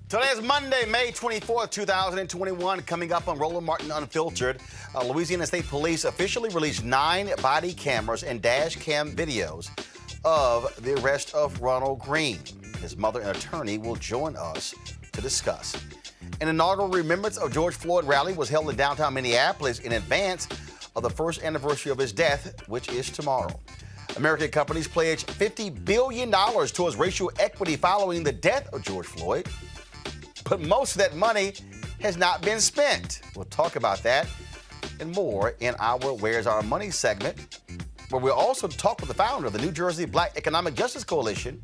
Today is Monday, May 24th, 2021. Coming up on Roland Martin Unfiltered, Louisiana State Police officially released 9 body cameras and dash cam videos of the arrest of Ronald Greene. His mother and attorney will join us to discuss. An inaugural Remembrance of George Floyd rally was held in downtown Minneapolis in advance of the first anniversary of his death, which is tomorrow. American companies pledged $50 billion towards racial equity following the death of George Floyd. But most of that money has not been spent. We'll talk about that and more in our Where's Our Money segment, where we'll also talk with the founder of the New Jersey Black Economic Justice Coalition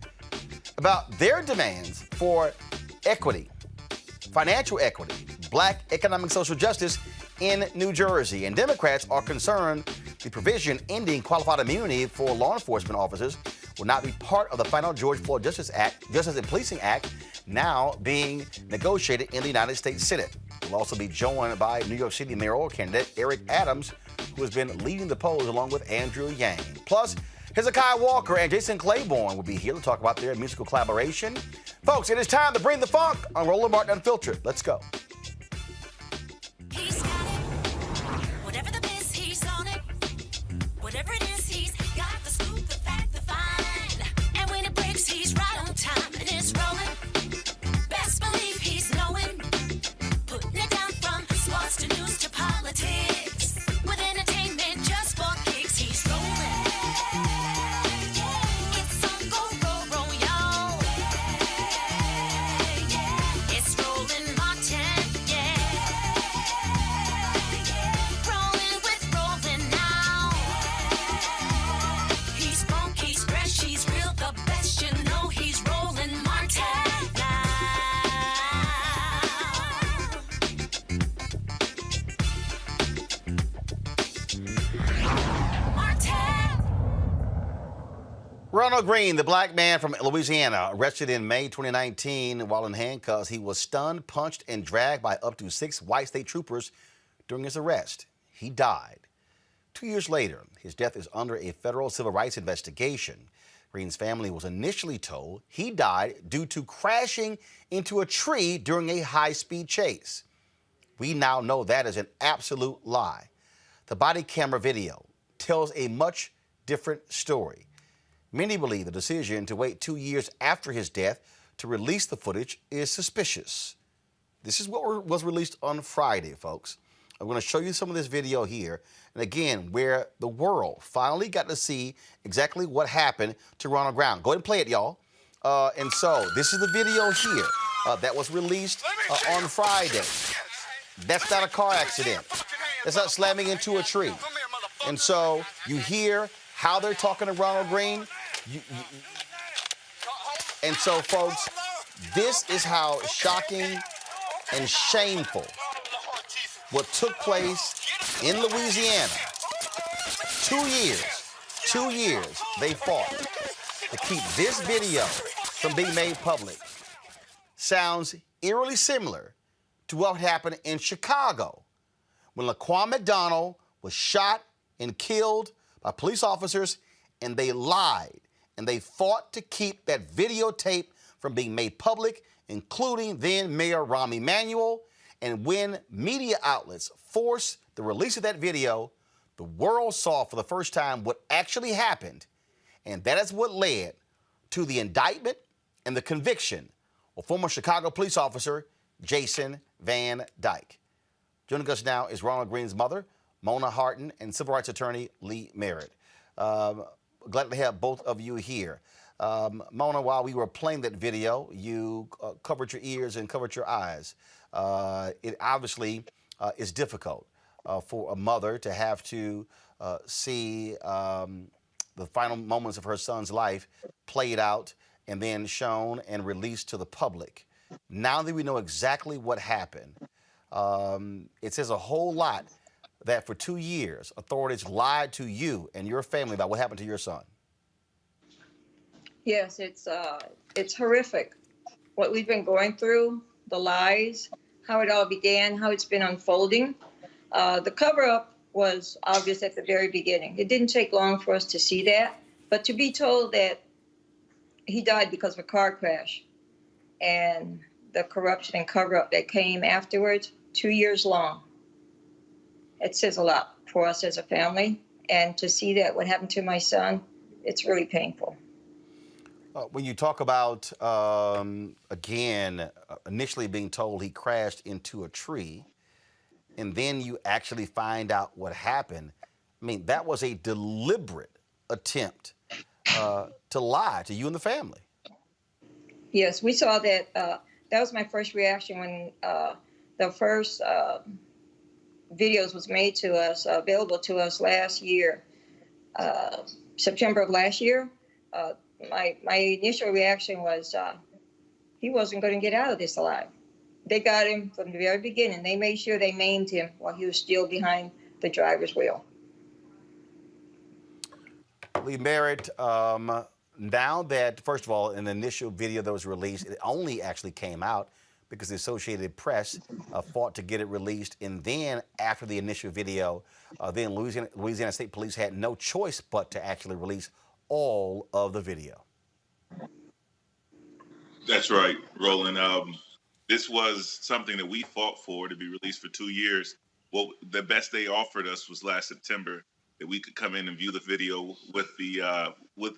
about their demands for equity, financial equity, black economic social justice in New Jersey. And Democrats are concerned the provision ending qualified immunity for law enforcement officers will not be part of the final George Floyd Justice and Policing Act now being negotiated in the United States Senate. We'll also be joined by New York City mayoral candidate Eric Adams, who has been leading the polls along with Andrew Yang. Plus, Hezekiah Walker and Jason Clayborn will be here to talk about their musical collaboration. Folks, it is time to bring the funk on Roland Martin Unfiltered. Let's go. He's got it. Whatever the biz, he's on it. Whatever it is, he's got the scoop, the fact, the find. And when it breaks, he's right on time and it's rolling. Best believe he's knowing. Putting it down from sports to news to politics. With entertainment just for kicks, he's rolling. It's on go, y'all. It's Roland Martin, rolling with Roland now. He's funk, he's fresh, he's real, the best, you know he's Roland Martin now. Martin. Ronald Greene, the black man from Louisiana, arrested in May 2019 while in handcuffs. He was stunned, punched, and dragged by up to 6 white state troopers during his arrest. He died. 2 years later, his death is under a federal civil rights investigation. Greene's family was initially told he died due to crashing into a tree during a high-speed chase. We now know that is an absolute lie. The body camera video tells a much different story. Many believe the decision to wait 2 years after his death to release the footage is suspicious. This is what was released on Friday, folks. I'm going to show you some of this video here, and again, where the world finally got to see exactly what happened to Ronald Greene. Go ahead and play it, y'all. And so, this is the video here that was released on Friday. That's not a car accident. That's not slamming into a tree. And so, you hear how they're talking to Ronald Greene. And so, folks, this is how shocking and shameful what took place in Louisiana. 2 years they fought to keep this video from being made public. Sounds eerily similar to what happened in Chicago when Laquan McDonald was shot and killed by police officers, and they lied and they fought to keep that videotape from being made public, including then Mayor Rahm Emanuel. And when media outlets forced the release of that video, the world saw for the first time what actually happened, and that is what led to the indictment and the conviction of former Chicago police officer Jason Van Dyke. Joining us now is Ronald Greene's mother, Mona Harton, and civil rights attorney Lee Merritt. Glad to have both of you here. Mona, while we were playing that video, you covered your ears and covered your eyes. It obviously is difficult for a mother to have to see the final moments of her son's life played out and then shown and released to the public. Now that we know exactly what happened, it says a whole lot that for 2 years, authorities lied to you and your family about what happened to your son. Yes, it's horrific what we've been going through, the lies, how it all began, how it's been unfolding. The cover-up was obvious at the very beginning. It didn't take long for us to see that, but to be told that he died because of a car crash and the corruption and cover-up that came afterwards, 2 years long. It says a lot for us as a family. And to see that what happened to my son, it's really painful. When you talk about, initially being told he crashed into a tree, and then you actually find out what happened, I mean, that was a deliberate attempt to lie to you and the family. Yes, we saw that. That was my first reaction when the first videos was made to us, available to us last year, September of last year. My initial reaction was he wasn't going to get out of this alive. They got him from the very beginning. They made sure they maimed him while he was still behind the driver's wheel. Lee Merritt, now that, first of all, an initial video that was released, it only actually came out because the Associated Press fought to get it released. And then after the initial video, then Louisiana State Police had no choice but to actually release all of the video. That's right, Roland. This was something that we fought for to be released for 2 years. Well, the best they offered us was last September, that we could come in and view the video with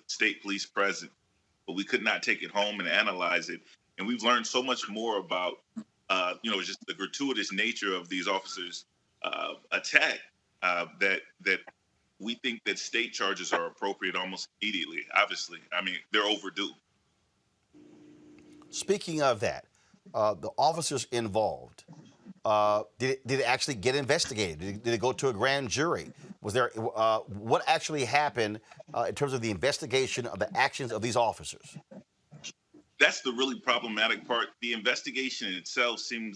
state police present, but we could not take it home and analyze it. And we've learned so much more about, just the gratuitous nature of these officers' attack that we think that state charges are appropriate almost immediately. Obviously, I mean, they're overdue. Speaking of that, the officers involved, did it actually get investigated? Did it go to a grand jury? Was there what actually happened in terms of the investigation of the actions of these officers? That's the really problematic part. The investigation itself seemed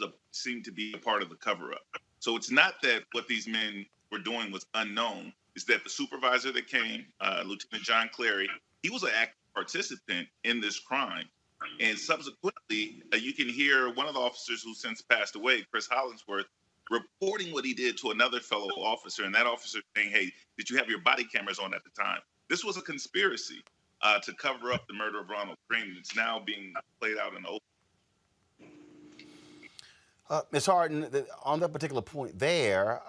to be a part of the cover-up. So it's not that what these men were doing was unknown. It's that the supervisor that came, Lieutenant John Clary, he was an active participant in this crime. And subsequently, you can hear one of the officers who since passed away, Chris Hollingsworth, reporting what he did to another fellow officer, and that officer saying, "Hey, did you have your body cameras on at the time?" This was a conspiracy to cover up the murder of Ronald Greene. It's now being played out in the open. Ms. Harden, on that particular point there,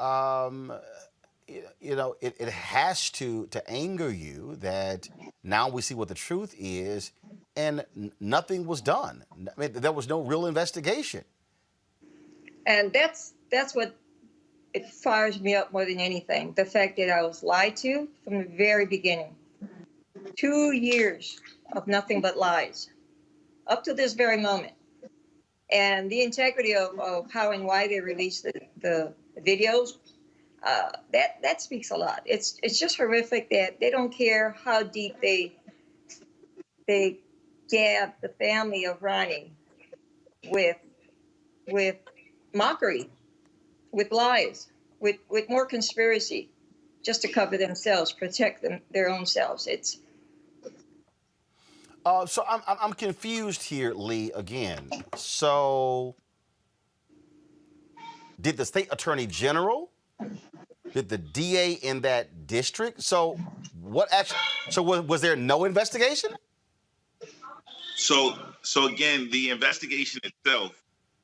it has to anger you that now we see what the truth is, and nothing was done. I mean, there was no real investigation. And that's what it fires me up more than anything. The fact that I was lied to from the very beginning. 2 years of nothing but lies up to this very moment. And the integrity of how and why they released the videos, that speaks a lot. It's just horrific that they don't care how deep they gab the family of Ronnie with mockery, with lies, with more conspiracy, just to cover themselves, protect their own selves. So I'm confused here, Lee, again. So did the state attorney general, did the DA in that district? So was there no investigation? So again, the investigation itself,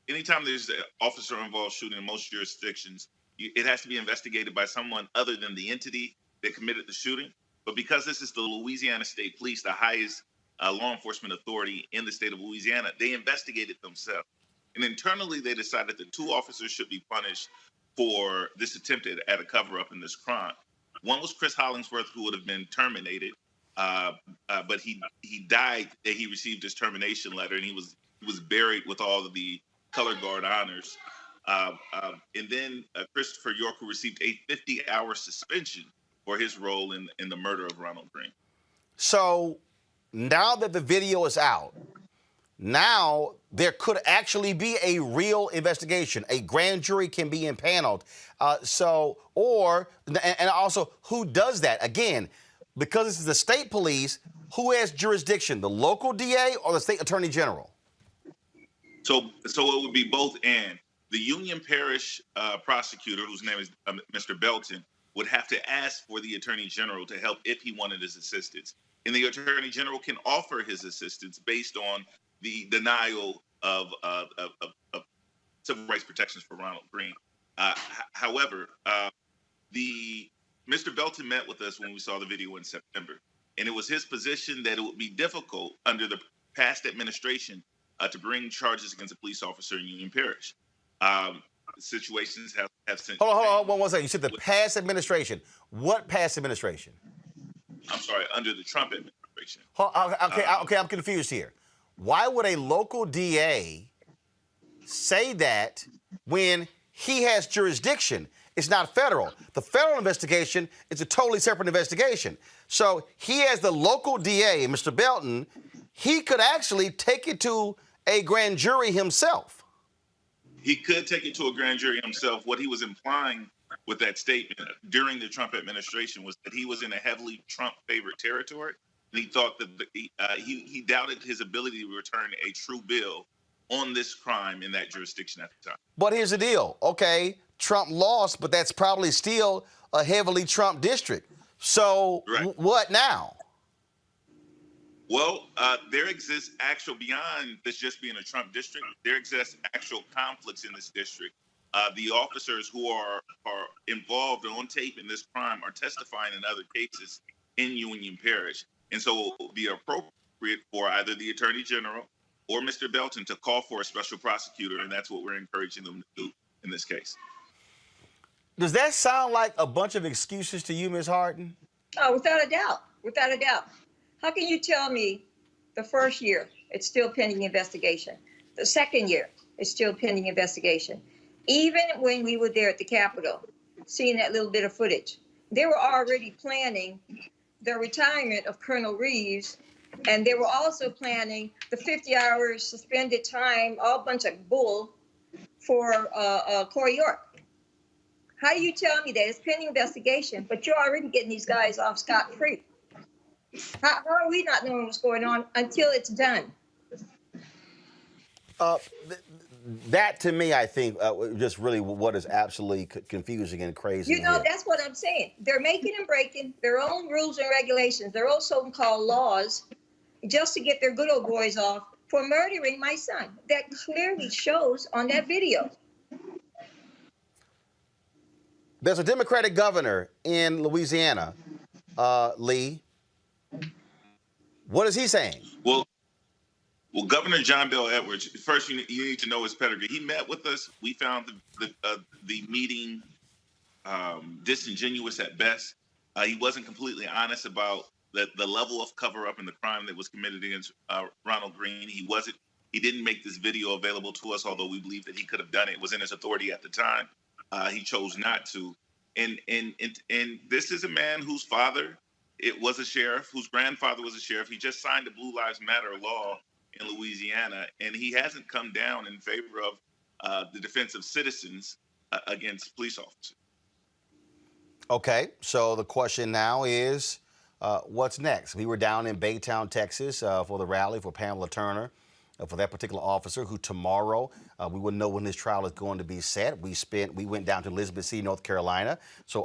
anytime there's an officer-involved shooting in most jurisdictions, it has to be investigated by someone other than the entity that committed the shooting. But because this is the Louisiana State Police, the highest law enforcement authority in the state of Louisiana, they investigated themselves. And internally, they decided that 2 officers should be punished for this attempt at a cover-up in this crime. One was Chris Hollingsworth, who would have been terminated, but he died. He received his termination letter, and he was buried with all of the color guard honors. And then Christopher York, who received a 50-hour suspension for his role in the murder of Ronald Greene. So now that the video is out, now there could actually be a real investigation. A grand jury can be impaneled. And also, who does that? Again, because this is the state police, who has jurisdiction, the local DA or the state attorney general? So it would be both and. The Union Parish prosecutor, whose name is Mr. Belton, would have to ask for the attorney general to help if he wanted his assistance. And the attorney general can offer his assistance based on the denial of civil rights protections for Ronald Greene. However, the Mr. Belton met with us when we saw the video in September, and it was his position that it would be difficult under the past administration to bring charges against a police officer in Union Parish. Situations have since. Hold on 1 second. You said the past administration. What past administration? I'm sorry, under the Trump administration. Okay, I'm confused here. Why would a local DA say that when he has jurisdiction? It's not federal. The federal investigation is a totally separate investigation. So he, as the local DA, Mr. Belton, he could actually take it to a grand jury himself. He could take it to a grand jury himself. What he was implying with that statement during the Trump administration was that he was in a heavily Trump-favored territory, and he thought that he doubted his ability to return a true bill on this crime in that jurisdiction at the time. But here's the deal. Okay, Trump lost, but that's probably still a heavily Trump district. So what now? Well, there exists beyond this just being a Trump district, there exists actual conflicts in this district. The officers who are involved on tape in this crime are testifying in other cases in Union Parish. And so it would be appropriate for either the Attorney General or Mr. Belton to call for a special prosecutor, and that's what we're encouraging them to do in this case. Does that sound like a bunch of excuses to you, Ms. Harden? Oh, without a doubt. Without a doubt. How can you tell me the first year it's still pending investigation? The second year it's still pending investigation. Even when we were there at the Capitol, seeing that little bit of footage, they were already planning the retirement of Colonel Reeves, and they were also planning the 50 hours suspended time, all bunch of bull for Corey York. How do you tell me that it's pending investigation, but you're already getting these guys off scot-free? How are we not knowing what's going on until it's done? That, to me, I think, just really what is absolutely confusing and crazy. You know, here. That's what I'm saying. They're making and breaking their own rules and regulations, their own so-called laws, just to get their good old boys off for murdering my son. That clearly shows on that video. There's a Democratic governor in Louisiana, Lee. What is he saying? Well, Governor John Bel Edwards, first you need to know his pedigree. He met with us. We found the meeting disingenuous at best. He wasn't completely honest about the level of cover-up and the crime that was committed against Ronald Greene. He didn't make this video available to us, although we believe that he could have done it. It was in his authority at the time. He chose not to. And this is a man whose father was a sheriff, whose grandfather was a sheriff. He just signed the Blue Lives Matter law in Louisiana, and he hasn't come down in favor of the defense of citizens against police officers. Okay, so the question now is, what's next? We were down in Baytown, Texas for the rally for Pamela Turner, for that particular officer who tomorrow, we wouldn't know when his trial is going to be set. We went down to Elizabeth City, North Carolina. So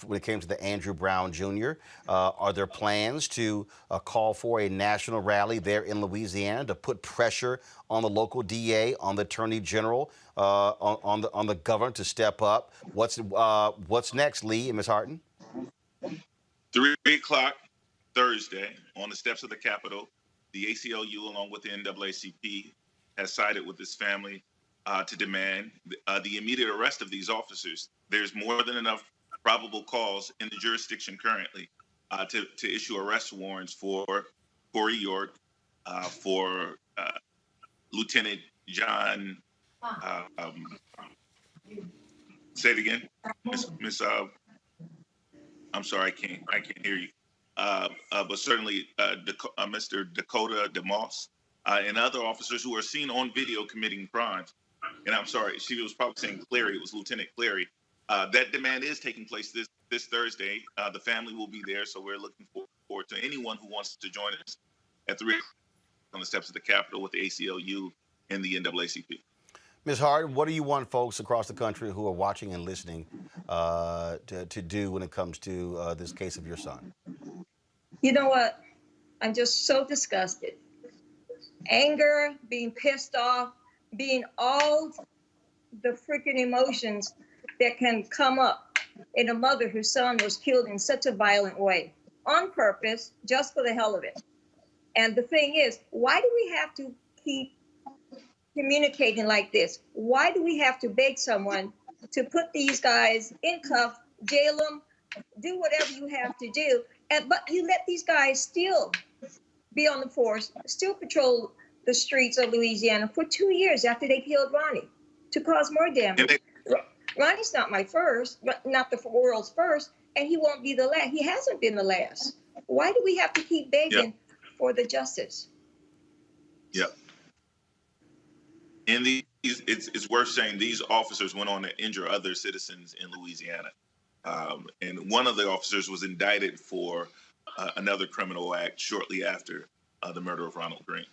when it came to the Andrew Brown Jr., are there plans to call for a national rally there in Louisiana to put pressure on the local DA, on the Attorney General, on the governor to step up? What's next, Lee and Ms. Harden? 3 o'clock Thursday on the steps of the Capitol, the ACLU, along with the NAACP, has sided with this family to demand the immediate arrest of these officers. There's more than enough probable cause in the jurisdiction currently to issue arrest warrants for Corey York, for Lieutenant John. Say it again, Miss. I'm sorry, I can't hear you. But certainly Mr. Dakota DeMoss and other officers who are seen on video committing crimes. And I'm sorry, she was probably saying Clary. It was Lieutenant Clary. That demand is taking place this Thursday. The family will be there, so we're looking forward to anyone who wants to join us at 3 on the steps of the Capitol with the ACLU and the NAACP. Ms. Harden, what do you want folks across the country who are watching and listening to do when it comes to this case of your son? You know what? I'm just so disgusted Anger, being pissed off, being all the freaking emotions that can come up in a mother whose son was killed in such a violent way, on purpose, just for the hell of it. And the thing is, why do we have to keep communicating like this? Why do we have to beg someone to put these guys in cuffs, jail them, do whatever you have to do, but you let these guys still be on the force, still patrol the streets of Louisiana for 2 years after they killed Ronnie to cause more damage? Ronnie's not my first, not the world's first, and he won't be the last. He hasn't been the last. Why do we have to keep begging for the justice? Yeah. And it's worth saying these officers went on to injure other citizens in Louisiana. And one of the officers was indicted for another criminal act shortly after the murder of Ronald Greene.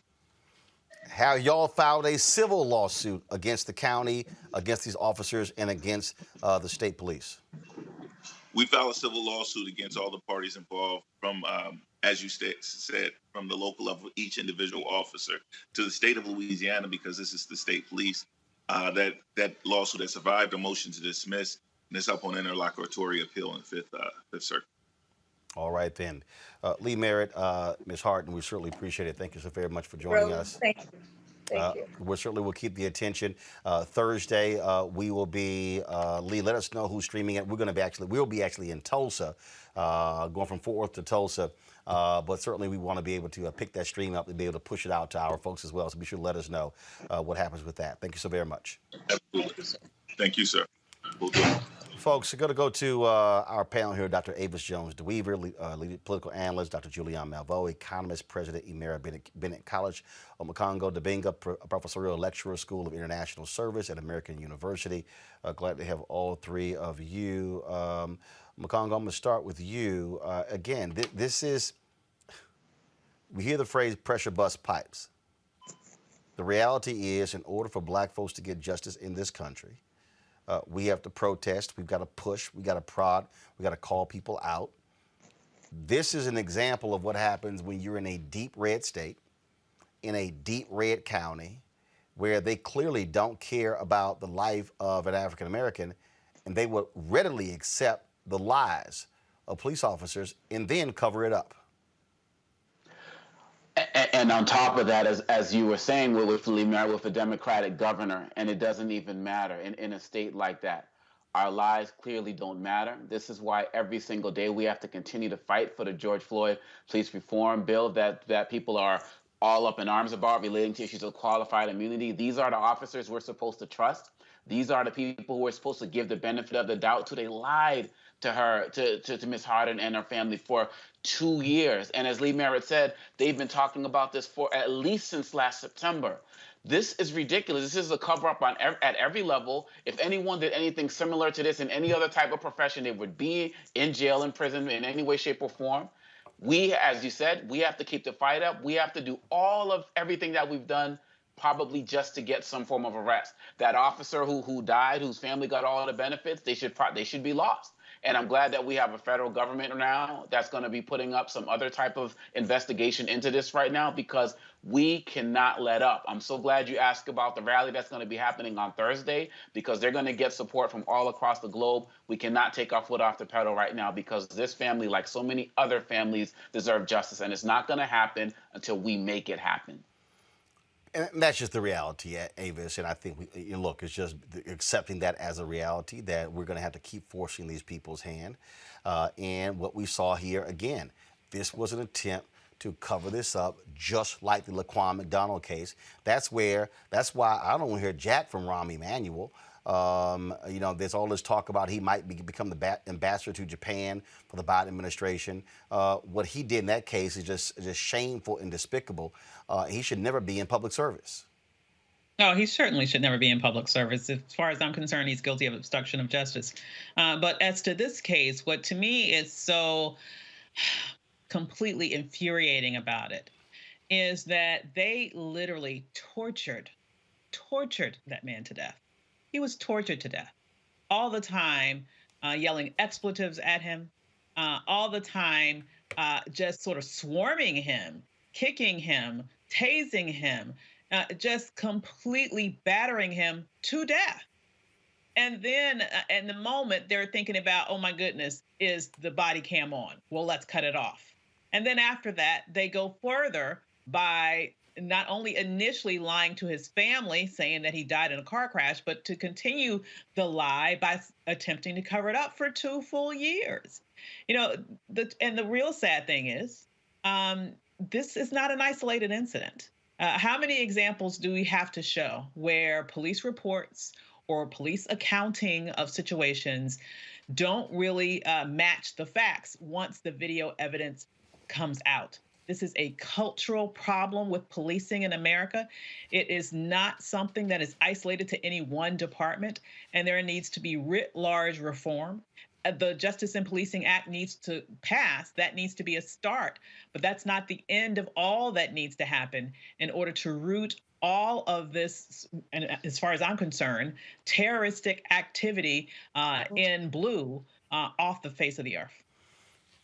Have y'all filed a civil lawsuit against the county, against these officers, and against the state police? We filed a civil lawsuit against all the parties involved, from, as you said, from the local level, each individual officer, to the state of Louisiana, because this is the state police. That lawsuit has survived a motion to dismiss, and it's up on interlocutory appeal in Fifth Circuit. All right, then. Lee Merritt, Ms. Harden, we certainly appreciate it. Thank you so very much for joining us. Thank you. Thank you. We certainly will keep the attention. Thursday, we will be, Lee, let us know who's streaming it. We'll be actually in Tulsa, going from Fort Worth to Tulsa. But certainly we want to be able to pick that stream up and be able to push it out to our folks as well. So be sure to let us know what happens with that. Thank you so very much. Absolutely. Thank you, sir. We'll do it. Folks, we're going to go to our panel here, Dr. Avis Jones-DeWeaver, lead political analyst, Dr. Julian Malveaux, economist, president, Emerita Bennett College, Omekongo Dibinga, professorial lecturer, School of International Service at American University. Glad to have all three of you. Omekongo, I'm going to start with you. Again, we hear the phrase pressure bust pipes. The reality is, in order for black folks to get justice in this country, we have to protest, we've got to push, we've got to prod, we've got to call people out. This is an example of what happens when you're in a deep red state, in a deep red county, where they clearly don't care about the life of an African American, and they will readily accept the lies of police officers and then cover it up. And on top of that, as you were saying, with a Democratic governor, and it doesn't even matter in a state like that. Our lives clearly don't matter. This is why every single day we have to continue to fight for the George Floyd police reform bill that people are all up in arms about, relating to issues of qualified immunity. These are the officers we're supposed to trust. These are the people who we're supposed to give the benefit of the doubt to. They lied to her, to Ms. Harden and her family for 2 years. And as Lee Merritt said, they've been talking about this for at least since last September. This is ridiculous. This is a cover-up at every level. If anyone did anything similar to this in any other type of profession, they would be in jail, in prison, in any way, shape, or form. We, as you said, we have to keep the fight up. We have to do all of everything that we've done, probably just to get some form of arrest. That officer who died, whose family got all the benefits, they should be lost. And I'm glad that we have a federal government now that's going to be putting up some other type of investigation into this right now, because we cannot let up. I'm so glad you asked about the rally that's going to be happening on Thursday, because they're going to get support from all across the globe. We cannot take our foot off the pedal right now, because this family, like so many other families, deserve justice. And it's not going to happen until we make it happen. And that's just the reality, Avis. And I think, look, it's just accepting that as a reality, that we're going to have to keep forcing these people's hand. And what we saw here, again, this was an attempt to cover this up, just like the Laquan McDonald case. That's why I don't hear jack from Rahm Emanuel. There's all this talk about he might become the ambassador to Japan for the Biden administration. What he did in that case is just shameful and despicable. He should never be in public service. No, he certainly should never be in public service. As far as I'm concerned, he's guilty of obstruction of justice. But as to this case, what to me is so completely infuriating about it is that they literally tortured that man to death. He was tortured to death all the time, yelling expletives at him, all the time, just sort of swarming him, kicking him, tasing him, just completely battering him to death. And then in the moment, they're thinking about, oh my goodness, is the body cam on? Well, let's cut it off. And then after that, they go further by not only initially lying to his family, saying that he died in a car crash, but to continue the lie by attempting to cover it up for 2 full years. You know, the real sad thing is, this is not an isolated incident. How many examples do we have to show where police reports or police accounting of situations don't really match the facts once the video evidence comes out? This is a cultural problem with policing in America. It is not something that is isolated to any one department, and there needs to be writ large reform. The Justice and Policing Act needs to pass. That needs to be a start, but that's not the end of all that needs to happen in order to root all of this, and as far as I'm concerned, terroristic activity in blue off the face of the earth.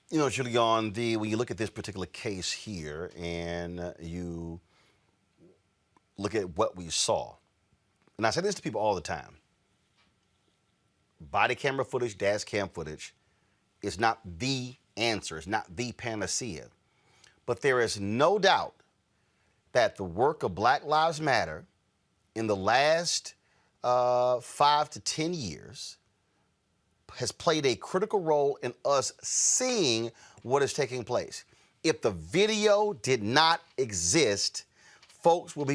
You know, Julian, when you look at this particular case here and you look at what we saw, and I say this to people all the time, body camera footage, dash cam footage is not the answer, it's not the panacea. But there is no doubt that the work of Black Lives Matter in the last 5 to 10 years has played a critical role in us seeing what is taking place. If the video did not exist, folks would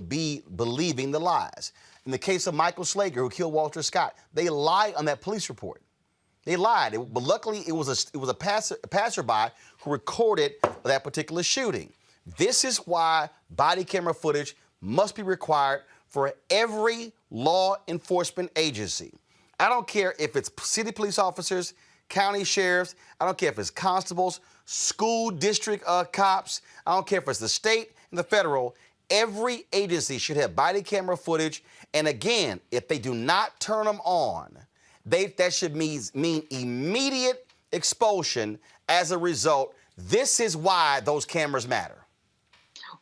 be believing the lies. In the case of Michael Slager, who killed Walter Scott, they lied on that police report. They lied, but luckily it was a passerby who recorded that particular shooting. This is why body camera footage must be required for every law enforcement agency. I don't care if it's city police officers, county sheriffs, I don't care if it's constables, school district cops, I don't care if it's the state and the federal. Every agency should have body camera footage. And again, if they do not turn them on, that should mean immediate expulsion as a result. This is why those cameras matter.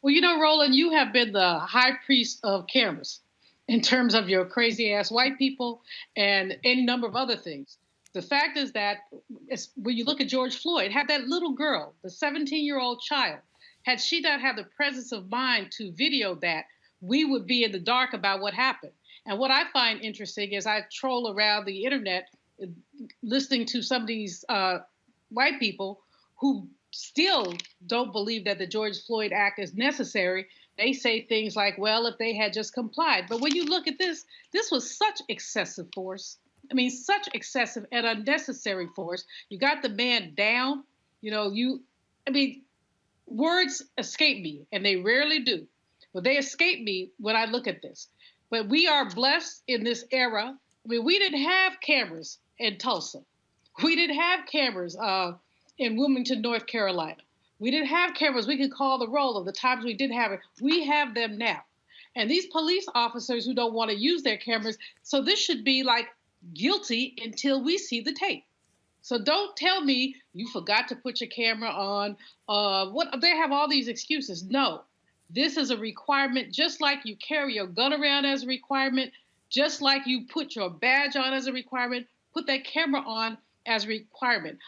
Well, you know, Roland, you have been the high priest of cameras in terms of your crazy-ass white people and any number of other things. The fact is that when you look at George Floyd, had that little girl, the 17-year-old child, had she not had the presence of mind to video that, we would be in the dark about what happened. And what I find interesting is I troll around the internet listening to some of these white people who still don't believe that the George Floyd Act is necessary. They say things like, well, if they had just complied. But when you look at this was such excessive force. I mean, such excessive and unnecessary force. You got the man down, words escape me, and they rarely do. But they escape me when I look at this. But we are blessed in this era. I mean, we didn't have cameras in Tulsa. We didn't have cameras in Wilmington, North Carolina. We didn't have cameras we could call the roll of the times we did have it. We have them now. And these police officers who don't want to use their cameras, so this should be like guilty until we see the tape. So don't tell me you forgot to put your camera on. They have all these excuses. No, this is a requirement, just like you carry your gun around as a requirement, just like you put your badge on as a requirement, put that camera on as a requirement.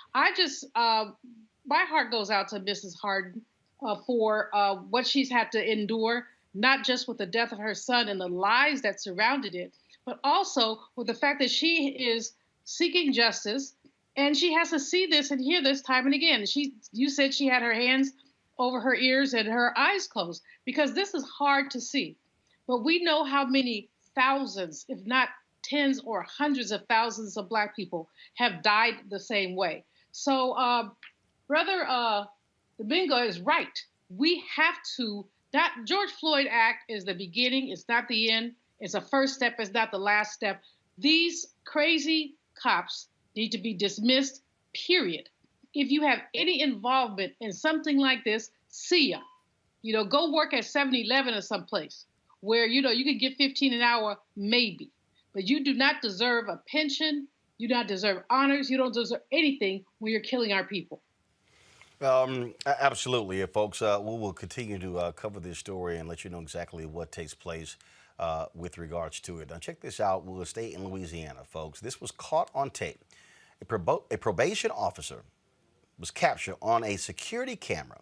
My heart goes out to Mrs. Harden for what she's had to endure, not just with the death of her son and the lies that surrounded it, but also with the fact that she is seeking justice, and she has to see this and hear this time and again. You said she had her hands over her ears and her eyes closed, because this is hard to see. But we know how many thousands, if not tens or hundreds of thousands of Black people have died the same way. So, Brother Domingo is right. We have to, that George Floyd Act is the beginning, it's not the end. It's a first step, it's not the last step. These crazy cops need to be dismissed, period. If you have any involvement in something like this, see ya. Go work at 7-Eleven or someplace where, you can get 15 an hour, maybe. But you do not deserve a pension. You do not deserve honors. You don't deserve anything when you're killing our people. Absolutely, folks. We will continue to cover this story and let you know exactly what takes place with regards to it. Now, check this out. We'll stay in Louisiana, folks. This was caught on tape. A probation officer was captured on a security camera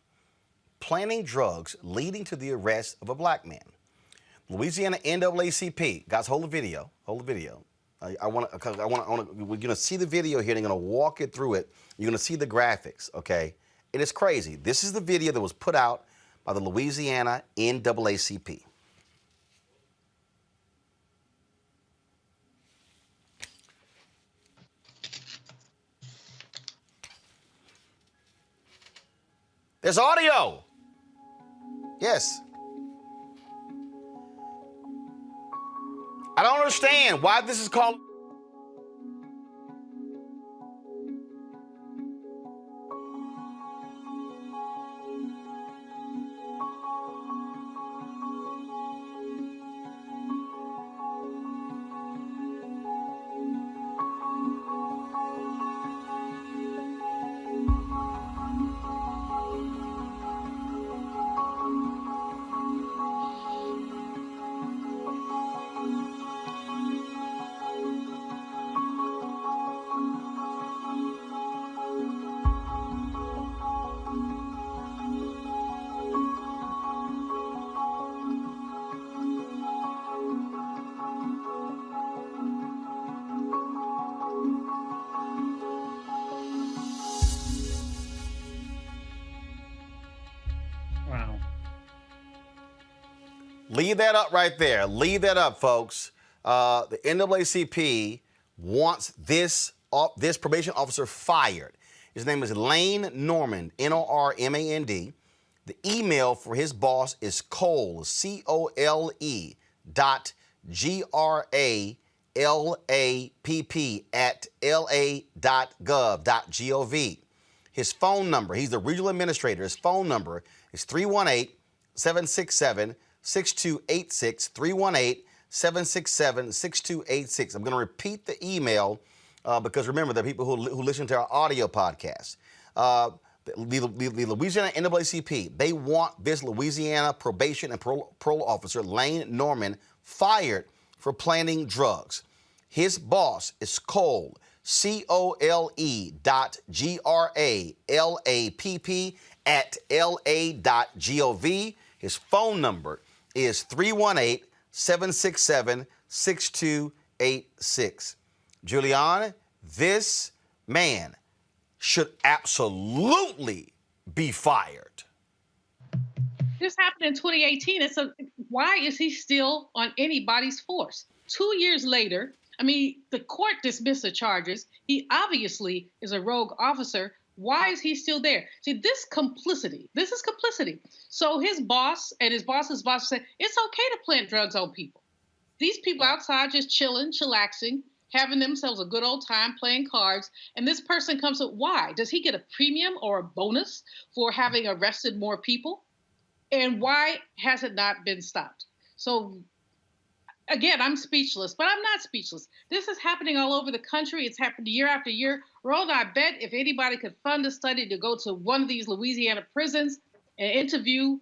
planning drugs leading to the arrest of a black man. Louisiana NAACP, guys, hold the video. Hold the video. We're gonna see the video here. And I'm gonna walk it through it. You're gonna see the graphics, okay? It is crazy. This is the video that was put out by the Louisiana NAACP. There's audio. Yes. I don't understand why this is called. Leave that up right there. Leave that up, folks. The NAACP wants this probation officer fired. His name is Lane Normand, Normand. The email for his boss is Cole, COLE .GRALAPP at la.gov.gov. His phone number, he's the regional administrator. His phone number is 318-767-6286, 318-767-6286. I'm going to repeat the email because remember, there are people who listen to our audio podcast. The Louisiana NAACP, they want this Louisiana probation and parole officer, Lane Normand, fired for planting drugs. His boss is Cole, COLE.GRALAPP at la.gov. His phone number is 318-767-6286. Julian, this man should absolutely be fired. This happened in 2018. Why is he still on anybody's force? 2 years later, the court dismissed the charges. He obviously is a rogue officer. Why is he still there? See, this is complicity. So his boss and his boss's boss said, it's okay to plant drugs on people. These people outside just chilling, chillaxing, having themselves a good old time playing cards. And this person comes up, why? Does he get a premium or a bonus for having arrested more people? And why has it not been stopped? So again, I'm speechless, but I'm not speechless. This is happening all over the country. It's happened year after year. Roland, I bet if anybody could fund a study to go to one of these Louisiana prisons and interview,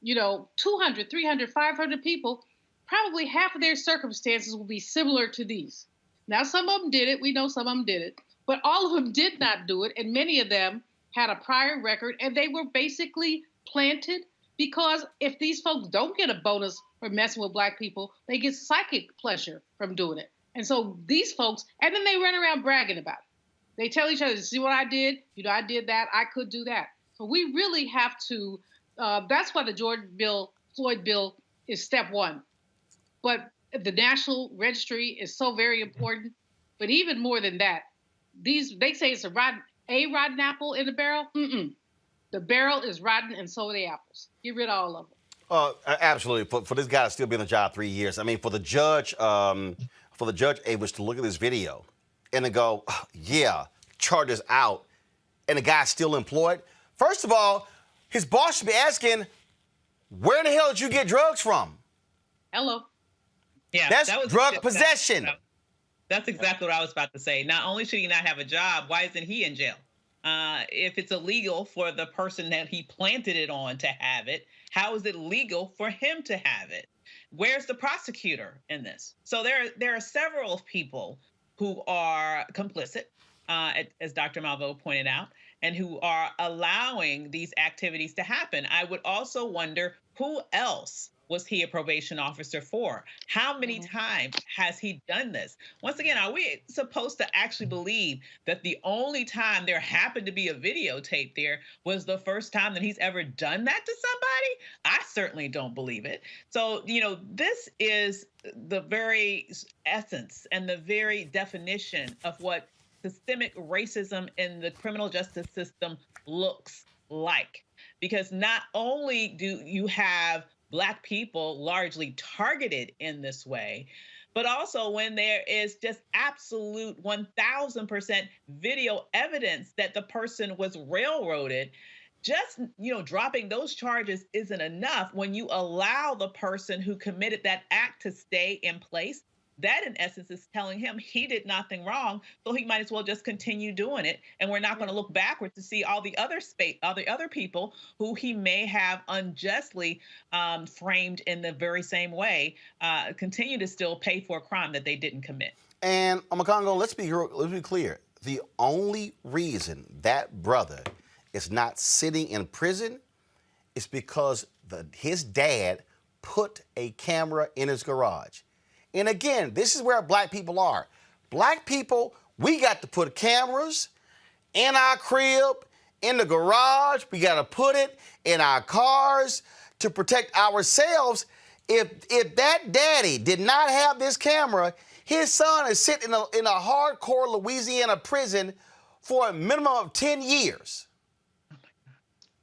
200, 300, 500 people, probably half of their circumstances will be similar to these. Now, some of them did it. We know some of them did it. But all of them did not do it. And many of them had a prior record. And they were basically planted because if these folks don't get a bonus for messing with Black people, they get psychic pleasure from doing it. And so these folks, and then they run around bragging about it. They tell each other, see what I did? I did that. I could do that. So we really have to, that's why the Floyd bill is step one. But the National Registry is so very important. But even more than that, they say it's a rotten apple in the barrel. The barrel is rotten, and so are the apples. Get rid of all of them. Absolutely. For this guy to still be in the job 3 years, for the judge Avis to look at this video and then go, oh, yeah, charges out, and the guy's still employed. First of all, his boss should be asking, where the hell did you get drugs from? Hello. Yeah, that's drug possession. That's exactly what I was about to say. Not only should he not have a job, why isn't he in jail? If it's illegal for the person that he planted it on to have it, how is it legal for him to have it? Where's the prosecutor in this? So there are several people who are complicit, as Dr. Malveaux pointed out, and who are allowing these activities to happen. I would also wonder, who else was he a probation officer for? How many times has he done this? Once again, are we supposed to actually believe that the only time there happened to be a videotape there was the first time that he's ever done that to somebody? I certainly don't believe it. So, this is the very essence and the very definition of what systemic racism in the criminal justice system looks like. Because not only do you have Black people largely targeted in this way, but also when there is just absolute 1000% video evidence that the person was railroaded, just, dropping those charges isn't enough. When you allow the person who committed that act to stay in place, that in essence is telling him he did nothing wrong, so he might as well just continue doing it. And we're not going to look backwards to see all the other people who he may have unjustly framed in the very same way continue to still pay for a crime that they didn't commit. And Omekongo, let's be clear. The only reason that brother is not sitting in prison is because his dad put a camera in his garage. And again, this is where Black people are. Black people, we got to put cameras in our crib, in the garage. We got to put it in our cars to protect ourselves. If that daddy did not have this camera, his son is sitting in a hardcore Louisiana prison for a minimum of 10 years.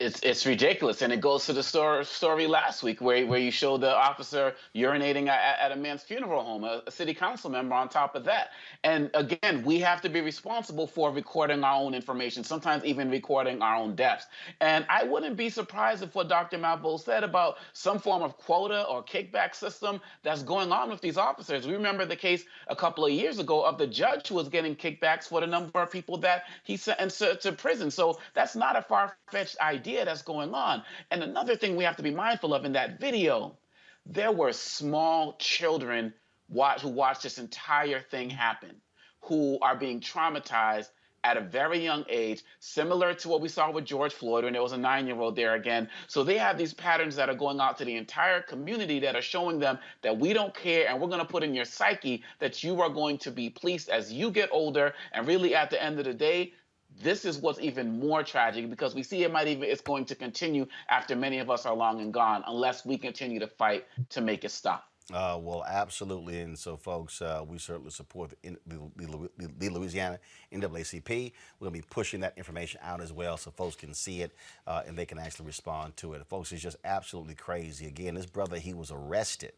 It's ridiculous, and it goes to the story last week where you showed the officer urinating at a man's funeral home, a city council member on top of that. And again, we have to be responsible for recording our own information, sometimes even recording our own deaths. And I wouldn't be surprised if what Dr. Malveaux said about some form of quota or kickback system that's going on with these officers. We remember the case a couple of years ago of the judge who was getting kickbacks for the number of people that he sentenced to prison. So that's not a far-fetched idea that's going on. And another thing we have to be mindful of in that video, there were small children who watched this entire thing happen, who are being traumatized at a very young age, similar to what we saw with George Floyd when there was a 9-year-old there again. So they have these patterns that are going out to the entire community that are showing them that we don't care, and we're going to put in your psyche that you are going to be policed as you get older. And really, at the end of the day, this is what's even more tragic, because we see it's going to continue after many of us are long and gone, unless we continue to fight to make it stop. Well, absolutely. And so, folks, we certainly support the Louisiana NAACP. We're going to be pushing that information out as well so folks can see it and they can actually respond to it. Folks, it's just absolutely crazy. Again, this brother, he was arrested.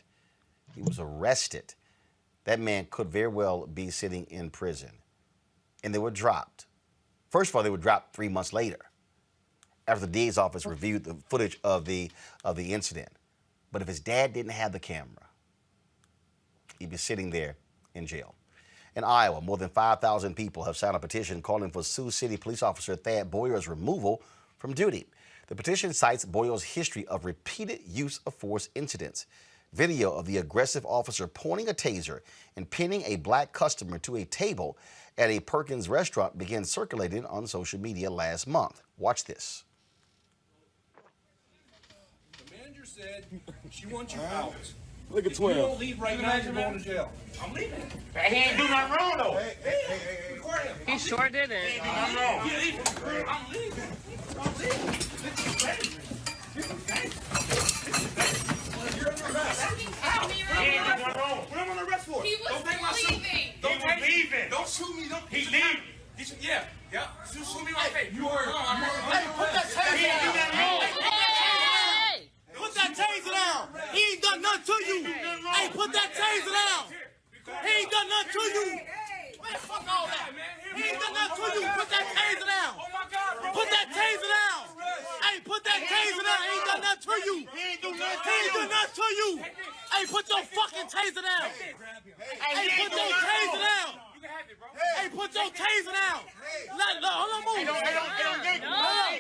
He was arrested. That man could very well be sitting in prison. And they were dropped. First of all, they were dropped 3 months later after the DA's office reviewed the footage of the incident. But if his dad didn't have the camera, he'd be sitting there in jail. In Iowa, more than 5,000 people have signed a petition calling for Sioux City police officer Thad Boyer's removal from duty. The petition cites Boyer's history of repeated use of force incidents. Video of the aggressive officer pointing a taser and pinning a Black customer to a table at a Perkins restaurant began circulating on social media last month. Watch this. The manager said she wants you out. Look at If you 12. don't leave right now, you're going to jail. I'm leaving. He ain't do nothing wrong, though. Hey, record him. He sure did He it. ain't do nothing wrong. I'm leaving. I'm leaving. This is dangerous. This is dangerous. You're under arrest. He ain't do nothing wrong. What am I under arrest for? Don't take my suit. Don't He was leaving. Don't shoot me. Don't. He leaving. Yeah. Shoot me right face. You are. Hey, put that taser down. He ain't do nothing wrong. Put that taser down. He ain't done nothing to you. Hey, put that taser down. He ain't done nothing to you. Man, fuck all that. He ain't done nothing to you. Put that taser down. Oh my God, bro. Put that taser down. Hey, put that taser down. He ain't done nothing to you. He ain't do nothing He ain't done nothing to you. Hey, put your fucking taser down. Hey, put your taser down. You can have it, bro. Hey, put your taser down. Hold on,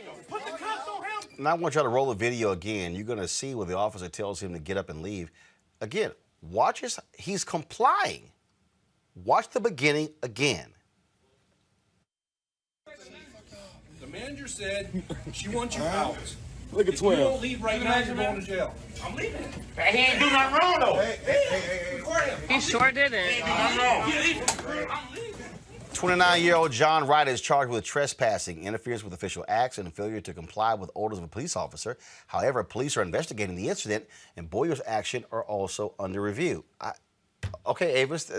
move. Put the cuffs on him. And I want y'all to roll the video again. You're going to see where the officer tells him to get up and leave. Again, watch his, he's complying. Watch the beginning again. The manager said she wants you out. Look at If you don't leave right now, you're going to jail. I'm leaving. He ain't do nothing wrong, though. Hey, record him. He sure didn't. He ain't do nothing wrong. I'm leaving. 29-year-old John Wright is charged with trespassing, interference with official acts, and failure to comply with orders of a police officer. However, police are investigating the incident, and Boyer's action are also under review. Okay, Avis,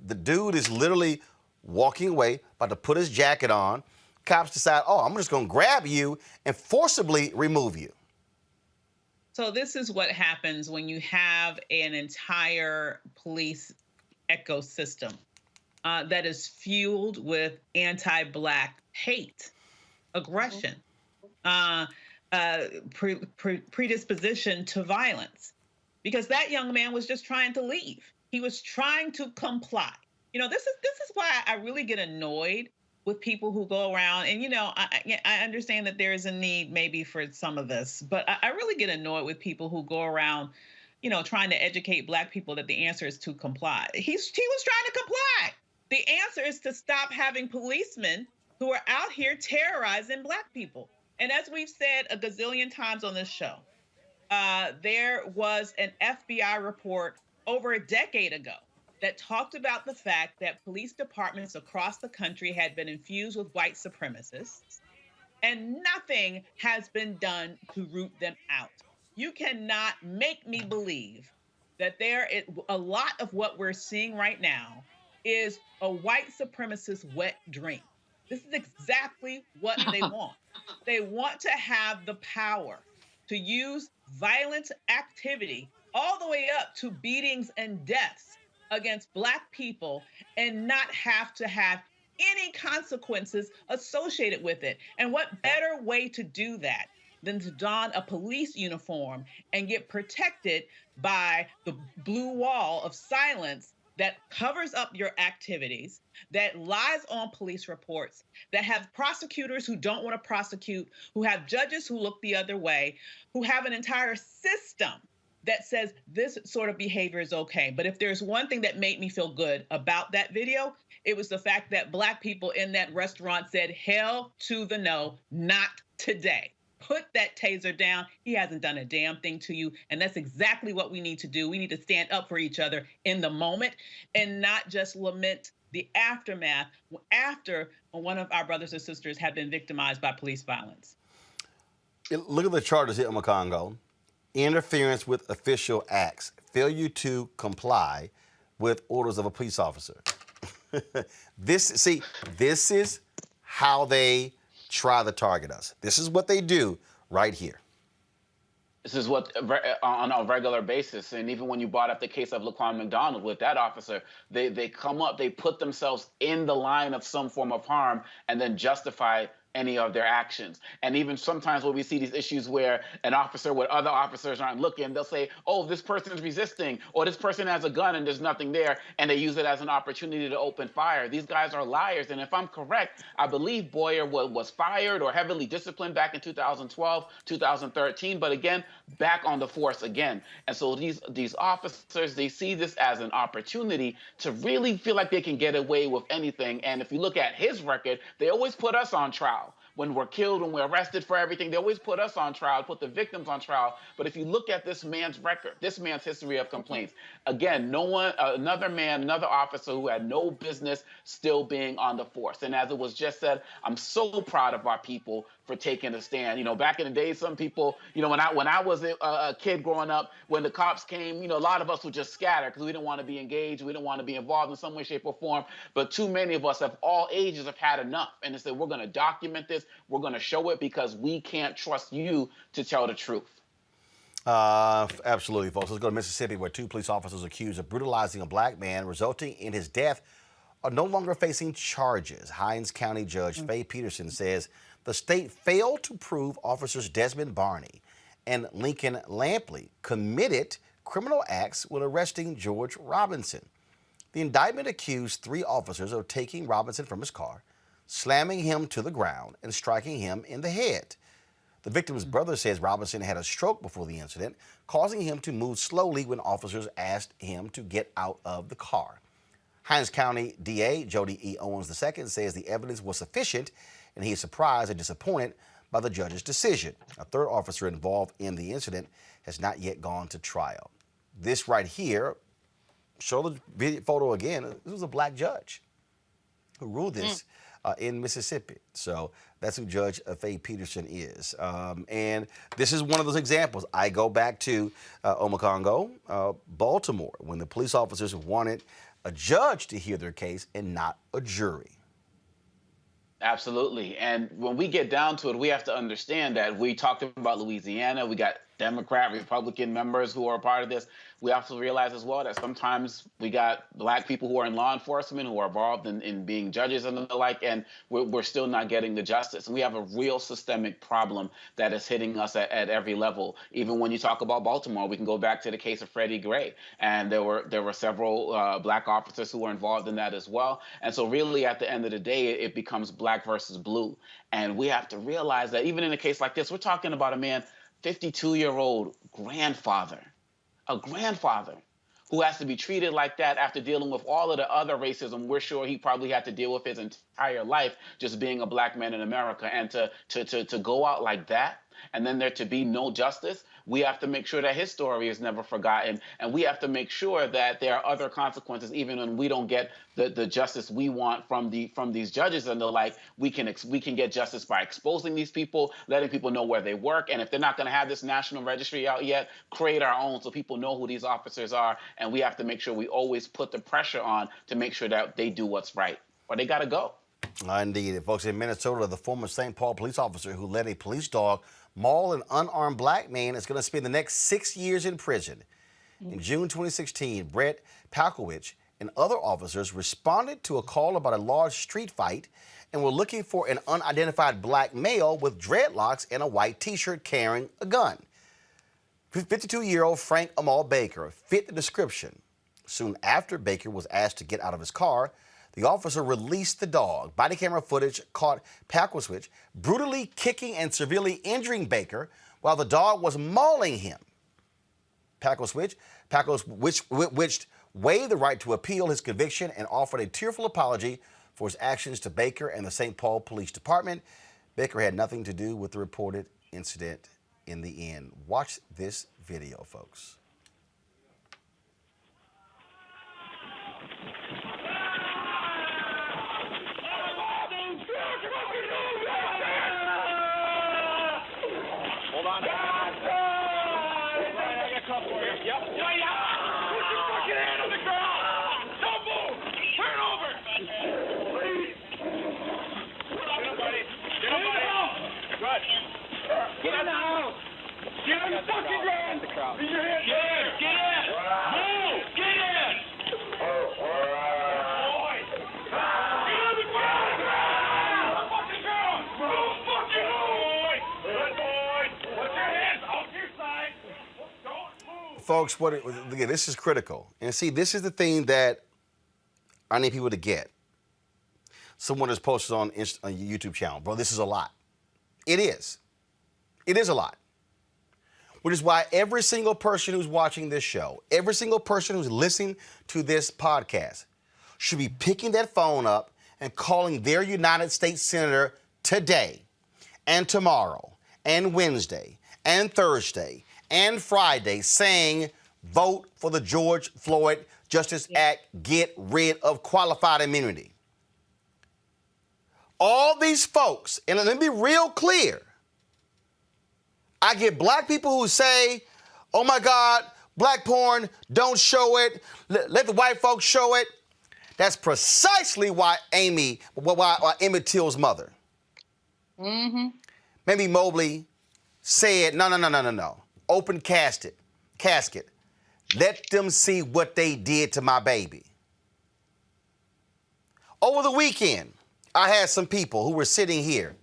the dude is literally walking away, about to put his jacket on. Cops decide, oh, I'm just going to grab you and forcibly remove you. So this is what happens when you have an entire police ecosystem that is fueled with anti-Black hate, aggression, predisposition to violence. Because that young man was just trying to leave. He was trying to comply. You know, this is why I really get annoyed with people who go around, and you know, I understand that there is a need maybe for some of this, but I really get annoyed with people who go around, you know, trying to educate Black people that the answer is to comply. He was trying to comply. The answer is to stop having policemen who are out here terrorizing Black people. And as we've said a gazillion times on this show, there was an FBI report over a decade ago that talked about the fact that police departments across the country had been infused with white supremacists, and nothing has been done to root them out. You cannot make me believe that a lot of what we're seeing right now is a white supremacist wet dream. This is exactly what they want. They want to have the power to use violent activity all the way up to beatings and deaths against Black people and not have to have any consequences associated with it. And what better way to do that than to don a police uniform and get protected by the blue wall of silence that covers up your activities, that lies on police reports, that have prosecutors who don't want to prosecute, who have judges who look the other way, who have an entire system that says this sort of behavior is okay. But if there's one thing that made me feel good about that video, it was the fact that Black people in that restaurant said, hell to the no, not today. Put that taser down. He hasn't done a damn thing to you. And that's exactly what we need to do. We need to stand up for each other in the moment and not just lament the aftermath after one of our brothers or sisters have been victimized by police violence. Look at the charges here, Makongo. Interference with official acts, failure to comply with orders of a police officer. This is how they try to target us. This is what they do right here. This is what on a regular basis, and even when you brought up the case of Laquan McDonald with that officer, they come up, they put themselves in the line of some form of harm and then justify any of their actions. And even sometimes when we see these issues where an officer with other officers aren't looking, they'll say, oh, this person is resisting, or this person has a gun and there's nothing there, and they use it as an opportunity to open fire. These guys are liars. And if I'm correct, I believe Boyer was fired or heavily disciplined back in 2012, 2013, but again, back on the force again. And so these officers, they see this as an opportunity to really feel like they can get away with anything. And if you look at his record, they always put us on trial. When we're killed, when we're arrested for everything, they always put us on trial, put the victims on trial. But if you look at this man's record, this man's history of complaints, again, another officer who had no business still being on the force. And as it was just said, I'm so proud of our people for taking a stand. You know, back in the day, some people, you know, when I was a kid growing up, when the cops came, you know, a lot of us would just scatter because we didn't want to be engaged. We didn't want to be involved in some way, shape, or form. But too many of us of all ages have had enough. And they said, we're going to document this. We're going to show it because we can't trust you to tell the truth. Absolutely, folks. Let's go to Mississippi, where two police officers accused of brutalizing a Black man, resulting in his death, are no longer facing charges. Hinds County Judge Faye Peterson says the state failed to prove officers Desmond Barney and Lincoln Lampley committed criminal acts when arresting George Robinson. The indictment accused three officers of taking Robinson from his car, slamming him to the ground and striking him in the head. The victim's brother says Robinson had a stroke before the incident, causing him to move slowly when officers asked him to get out of the car. Hinds County DA Jody E. Owens II says the evidence was sufficient, and he is surprised and disappointed by the judge's decision. A third officer involved in the incident has not yet gone to trial. This right here, show the video photo again. This was a black judge who ruled this in Mississippi. So that's who Judge Faye Peterson is. And this is one of those examples. I go back to Omekongo, Baltimore, when the police officers wanted a judge to hear their case and not a jury. Absolutely. And when we get down to it, we have to understand that we talked about Louisiana. We got Democrat, Republican members who are a part of this. We have to realize as well that sometimes we got black people who are in law enforcement who are involved in being judges and the like, and we're still not getting the justice. And we have a real systemic problem that is hitting us at every level. Even when you talk about Baltimore, we can go back to the case of Freddie Gray, and there were several black officers who were involved in that as well. And so really at the end of the day, it becomes black versus blue. And we have to realize that even in a case like this, we're talking about a man, 52-year-old grandfather, a grandfather who has to be treated like that after dealing with all of the other racism we're sure he probably had to deal with his entire life just being a black man in America. And to go out like that and then there to be no justice, we have to make sure that his story is never forgotten. And we have to make sure that there are other consequences, even when we don't get the justice we want from these judges and the like. We can get justice by exposing these people, letting people know where they work. And if they're not going to have this national registry out yet, create our own so people know who these officers are. And we have to make sure we always put the pressure on to make sure that they do what's right, or they got to go. Indeed. And folks, in Minnesota, the former St. Paul police officer who let a police dog maul an unarmed black man is going to spend the next 6 years in prison. In June 2016, Brett Palkowicz and other officers responded to a call about a large street fight and were looking for an unidentified black male with dreadlocks and a white T-shirt carrying a gun. 52-year-old Frank Amal Baker fit the description. Soon after Baker was asked to get out of his car, the officer released the dog. Body camera footage caught Palkowicz brutally kicking and severely injuring Baker while the dog was mauling him. Palkowicz waived the right to appeal his conviction and offered a tearful apology for his actions to Baker and the St. Paul Police Department. Baker had nothing to do with the reported incident in the end. Watch this video, folks. Hold on. I got a couple here. Yep. Yeah. Put your fucking hand on the ground. Don't move. Turn over. Please. Get up, buddy. Get up, buddy. Good. Get in the house. Get on the fucking ground. Get in. Get in. Move. Get in. Boy. Get on the ground. The fucking ground. Move, fucking move. Good boy. Put your hands off your side. Don't move. Folks, again, this is critical. And see, this is the thing that I need people to get. Someone has posted on your YouTube channel, bro, this is a lot. It is. It is a lot. Which is why every single person who's watching this show, every single person who's listening to this podcast should be picking that phone up and calling their United States Senator today and tomorrow and Wednesday and Thursday and Friday saying, vote for the George Floyd Justice Act, get rid of qualified immunity. All these folks, and let me be real clear, I get black people who say, oh my God, black porn, don't show it, let the white folks show it. That's precisely why Emmett Till's mother, Mamie Mobley, said, no. Open casket. Let them see what they did to my baby. Over the weekend, I had some people who were sitting here,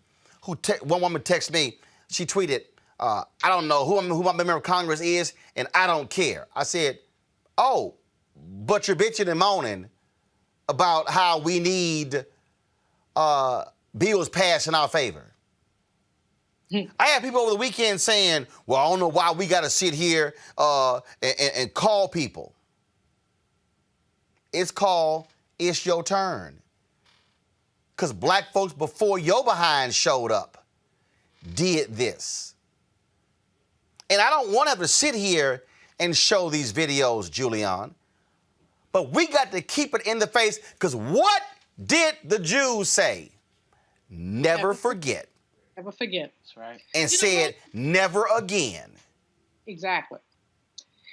one woman texted me, she tweeted, I don't know who my member of Congress is, and I don't care. I said, oh, but you're bitching and moaning about how we need bills passed in our favor. I had people over the weekend saying, well, I don't know why we got to sit here and call people. It's called It's Your Turn. Because black folks before your behind showed up did this. And I don't want to have to sit here and show these videos, Julian, but we got to keep it in the face, because what did the Jews say? Never forget. Never forget. That's right. And said never again. Exactly.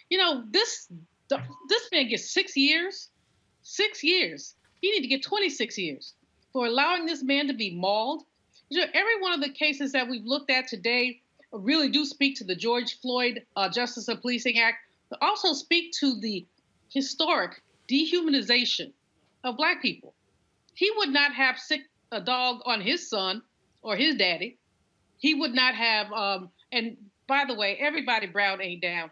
You know, this man gets 6 years. 6 years. He need to get 26 years for allowing this man to be mauled. You know, every one of the cases that we've looked at today really do speak to the George Floyd Justice of Policing Act, but also speak to the historic dehumanization of black people. He would not have sick a dog on his son or his daddy. He would not have, and by the way, everybody brown ain't down.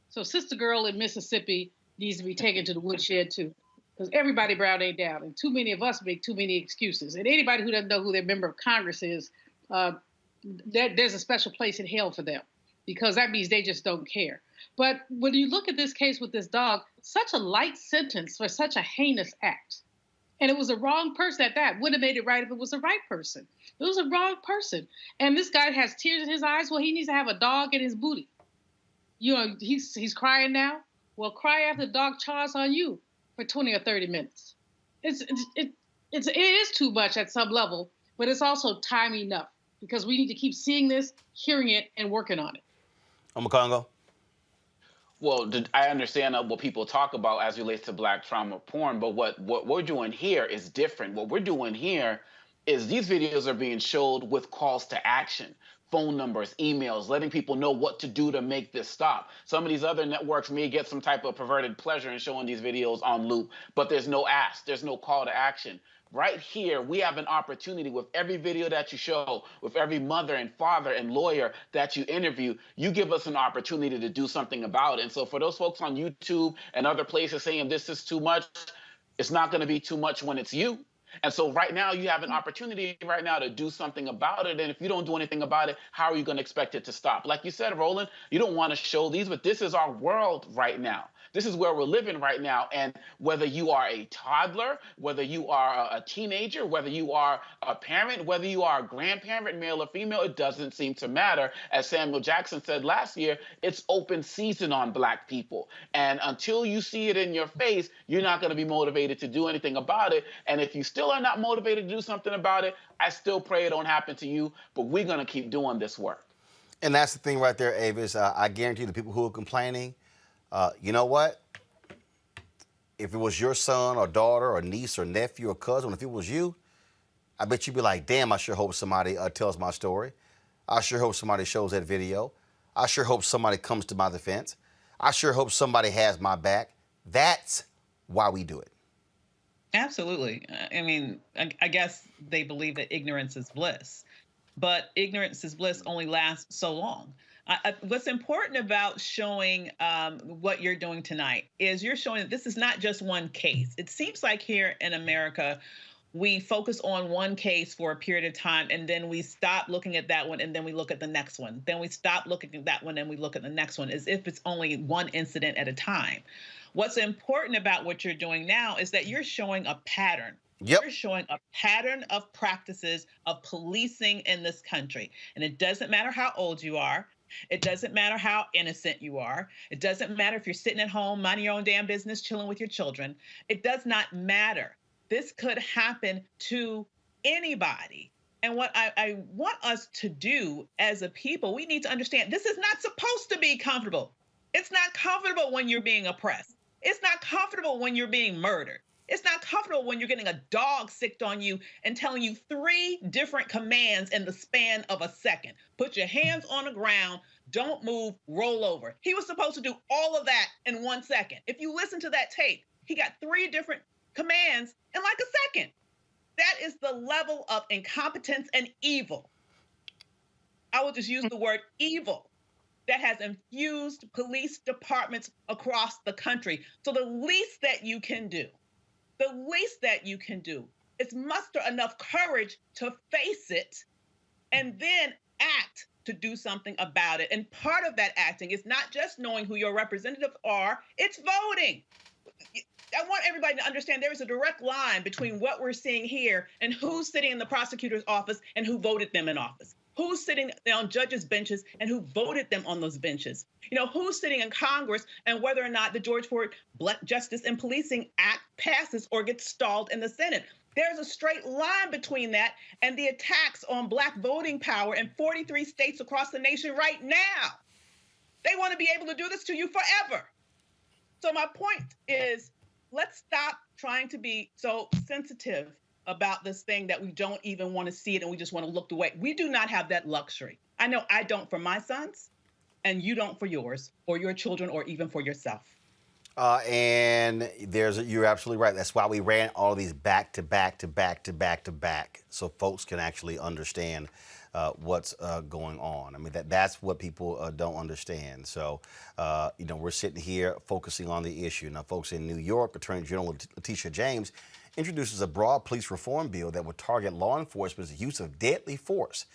So Sister Girl in Mississippi needs to be taken to the woodshed too, because everybody brown ain't down. And too many of us make too many excuses. And anybody who doesn't know who their member of Congress is, there's a special place in hell for them, because that means they just don't care. But when you look at this case with this dog, such a light sentence for such a heinous act. And it was a wrong person at that. Would have made it right if it was the right person. It was a wrong person. And this guy has tears in his eyes. Well, he needs to have a dog in his booty. You know, he's crying now. Well, cry after the dog chaws on you for 20 or 30 minutes. It is too much at some level, but it's also time enough, because we need to keep seeing this, hearing it, and working on it. Congo. Well, I understand what people talk about as relates to black trauma porn, but what we're doing here is different. What we're doing here is these videos are being showed with calls to action, phone numbers, emails, letting people know what to do to make this stop. Some of these other networks may get some type of perverted pleasure in showing these videos on loop, but there's no ask, there's no call to action. Right here, we have an opportunity with every video that you show, with every mother and father and lawyer that you interview, you give us an opportunity to do something about it. And so for those folks on YouTube and other places saying this is too much, it's not going to be too much when it's you. And so right now, you have an opportunity right now to do something about it. And if you don't do anything about it, how are you going to expect it to stop? Like you said, Roland, you don't want to show these, but this is our world right now. This is where we're living right now. And whether you are a toddler, whether you are a teenager, whether you are a parent, whether you are a grandparent, male or female, it doesn't seem to matter. As Samuel Jackson said last year, it's open season on black people. And until you see it in your face, you're not going to be motivated to do anything about it. And if you still are not motivated to do something about it, I still pray it don't happen to you, but we're going to keep doing this work. And that's the thing right there, Avis. I guarantee the people who are complaining, you know what? If it was your son or daughter or niece or nephew or cousin, if it was you, I bet you'd be like, damn, I sure hope somebody tells my story. I sure hope somebody shows that video. I sure hope somebody comes to my defense. I sure hope somebody has my back. That's why we do it. Absolutely. I mean, I guess they believe that ignorance is bliss, but ignorance is bliss only lasts so long. What's important about showing what you're doing tonight is you're showing that this is not just one case. It seems like here in America, we focus on one case for a period of time, and then we stop looking at that one, and then we look at the next one. Then we stop looking at that one, and we look at the next one, as if it's only one incident at a time. What's important about what you're doing now is that you're showing a pattern. Yep. You're showing a pattern of practices of policing in this country. And it doesn't matter how old you are. It doesn't matter how innocent you are. It doesn't matter if you're sitting at home, minding your own damn business, chilling with your children. It does not matter. This could happen to anybody. And what I want us to do as a people, we need to understand this is not supposed to be comfortable. It's not comfortable when you're being oppressed. It's not comfortable when you're being murdered. It's not comfortable when you're getting a dog sicked on you and telling you 3 different commands in the span of a second. Put your hands on the ground, don't move, roll over. He was supposed to do all of that in 1 second. If you listen to that tape, he got 3 different commands in like a second. That is the level of incompetence and evil. I will just use the word evil that has infused police departments across the country. So the least that you can do is muster enough courage to face it and then act to do something about it. And part of that acting is not just knowing who your representatives are, it's voting. I want everybody to understand there is a direct line between what we're seeing here and who's sitting in the prosecutor's office and who voted them in office. Who's sitting on judges' benches and who voted them on those benches? You know, who's sitting in Congress and whether or not the George Floyd Justice and Policing Act passes or gets stalled in the Senate. There's a straight line between that and the attacks on Black voting power in 43 states across the nation right now. They want to be able to do this to you forever. So my point is, let's stop trying to be so sensitive about this thing that we don't even want to see it and we just want to look away. We do not have that luxury. I know I don't for my sons, and you don't for yours or your children or even for yourself. And you're absolutely right. That's why we ran all these back to back to back to back to back, so folks can actually understand what's going on. I mean, that's what people don't understand. So, we're sitting here focusing on the issue. Now, folks, in New York, Attorney General Letitia James introduces a broad police reform bill that would target law enforcement's use of deadly force.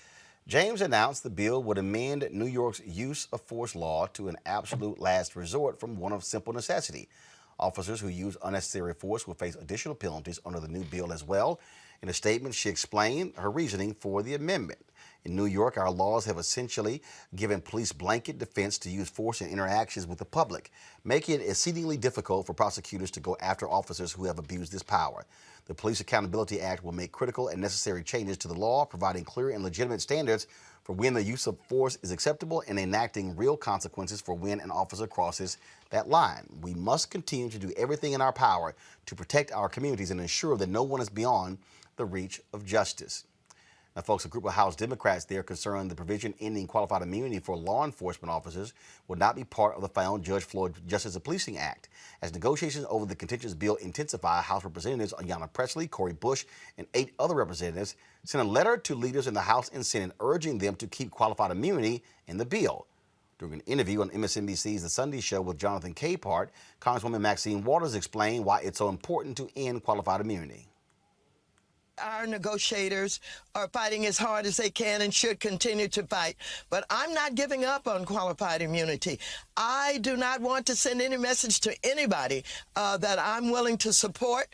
James announced the bill would amend New York's use of force law to an absolute last resort from one of simple necessity. Officers who use unnecessary force will face additional penalties under the new bill as well. In a statement, she explained her reasoning for the amendment. In New York, our laws have essentially given police blanket defense to use force in interactions with the public, making it exceedingly difficult for prosecutors to go after officers who have abused this power. The Police Accountability Act will make critical and necessary changes to the law, providing clear and legitimate standards for when the use of force is acceptable and enacting real consequences for when an officer crosses that line. We must continue to do everything in our power to protect our communities and ensure that no one is beyond the reach of justice. Now, folks, a group of House Democrats there concerned the provision ending qualified immunity for law enforcement officers would not be part of the final Judge Floyd Justice and Policing Act. As negotiations over the contentious bill intensify, House Representatives Ayanna Pressley, Cori Bush, and 8 other representatives sent a letter to leaders in the House and Senate urging them to keep qualified immunity in the bill. During an interview on MSNBC's The Sunday Show with Jonathan Capehart, Congresswoman Maxine Waters explained why it's so important to end qualified immunity. Our negotiators are fighting as hard as they can and should continue to fight. But I'm not giving up on qualified immunity. I do not want to send any message to anybody that I'm willing to support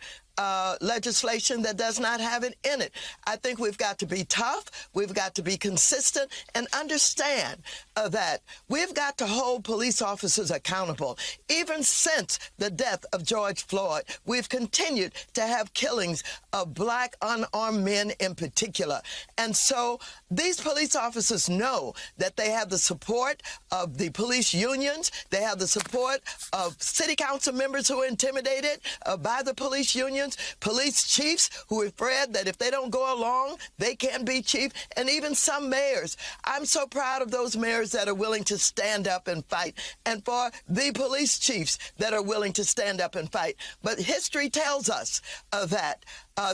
legislation that does not have it in it. I think we've got to be tough, we've got to be consistent, and understand that we've got to hold police officers accountable. Even since the death of George Floyd, we've continued to have killings of Black unarmed men in particular. And so these police officers know that they have the support of the police unions, they have the support of city council members who are intimidated by the police unions, police chiefs who are afraid that if they don't go along, they can't be chief, and even some mayors. I'm so proud of those mayors that are willing to stand up and fight, and for the police chiefs that are willing to stand up and fight. But history tells us that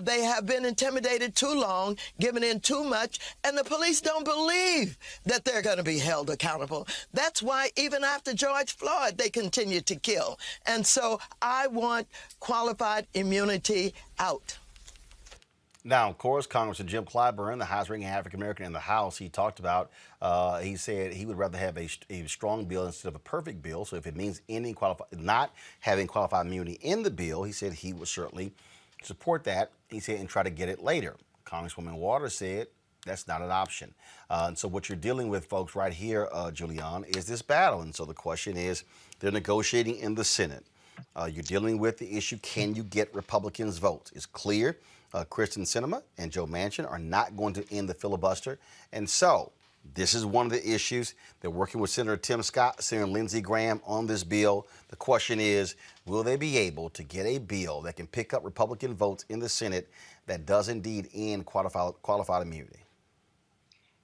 they have been intimidated too long, given in too much, and the police don't believe that they're going to be held accountable. That's why even after George Floyd, they continue to kill. And so I want qualified immunity out. Now, of course, Congressman Jim Clyburn, the highest-ranking African-American in the House, he talked about, he said he would rather have a strong bill instead of a perfect bill. So if it means ending not having qualified immunity in the bill, he said he would certainly support that, he said, and try to get it later. Congresswoman Waters said that's not an option. And so what you're dealing with, folks, right here, Julian, is this battle. And so the question is, they're negotiating in the Senate. You're dealing with the issue, can you get Republicans' votes? It's clear Kristen Sinema and Joe Manchin are not going to end the filibuster. And so this is one of the issues. They're working with Senator Tim Scott, Senator Lindsey Graham on this bill. The question is, will they be able to get a bill that can pick up Republican votes in the Senate that does indeed end qualified immunity?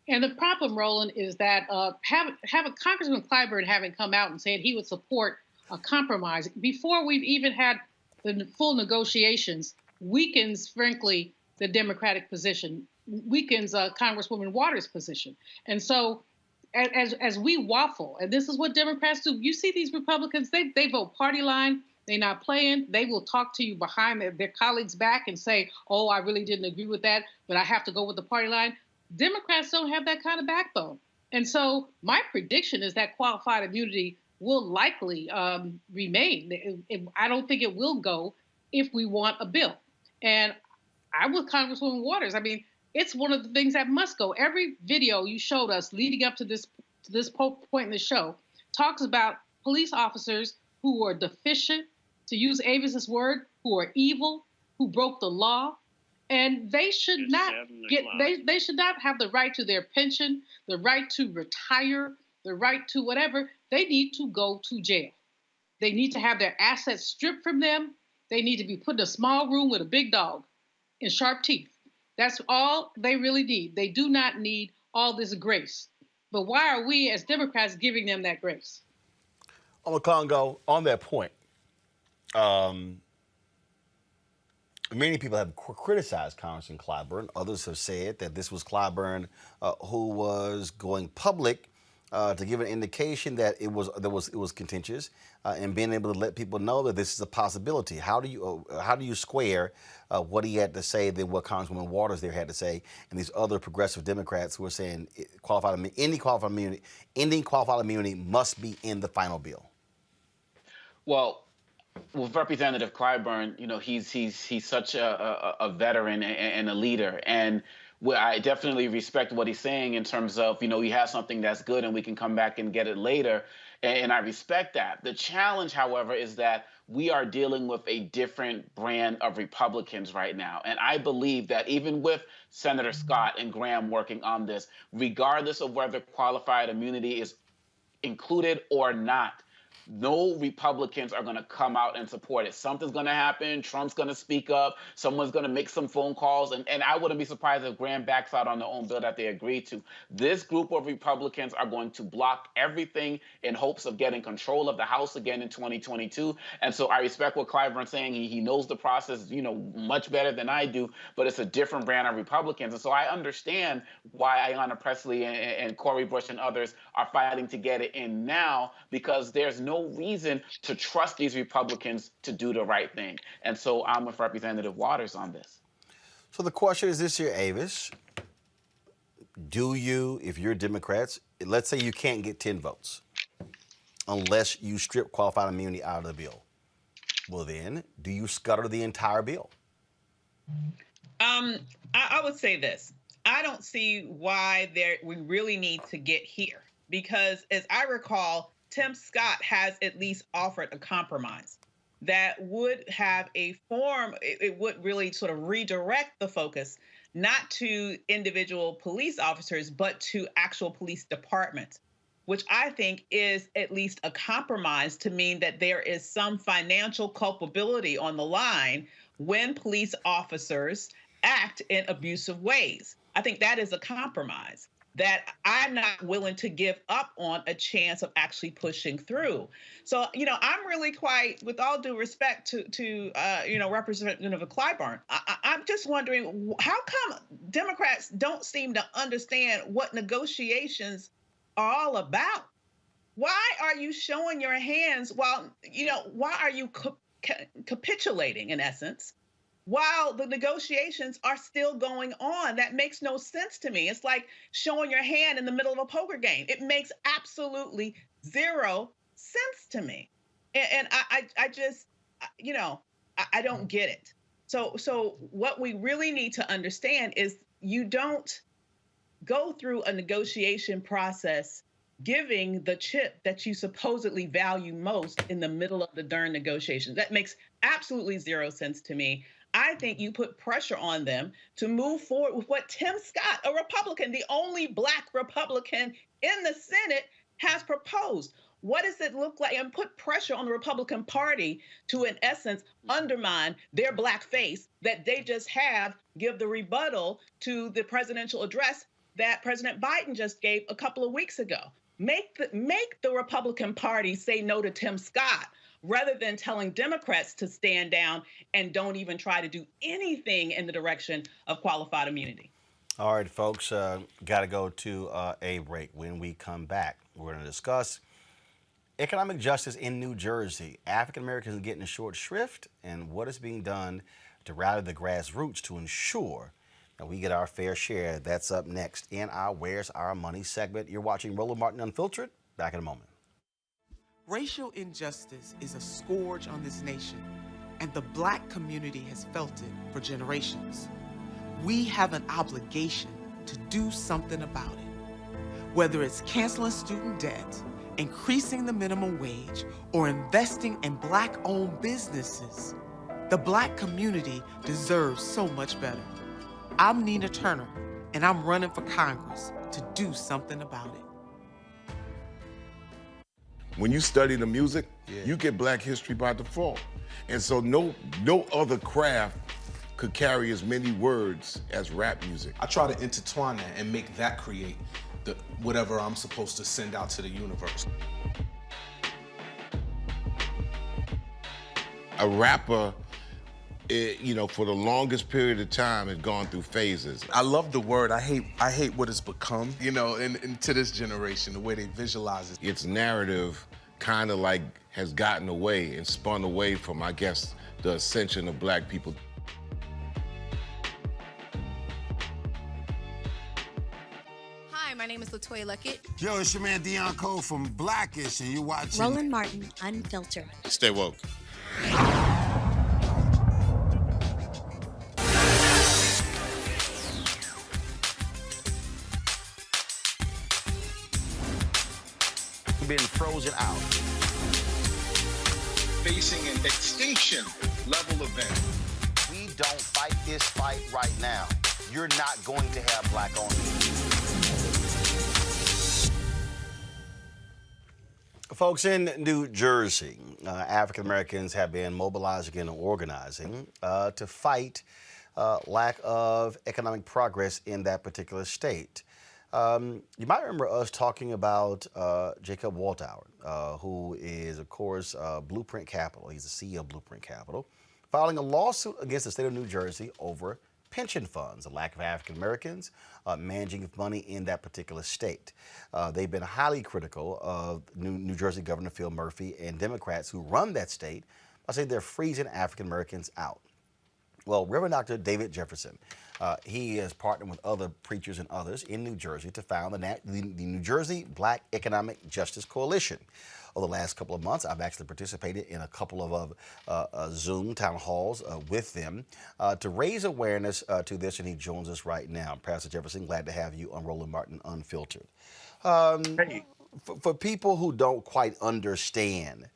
And the problem, Roland, is that Congressman Clyburn having come out and said he would support a compromise before we've even had the full negotiations weakens, frankly, the Democratic position, weakens Congresswoman Waters' position. And so as we waffle, and this is what Democrats do, you see these Republicans, they vote party line, They're not playing. They will talk to you behind their colleagues' back and say, oh, I really didn't agree with that, but I have to go with the party line. Democrats don't have that kind of backbone. And so my prediction is that qualified immunity will likely remain. I don't think it will go if we want a bill. And I'm with Congresswoman Waters. I mean, it's one of the things that must go. Every video you showed us leading up to this point in the show talks about police officers who are deficient, to use Avis's word, who are evil, who broke the law, and they should not they should not have the right to their pension, the right to retire, the right to whatever. They need to go to jail. They need to have their assets stripped from them. They need to be put in a small room with a big dog and sharp teeth. That's all they really need. They do not need all this grace. But why are we as Democrats giving them that grace? Congo, on that point, many people have criticized Congressman Clyburn. Others have said that this was Clyburn who was going public to give an indication that it was contentious and being able to let people know that this is a possibility. How do you square what he had to say than what Congresswoman Waters there had to say, and these other progressive Democrats who are saying ending qualified immunity must be in the final bill? Well, with Representative Clyburn, he's such a veteran and a leader, and I definitely respect what he's saying in terms of, he has something that's good and we can come back and get it later, and I respect that. The challenge, however, is that we are dealing with a different brand of Republicans right now, and I believe that even with Senator Scott and Graham working on this, regardless of whether qualified immunity is included or not, no Republicans are going to come out and support it. Something's going to happen. Trump's going to speak up. Someone's going to make some phone calls. And I wouldn't be surprised if Graham backs out on their own bill that they agreed to. This group of Republicans are going to block everything in hopes of getting control of the House again in 2022. And so I respect what Clyburn's saying. He knows the process, much better than I do, but it's a different brand of Republicans. And so I understand why Ayanna Pressley and Cori Bush and others are fighting to get it in now, because there's no reason to trust these Republicans to do the right thing. And so I'm with Representative Waters on this. So the question is this here, Avis. Do you, if you're Democrats, let's say you can't get 10 votes unless you strip qualified immunity out of the bill. Well, then, do you scuttle the entire bill? I would say this. I don't see why we really need to get here, because as I recall, Tim Scott has at least offered a compromise that would have a form, it would really sort of redirect the focus, not to individual police officers, but to actual police departments, which I think is at least a compromise to mean that there is some financial culpability on the line when police officers act in abusive ways. I think that is a compromise that I'm not willing to give up on a chance of actually pushing through. So, I'm really quite, with all due respect to Representative Clyburn, I'm just wondering, how come Democrats don't seem to understand what negotiations are all about? Why are you showing your hands while, why are you capitulating, in essence, while the negotiations are still going on? That makes no sense to me. It's like showing your hand in the middle of a poker game. It makes absolutely zero sense to me. And I just, I don't get it. So what we really need to understand is you don't go through a negotiation process giving the chip that you supposedly value most in the middle of the darn negotiations. That makes absolutely zero sense to me. I think you put pressure on them to move forward with what Tim Scott, a Republican, the only Black Republican in the Senate, has proposed. What does it look like? And put pressure on the Republican Party to, in essence, undermine their Black face that they just have, give the rebuttal to the presidential address that President Biden just gave a couple of weeks ago. Make the Republican Party say no to Tim Scott, rather than telling Democrats to stand down and don't even try to do anything in the direction of qualified immunity. All right, folks, got to go to a break. When we come back, we're going to discuss Economic justice in New Jersey. African Americans getting a short shrift, and what is being done to rally the grassroots to ensure that we get our fair share. That's up next in our Where's Our Money segment. You're watching Roland Martin Unfiltered. Back in a moment. Racial injustice is a scourge on this nation, and the Black community has felt it for generations. We have an obligation to do something about it. Whether it's canceling student debt, increasing the minimum wage, or investing in Black-owned businesses, the Black community deserves so much better. I'm Nina Turner, and I'm running for Congress to do something about it. When you study the music, you get Black history by default. And so no other craft could carry as many words as rap music. I try to intertwine that and make that create whatever I'm supposed to send out to the universe. A rapper, for the longest period of time has gone through phases. I love the word. I hate what it's become, and to this generation, the way they visualize it. Its narrative kind of like has gotten away and spun away from, I guess, the ascension of Black people. Hi, my name is LaToya Luckett. Yo, it's your man Deion Cole from Blackish, and you're watching Roland Martin Unfiltered. Stay woke. Been frozen out. Facing an extinction level event. We don't fight this fight right now, you're not going to have Black-owned businesses. Folks, in New Jersey, African Americans have been mobilizing and organizing to fight lack of economic progress in that particular state. You might remember us talking about Jacob Waldauer, who is, of course, Blueprint Capital. He's the CEO of Blueprint Capital, filing a lawsuit against the state of New Jersey over pension funds, the lack of African Americans managing money in that particular state. They've been highly critical of New Jersey Governor Phil Murphy and Democrats who run that state by saying they're freezing African Americans out. Well, Reverend Dr. David Jefferson, he has partnered with other preachers and others in New Jersey to found the New Jersey Black Economic Justice Coalition. Over the last couple of months, I've actually participated in a couple of Zoom town halls with them to raise awareness to this, and he joins us right now. Pastor Jefferson, glad to have you on Roland Martin Unfiltered. For people who don't quite understand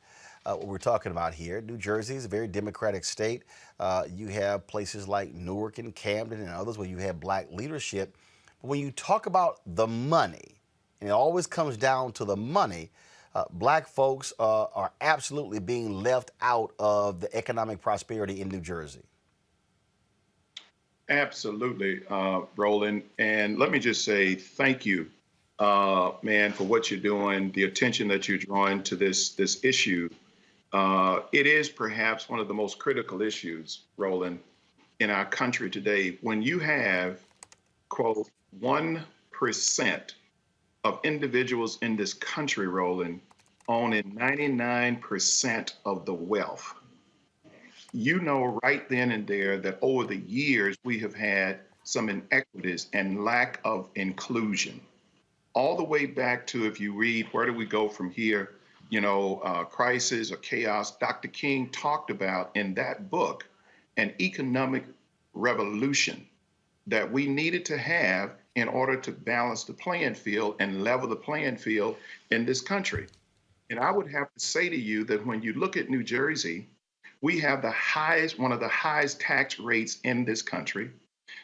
what we're talking about here, New Jersey is a very democratic state. You have places like Newark and Camden and others where you have Black leadership. But when you talk about the money, and it always comes down to the money, Black folks are absolutely being left out of the economic prosperity in New Jersey. Absolutely, Roland. And let me just say thank you, man, for what you're doing, the attention that you're drawing to this issue. It is perhaps one of the most critical issues, Roland, in our country today. When you have, quote, 1% of individuals in this country, Roland, owning 99% of the wealth, you know right then and there that over the years we have had some inequities and lack of inclusion. All the way back to, if you read, Where Do We Go From Here? Crisis or Chaos, Dr. King talked about in that book an economic revolution that we needed to have in order to balance the playing field and level the playing field in this country. And I would have to say to you that when you look at New Jersey, we have one of the highest tax rates in this country.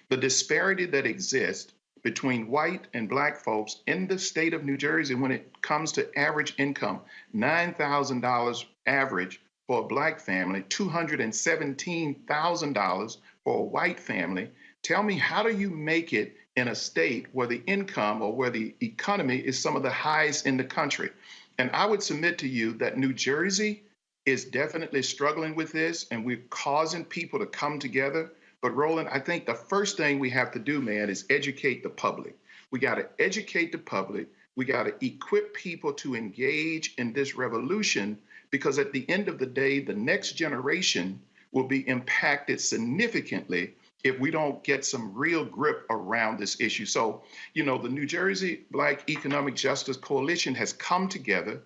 The disparity that exists between white and Black folks in the state of New Jersey when it comes to average income, $9,000 average for a Black family, $217,000 for a white family. Tell me, how do you make it in a state where the income or where the economy is some of the highest in the country? And I would submit to you that New Jersey is definitely struggling with this, and we're causing people to come together. But Roland, I think the first thing we have to do, man, is educate the public. We got to educate the public We got to equip people to engage in this revolution, because at the end of the day, the next generation will be impacted significantly if we don't get some real grip around this issue. So, the New Jersey Black Economic Justice Coalition has come together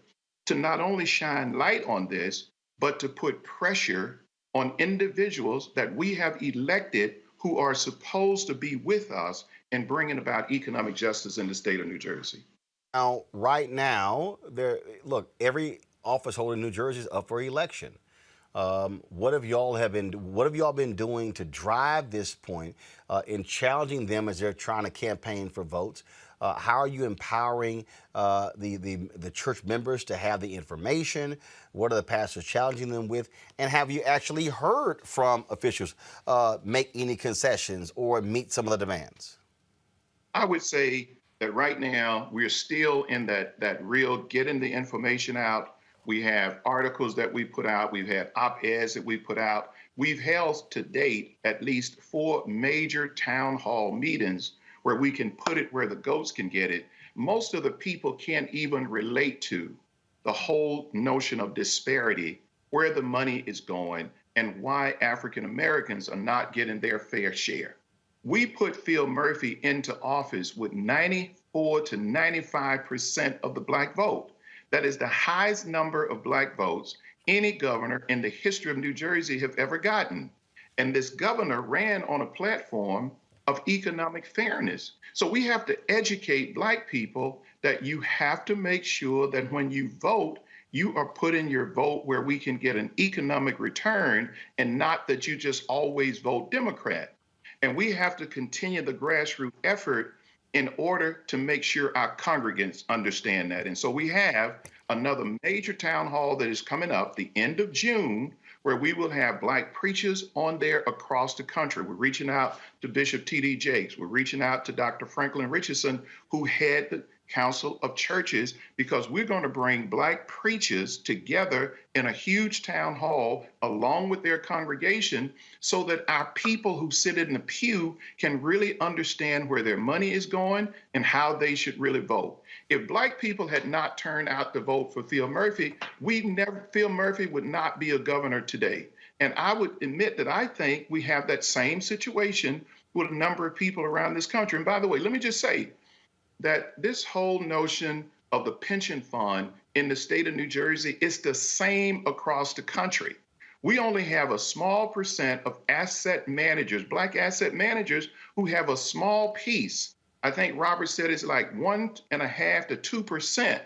to not only shine light on this, but to put pressure on individuals that we have elected who are supposed to be with us in bringing about economic justice in the state of New Jersey. Now, right now, every office holder in New Jersey is up for election. What have y'all been doing to drive this point in challenging them as they're trying to campaign for votes? How are you empowering the church members to have the information? What are the pastors challenging them with? And have you actually heard from officials make any concessions or meet some of the demands? I would say that right now we're still in that real getting the information out. We have articles that we put out. We've had op-eds that we put out. We've held to date at least 4 major town hall meetings where we can put it where the goats can get it. Most of the people can't even relate to the whole notion of disparity, where the money is going, and why African Americans are not getting their fair share. We put Phil Murphy into office with 94 to 95% of the Black vote. That is the highest number of Black votes any governor in the history of New Jersey have ever gotten. And this governor ran on a platform of economic fairness. So we have to educate Black people that you have to make sure that when you vote, you are putting your vote where we can get an economic return, and not that you just always vote Democrat. And we have to continue the grassroots effort in order to make sure our congregants understand that. And so we have another major town hall that is coming up the end of June, where we will have Black preachers on there across the country. We're reaching out to Bishop T.D. Jakes. We're reaching out to Dr. Franklin Richardson, who head the Council of Churches, because we're going to bring Black preachers together in a huge town hall along with their congregation, so that our people who sit in the pew can really understand where their money is going and how they should really vote. If Black people had not turned out to vote for Phil Murphy, Phil Murphy would not be a governor today. And I would admit that I think we have that same situation with a number of people around this country. And by the way, let me just say that this whole notion of the pension fund in the state of New Jersey is the same across the country. We only have a small percent of asset managers, Black asset managers, who have a small piece. I think Robert said it's like 1.5% to 2%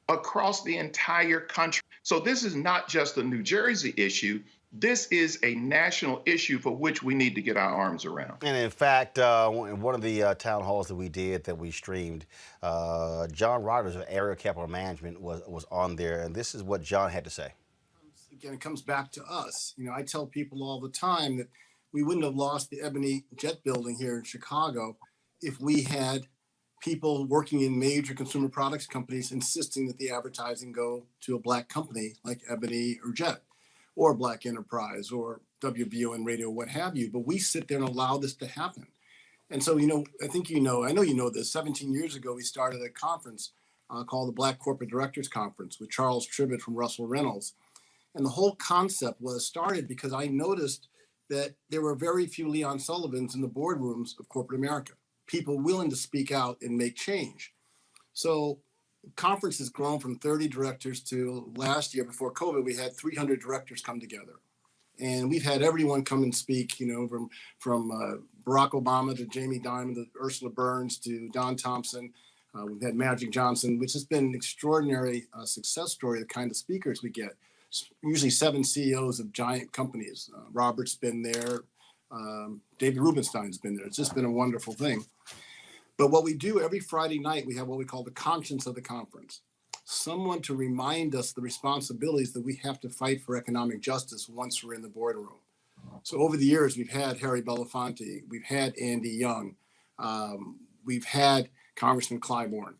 across the entire country. So this is not just a New Jersey issue. This is a national issue for which we need to get our arms around. And in fact, in one of the town halls that we did, that we streamed, John Rodgers of Area Capital Management was on there, and this is what John had to say. Again, it comes back to us. I tell people all the time that we wouldn't have lost the Ebony Jet Building here in Chicago if we had people working in major consumer products companies insisting that the advertising go to a Black company like Ebony or Jet, or Black Enterprise, or WVON Radio, what have you. But we sit there and allow this to happen. And so, I think I know you know this, 17 years ago, we started a conference called the Black Corporate Directors Conference with Charles Tribbett from Russell Reynolds. And the whole concept was started because I noticed that there were very few Leon Sullivans in the boardrooms of corporate America, people willing to speak out and make change. So conference has grown from 30 directors to last year, before COVID, we had 300 directors come together. And we've had everyone come and speak, from Barack Obama to Jamie Dimon to Ursula Burns to Don Thompson. We've had Magic Johnson, which has been an extraordinary success story, the kind of speakers we get. Usually 7 CEOs of giant companies. Robert's been there. David Rubenstein's been there. It's just been a wonderful thing. But what we do every Friday night, we have what we call the conscience of the conference. Someone to remind us the responsibilities that we have to fight for economic justice once we're in the boardroom. So over the years, we've had Harry Belafonte, we've had Andy Young, we've had Congressman Clybourne,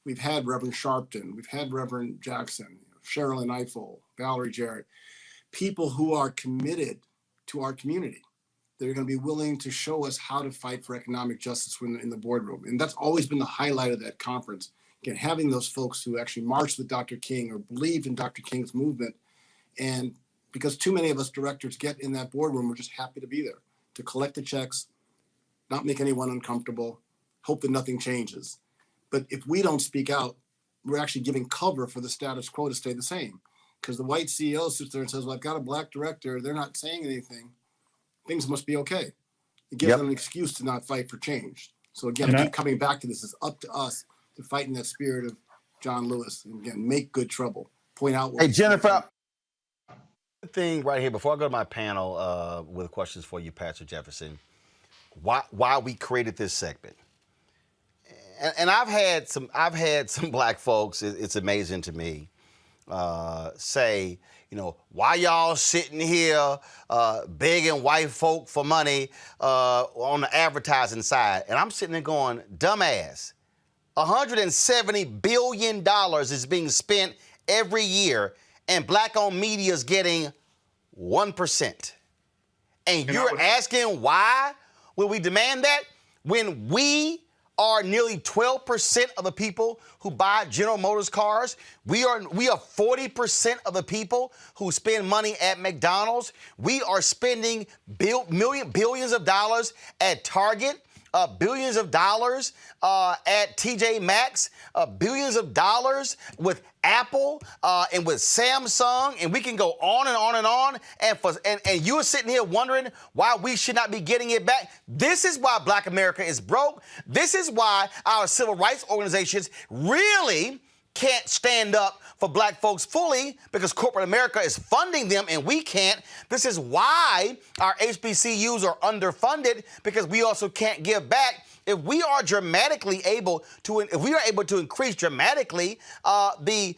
we've had Reverend Sharpton, we've had Reverend Jackson, Sherilyn Eiffel, Valerie Jarrett, people who are committed to our community. They're going to be willing to show us how to fight for economic justice when in the boardroom. And that's always been the highlight of that conference, Again, having those folks who actually marched with Dr. King or believed in Dr. King's movement. And because too many of us directors get in that boardroom, we're just happy to be there, to collect the checks, not make anyone uncomfortable, hope that nothing changes. But if we don't speak out, we're actually giving cover for the status quo to stay the same. Because the white CEO sits there and says, well, I've got a black director, they're not saying anything, things must be okay. It gives them an excuse to not fight for change. So again, I keep coming back to this. It's up to us to fight in that spirit of John Lewis. And again, make good trouble. Point out what. Hey, Jennifer, thing right here before I go to my panel with questions for you, Pastor Jefferson. Why we created this segment? And I've had some black folks. It's amazing to me. Say, why y'all sitting here begging white folk for money on the advertising side? And I'm sitting there going, dumbass. $170 billion is being spent every year, and black-owned media is getting 1%. And you're asking why will we demand that when we are nearly 12% of the people who buy General Motors cars. We are 40% of the people who spend money at McDonald's. We are spending billions of dollars at Target, billions of dollars at TJ Maxx, billions of dollars with Apple and with Samsung, and we can go on and on and on. And you're sitting here wondering why we should not be getting it back. This is why Black America is broke. This is why our civil rights organizations really can't stand up for black folks fully, because corporate America is funding them and we can't. This is why our HBCUs are underfunded, because we also can't give back. If we are able to increase dramatically the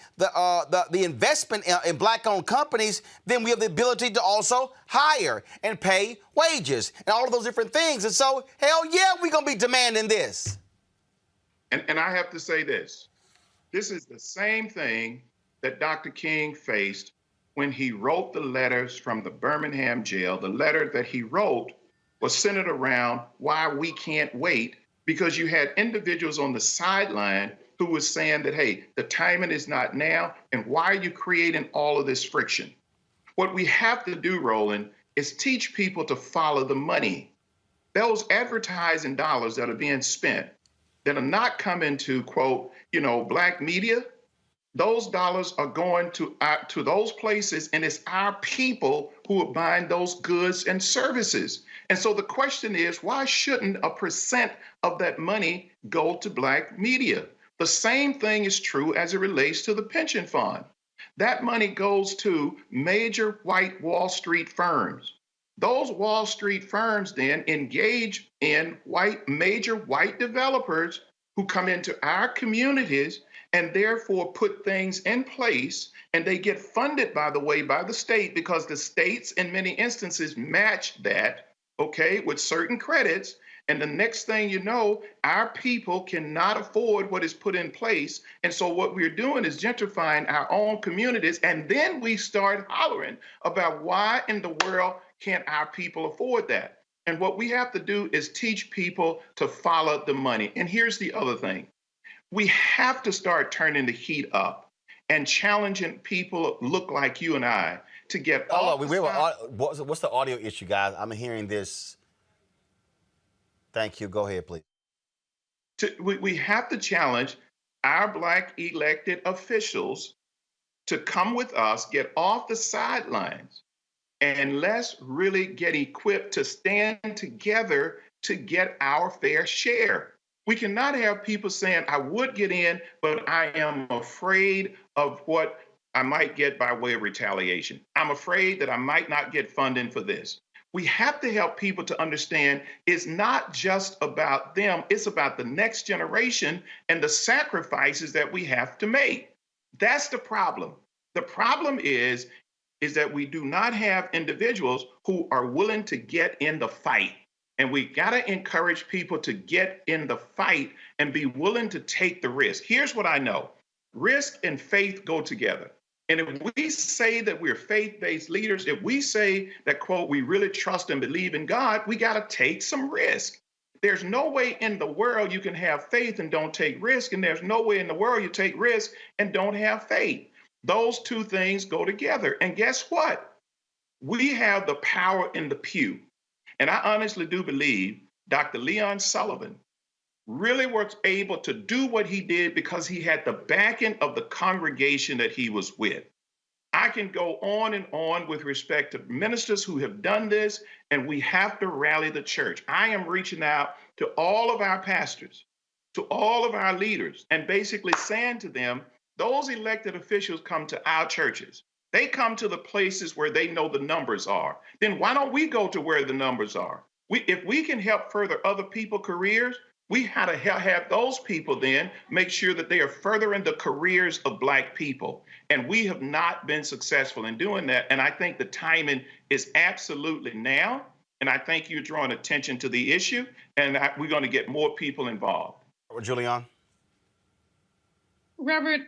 investment in black-owned companies, then we have the ability to also hire and pay wages and all of those different things. And so, hell yeah, we're gonna be demanding this. And I have to say this. This is the same thing that Dr. King faced when he wrote the letters from the Birmingham jail. The letter that he wrote was centered around why we can't wait, because you had individuals on the sideline who was saying that, hey, the timing is not now, and why are you creating all of this friction? What we have to do, Roland, is teach people to follow the money. Those advertising dollars that are being spent that are not coming to, quote, black media, those dollars are going to those places, and it's our people who are buying those goods and services. And so the question is, why shouldn't a percent of that money go to black media? The same thing is true as it relates to the pension fund. That money goes to major white Wall Street firms. Those Wall Street firms then engage in major white developers who come into our communities and therefore put things in place, and they get funded, by the way, by the state, because the states in many instances match that, with certain credits. And the next thing you know, our people cannot afford what is put in place. And so what we're doing is gentrifying our own communities, and then we start hollering about why in the world can't our people afford that? And what we have to do is teach people to follow the money. And here's the other thing. We have to start turning the heat up and challenging people look like you and I to get off the side. What's the audio issue, guys? I'm hearing this. Thank you. Go ahead, please. We have to challenge our black elected officials to come with us, get off the sidelines, and let's really get equipped to stand together to get our fair share. We cannot have people saying, I would get in, but I am afraid of what I might get by way of retaliation. I'm afraid that I might not get funding for this. We have to help people to understand it's not just about them, it's about the next generation and the sacrifices that we have to make. That's the problem. The problem is that we do not have individuals who are willing to get in the fight. And we gotta encourage people to get in the fight and be willing to take the risk. Here's what I know. Risk and faith go together. And if we say that we're faith-based leaders, if we say that, quote, we really trust and believe in God, we gotta take some risk. There's no way in the world you can have faith and don't take risk, and there's no way in the world you take risk and don't have faith. Those two things go together. And guess what? We have the power in the pew. And I honestly do believe Dr. Leon Sullivan really was able to do what he did because he had the backing of the congregation that he was with. I can go on and on with respect to ministers who have done this, and we have to rally the church. I am reaching out to all of our pastors, to all of our leaders, and basically saying to them, those elected officials come to our churches. They come to the places where they know the numbers are. Then why don't we go to where the numbers are? If we can help further other people's careers, we have to have those people then make sure that they are furthering the careers of Black people. And we have not been successful in doing that. And I think the timing is absolutely now. And I think you're drawing attention to the issue, and we're going to get more people involved. Julian? Reverend,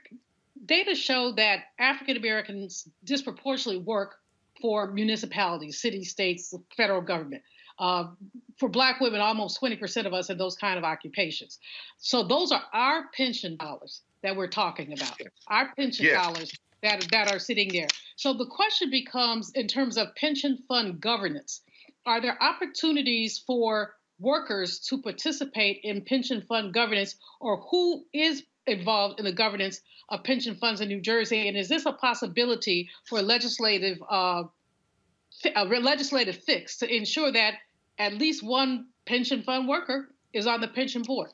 data show that African Americans disproportionately work for municipalities, cities, states, the federal government. For Black women, almost 20% of us have those kind of occupations. So those are our pension dollars that we're talking about, our pension dollars that are sitting there. So the question becomes, in terms of pension fund governance, are there opportunities for workers to participate in pension fund governance, or who is involved in the governance of pension funds in New Jersey? And is this a possibility for a legislative fix to ensure that at least one pension fund worker is on the pension board?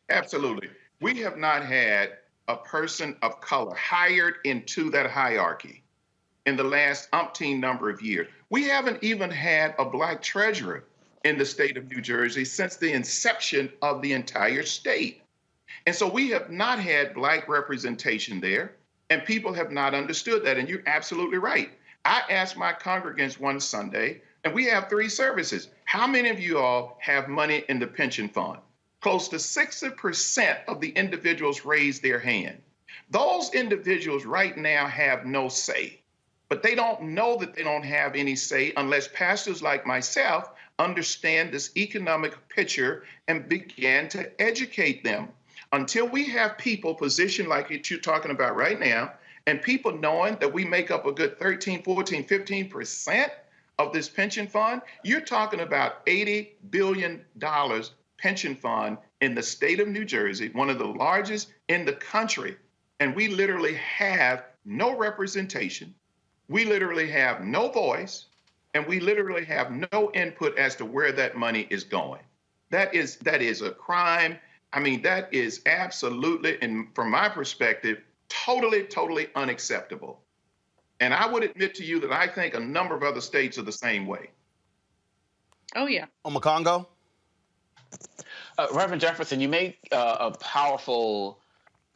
Absolutely. We have not had a person of color hired into that hierarchy in the last umpteen number of years. We haven't even had a Black treasurer in the state of New Jersey since the inception of the entire state. And so we have not had Black representation there, and people have not understood that. And you're absolutely right. I asked my congregants one Sunday, and we have 3 services, how many of you all have money in the pension fund? Close to 60% of the individuals raised their hand. Those individuals right now have no say, but they don't know that they don't have any say unless pastors like myself understand this economic picture and begin to educate them. Until we have people positioned like you're talking about right now, and people knowing that we make up a good 13, 14, 15% of this pension fund, you're talking about $80 billion pension fund in the state of New Jersey, one of the largest in the country. And we literally have no representation. We literally have no voice, and we literally have no input as to where that money is going. That is a crime. I mean, that is absolutely, and from my perspective, totally unacceptable. And I would admit to you that I think a number of other states are the same way. Oh, yeah. Omekongo? Reverend Jefferson, you make a powerful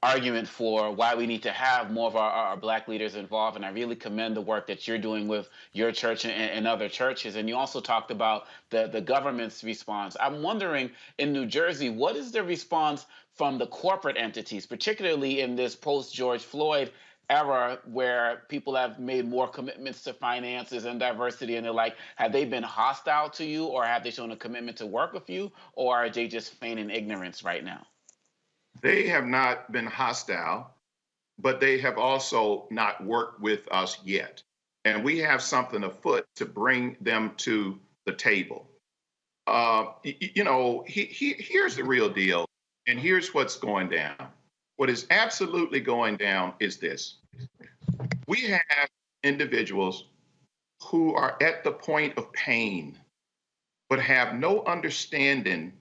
argument for why we need to have more of our Black leaders involved, and I really commend the work that you're doing with your church and other churches. And you also talked about the government's response. I'm wondering, in New Jersey, what is the response from the corporate entities, particularly in this post-George Floyd era where people have made more commitments to finances and diversity, and they're like, have they been hostile to you, or have they shown a commitment to work with you, or are they just feigning ignorance right now? They have not been hostile, but they have also not worked with us yet. And we have something afoot to bring them to the table. Here's the real deal, and here's what's going down. What is absolutely going down is this. We have individuals who are at the point of pain, but have no understanding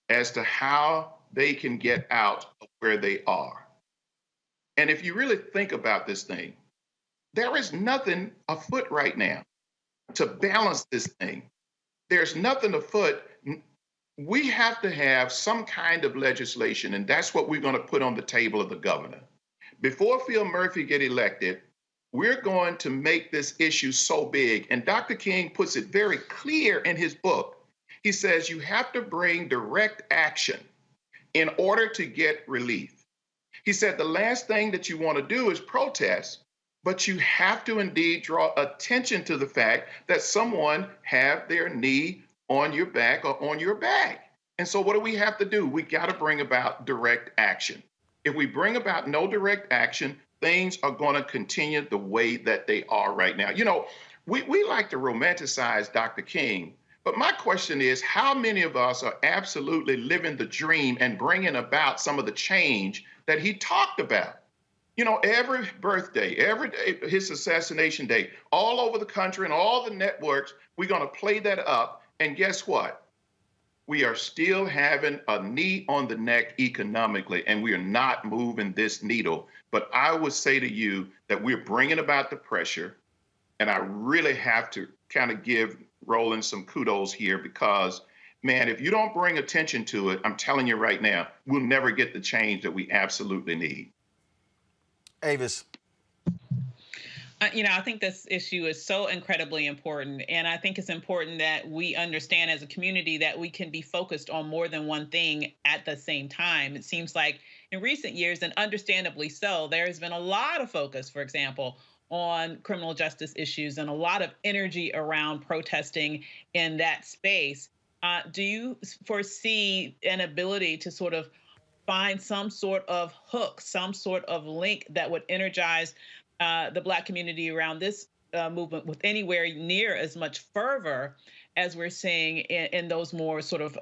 as to how they can get out of where they are. And if you really think about this thing, there is nothing afoot right now to balance this thing. There's nothing afoot. We have to have some kind of legislation, and that's what we're going to put on the table of the governor. Before Phil Murphy get elected, we're going to make this issue so big, and Dr. King puts it very clear in his book. He says you have to bring direct action in order to get relief. He said the last thing that you want to do is protest, but you have to indeed draw attention to the fact that someone have their knee on your back or on your back. And so what do we have to do? We got to bring about direct action. If we bring about no direct action, things are going to continue the way that they are right now. You know, we like to romanticize Dr. King, but my question is, how many of us are absolutely living the dream and bringing about some of the change that he talked about? You know, every birthday, every day, his assassination day, all over the country and all the networks, we're going to play that up. And guess what? We are still having a knee on the neck economically, and we are not moving this needle. But I would say to you that we're bringing about the pressure, and I really have to kind of give Roland some kudos here because, man, if you don't bring attention to it, I'm telling you right now, we'll never get the change that we absolutely need. Avis. You know, I think this issue is so incredibly important. And I think it's important that we understand as a community that we can be focused on more than one thing at the same time. It seems like in recent years, and understandably so, there has been a lot of focus, for example, on criminal justice issues and a lot of energy around protesting in that space. Do you foresee an ability to sort of find some sort of hook, some sort of link that would energize the Black community around this movement with anywhere near as much fervor as we're seeing in those more sort of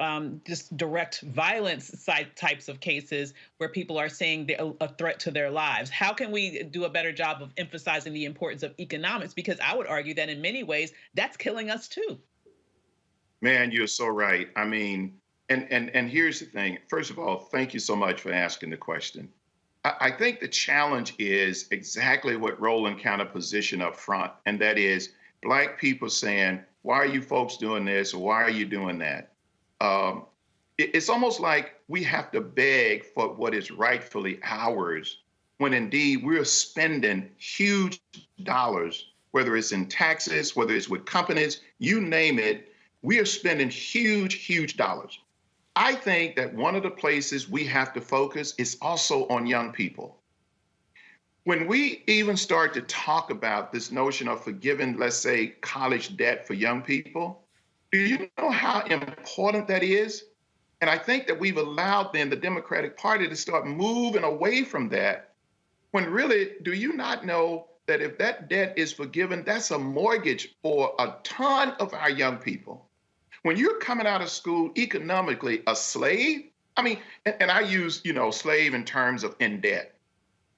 just direct violence types of cases where people are seeing a threat to their lives? How can we do a better job of emphasizing the importance of economics? Because I would argue that in many ways, that's killing us too. Man, you're so right. I mean, and here's the thing. First of all, thank you so much for asking the question. I think the challenge is exactly what Roland kind of positioned up front, and that is Black people saying, why are you folks doing this, or why are you doing that? It's almost like we have to beg for what is rightfully ours, when indeed we're spending huge dollars, whether it's in taxes, whether it's with companies, you name it, we are spending huge dollars. I think that one of the places we have to focus is also on young people. When we even start to talk about this notion of forgiving, let's say, college debt for young people, do you know how important that is? And I think that we've allowed then the Democratic Party to start moving away from that, when really, do you not know that if that debt is forgiven, that's a mortgage for a ton of our young people? When you're coming out of school economically a slave, I mean, and I use, you know, slave in terms of in debt.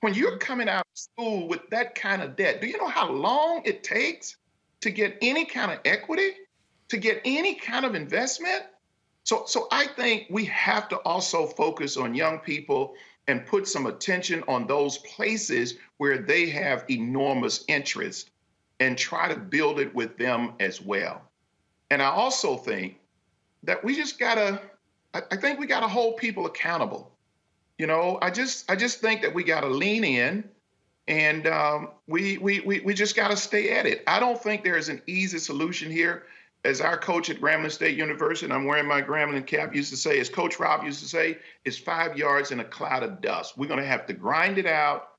When you're coming out of school with that kind of debt, do you know how long it takes to get any kind of equity, to get any kind of investment? So I think we have to also focus on young people and put some attention on those places where they have enormous interest and try to build it with them as well. And I also think that we just gotta, I think we gotta hold people accountable. You know, I just think that we gotta lean in, and we just gotta stay at it. I don't think there is an easy solution here. As our coach at Grambling State University, and I'm wearing my Grambling cap, used to say, as Coach Rob used to say, it's 5 yards in a cloud of dust. We're gonna have to grind it out,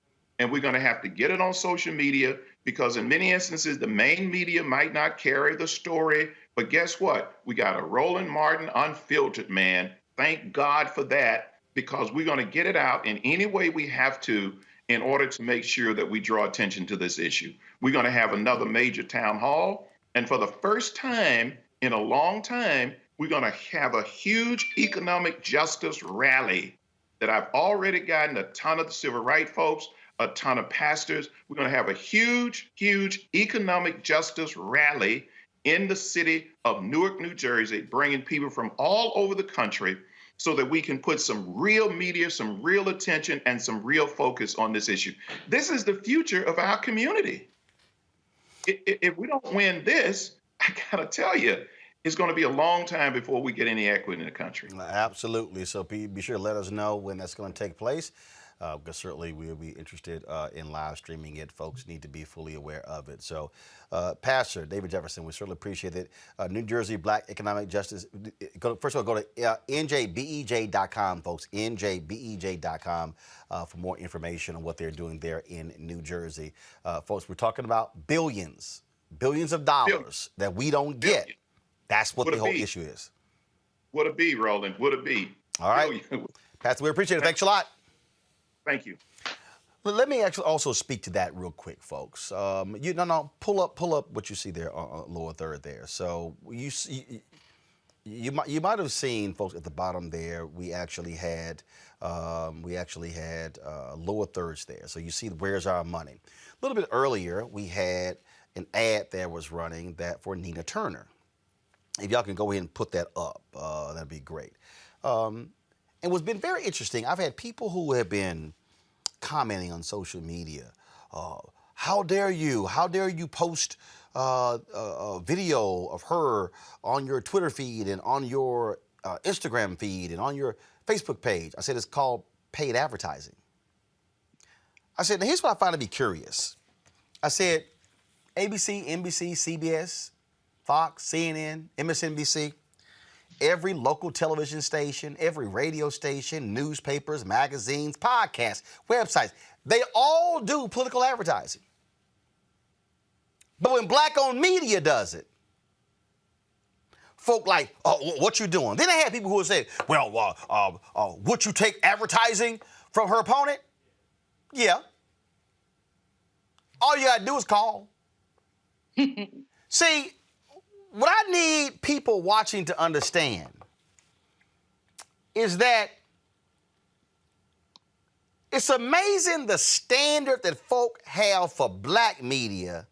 and we're gonna have to get it on social media, because in many instances, the main media might not carry the story. But guess what? We got a Roland Martin unfiltered, man. Thank God for that, because we're going to get it out in any way we have to in order to make sure that we draw attention to this issue. We're going to have another major town hall. And for the first time in a long time, we're going to have a huge economic justice rally that I've already gotten a ton of the civil rights folks, a ton of pastors. We're going to have a huge economic justice rally in the city of Newark, New Jersey, bringing people from all over the country so that we can put some real media, some real attention, and some real focus on this issue. This is the future of our community. If we don't win this, I gotta tell you, it's going to be a long time before we get any equity in the country. Absolutely. So be sure to let us know when that's going to take place. Because certainly we'll be interested in live streaming it. Folks need to be fully aware of it. So, Pastor David Jefferson, we certainly appreciate it. New Jersey Black Economic Justice. First of all, go to njbej.com, folks, njbej.com for more information on what they're doing there in New Jersey. Folks, we're talking about billions of dollars that we don't get. That's what the whole issue is. What a be, Roland. What a be. All right. Pastor, we appreciate it. Thanks a lot. Thank you. Let me actually also speak to that real quick, folks. Pull up what you see there on lower third there. So you might have seen, folks, at the bottom there. We actually had lower thirds there. So you see, where's our money? A little bit earlier, we had an ad that was running that for Nina Turner. If y'all can go ahead and put that up, that'd be great. And what's been very interesting, I've had people who have been commenting on social media. How dare you? How dare you post a video of her on your Twitter feed and on your Instagram feed and on your Facebook page? I said it's called paid advertising. I said, now here's what I find to be curious. I said, ABC, NBC, CBS, Fox, CNN, MSNBC, every local television station, every radio station, newspapers, magazines, podcasts, websites, they all do political advertising. But when black-owned media does it, folk like, oh, what you doing? Then they had people who would say, well, would you take advertising from her opponent? Yeah. All you gotta do is call. See, what I need people watching to understand is that it's amazing the standard that folk have for black media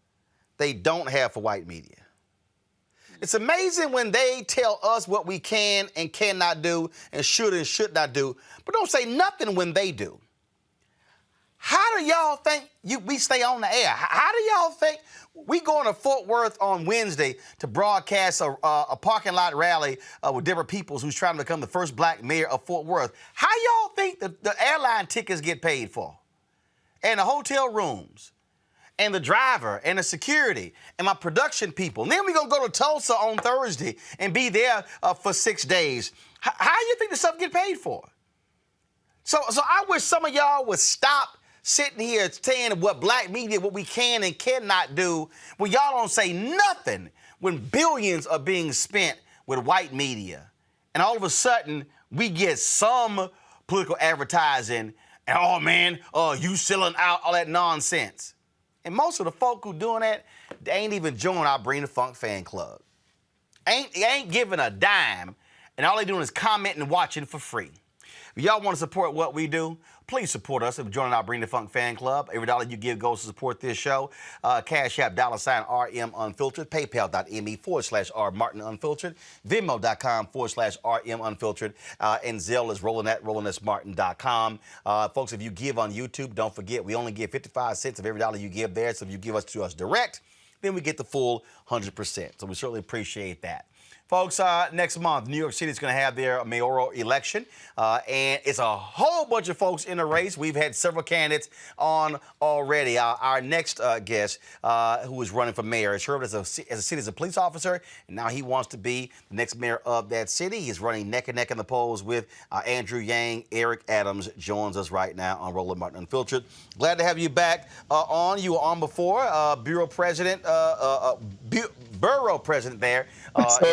they don't have for white media. It's amazing when they tell us what we can and cannot do and should not do, but don't say nothing when they do. How do y'all think we stay on the air? How do y'all think we going to Fort Worth on Wednesday to broadcast a parking lot rally with Deborah Peoples, who's trying to become the first black mayor of Fort Worth? How y'all think the airline tickets get paid for? And the hotel rooms? And the driver and the security and my production people? And then we're going to go to Tulsa on Thursday and be there for 6 days. How do you think the stuff get paid for? So I wish some of y'all would stop sitting here saying what black media, what we can and cannot do, when y'all don't say nothing when billions are being spent with white media. And all of a sudden, we get some political advertising, and oh man, you selling out, all that nonsense. And most of the folk who doing that, they ain't even joining our Bring the Funk fan club. Ain't giving a dime, and all they doing is commenting and watching for free. If y'all want to support what we do, please support us and join our Bring the Funk fan club. Every dollar you give goes to support this show. Cash App, $RM Unfiltered, PayPal.me/R Martin Unfiltered, Venmo.com/RM Unfiltered, and Zelle is Roland at RolandSMartin.com. Folks, if you give on YouTube, don't forget we only give 55 cents of every dollar you give there. So if you give us to us direct, then we get the full 100%. So we certainly appreciate that. Folks, next month, New York City is going to have their mayoral election, and it's a whole bunch of folks in the race. We've had several candidates on already. Our next guest, who is running for mayor, is served as a city as a police officer, and now he wants to be the next mayor of that city. He's running neck and neck in the polls with Andrew Yang. Eric Adams joins us right now on Roland Martin Unfiltered. Glad to have you back on. You were on before, borough president there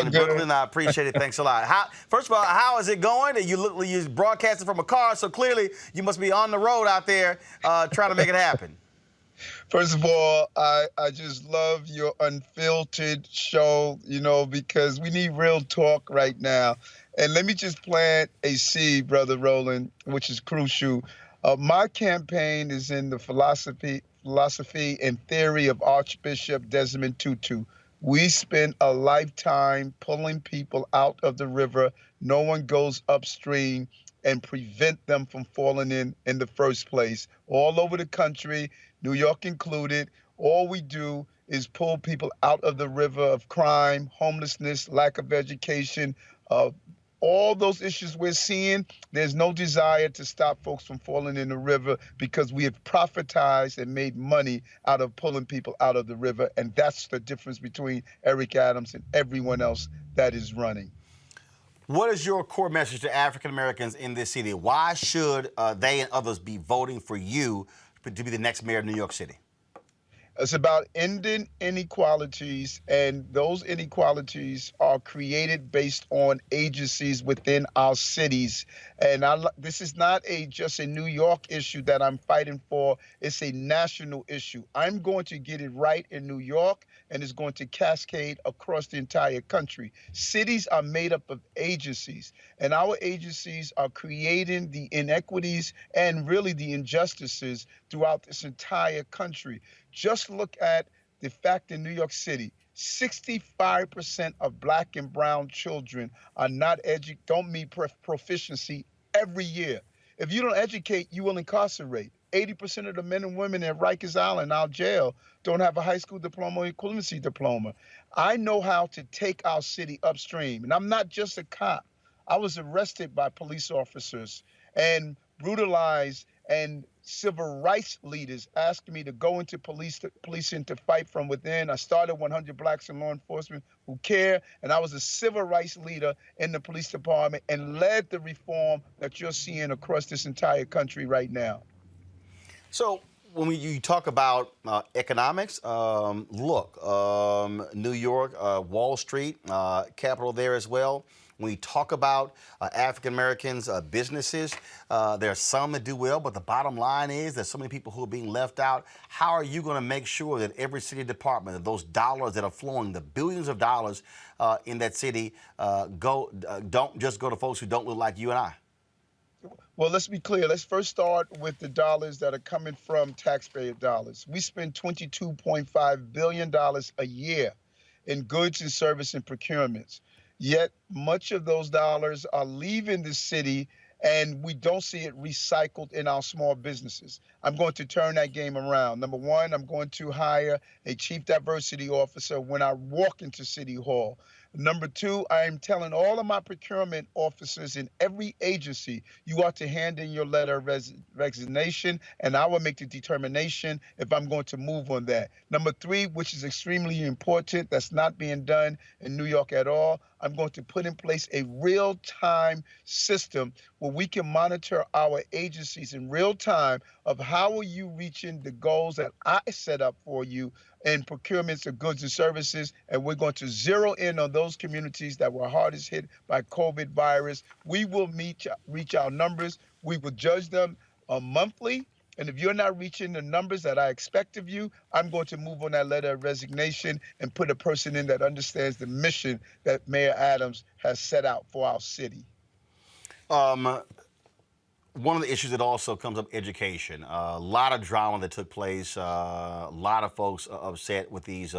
in Brooklyn. I appreciate it. Thanks a lot. First of all, how is it going? You're broadcasting from a car, so clearly you must be on the road out there trying to make it happen. First of all, I just love your unfiltered show, because we need real talk right now. And let me just plant a seed, Brother Roland, which is crucial. My campaign is in the philosophy and theory of Archbishop Desmond Tutu. We spend a lifetime pulling people out of the river. No one goes upstream and prevent them from falling in the first place. All over the country, New York included, all we do is pull people out of the river of crime, homelessness, lack of education, all those issues we're seeing. There's no desire to stop folks from falling in the river because we have profitized and made money out of pulling people out of the river. And that's the difference between Eric Adams and everyone else that is running. What is your core message to African Americans in this city? Why should they and others be voting for you to be the next mayor of New York City? It's about ending inequalities, and those inequalities are created based on agencies within our cities. And this is not just a New York issue that I'm fighting for. It's a national issue. I'm going to get it right in New York, and it's going to cascade across the entire country. Cities are made up of agencies, and our agencies are creating the inequities and really the injustices throughout this entire country. Just look at the fact in New York City, 65% of Black and brown children are not don't meet proficiency every year. If you don't educate, you will incarcerate. 80% of the men and women at Rikers Island, our jail, don't have a high school diploma or equivalency diploma. I know how to take our city upstream, and I'm not just a cop. I was arrested by police officers and brutalized, and civil rights leaders asked me to go into policing to fight from within. I started 100 Blacks in Law Enforcement Who Care, and I was a civil rights leader in the police department and led the reform that you're seeing across this entire country right now. So when you talk about economics, New York, Wall Street, capital there as well. When you talk about African Americans, businesses, there are some that do well, but the bottom line is there's so many people who are being left out. How are you going to make sure that every city department, that those dollars that are flowing, the billions of dollars in that city, don't just go to folks who don't look like you and I? Well, let's be clear. Let's first start with the dollars that are coming from taxpayer dollars. We spend $22.5 billion a year in goods and service and procurements. Yet much of those dollars are leaving the city, and we don't see it recycled in our small businesses. I'm going to turn that game around. Number one, I'm going to hire a chief diversity officer when I walk into City Hall. Number two, I am telling all of my procurement officers in every agency, you ought to hand in your letter of resignation, and I will make the determination if I'm going to move on that. Number three, which is extremely important, that's not being done in New York at all, I'm going to put in place a real-time system where we can monitor our agencies in real time of how are you reaching the goals that I set up for you in procurements of goods and services, and we're going to zero in on those communities that were hardest hit by COVID virus. We will reach our numbers. We will judge them monthly. And if you're not reaching the numbers that I expect of you, I'm going to move on that letter of resignation and put a person in that understands the mission that Mayor Adams has set out for our city. One of the issues that also comes up, education. A lot of drama that took place. A lot of folks are upset with these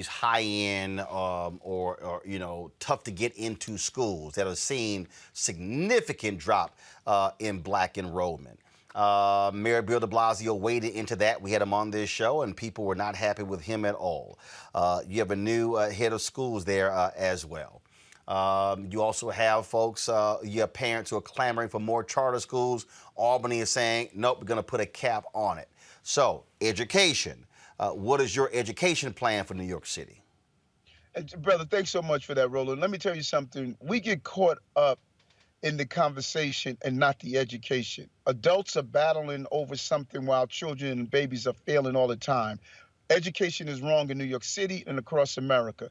high-end or tough to get into schools that have seen significant drop in Black enrollment. Mayor Bill de Blasio waded into that. We had him on this show, and people were not happy with him at all. You have a new head of schools there as well. You also have folks, you have parents who are clamoring for more charter schools. Albany is saying, nope, we're going to put a cap on it. So, education. What is your education plan for New York City? Brother, thanks so much for that, Roland. Let me tell you something. We get caught up in the conversation and not the education. Adults are battling over something while children and babies are failing all the time. Education is wrong in New York City and across America.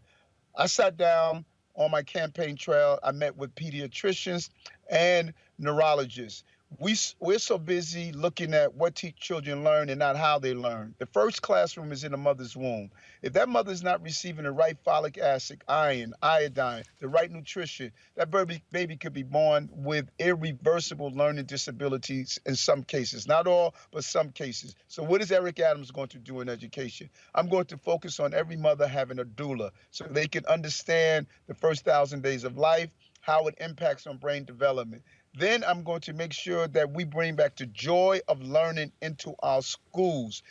I sat down on my campaign trail. I met with pediatricians and neurologists. We're so busy looking at what children learn and not how they learn. The first classroom is in a mother's womb. If that mother's not receiving the right folic acid, iron, iodine, the right nutrition, that baby could be born with irreversible learning disabilities in some cases. Not all, but some cases. So what is Eric Adams going to do in education? I'm going to focus on every mother having a doula so they can understand the first 1,000 days of life, how it impacts on brain development. Then I'm going to make sure that we bring back the joy of learning into our schools.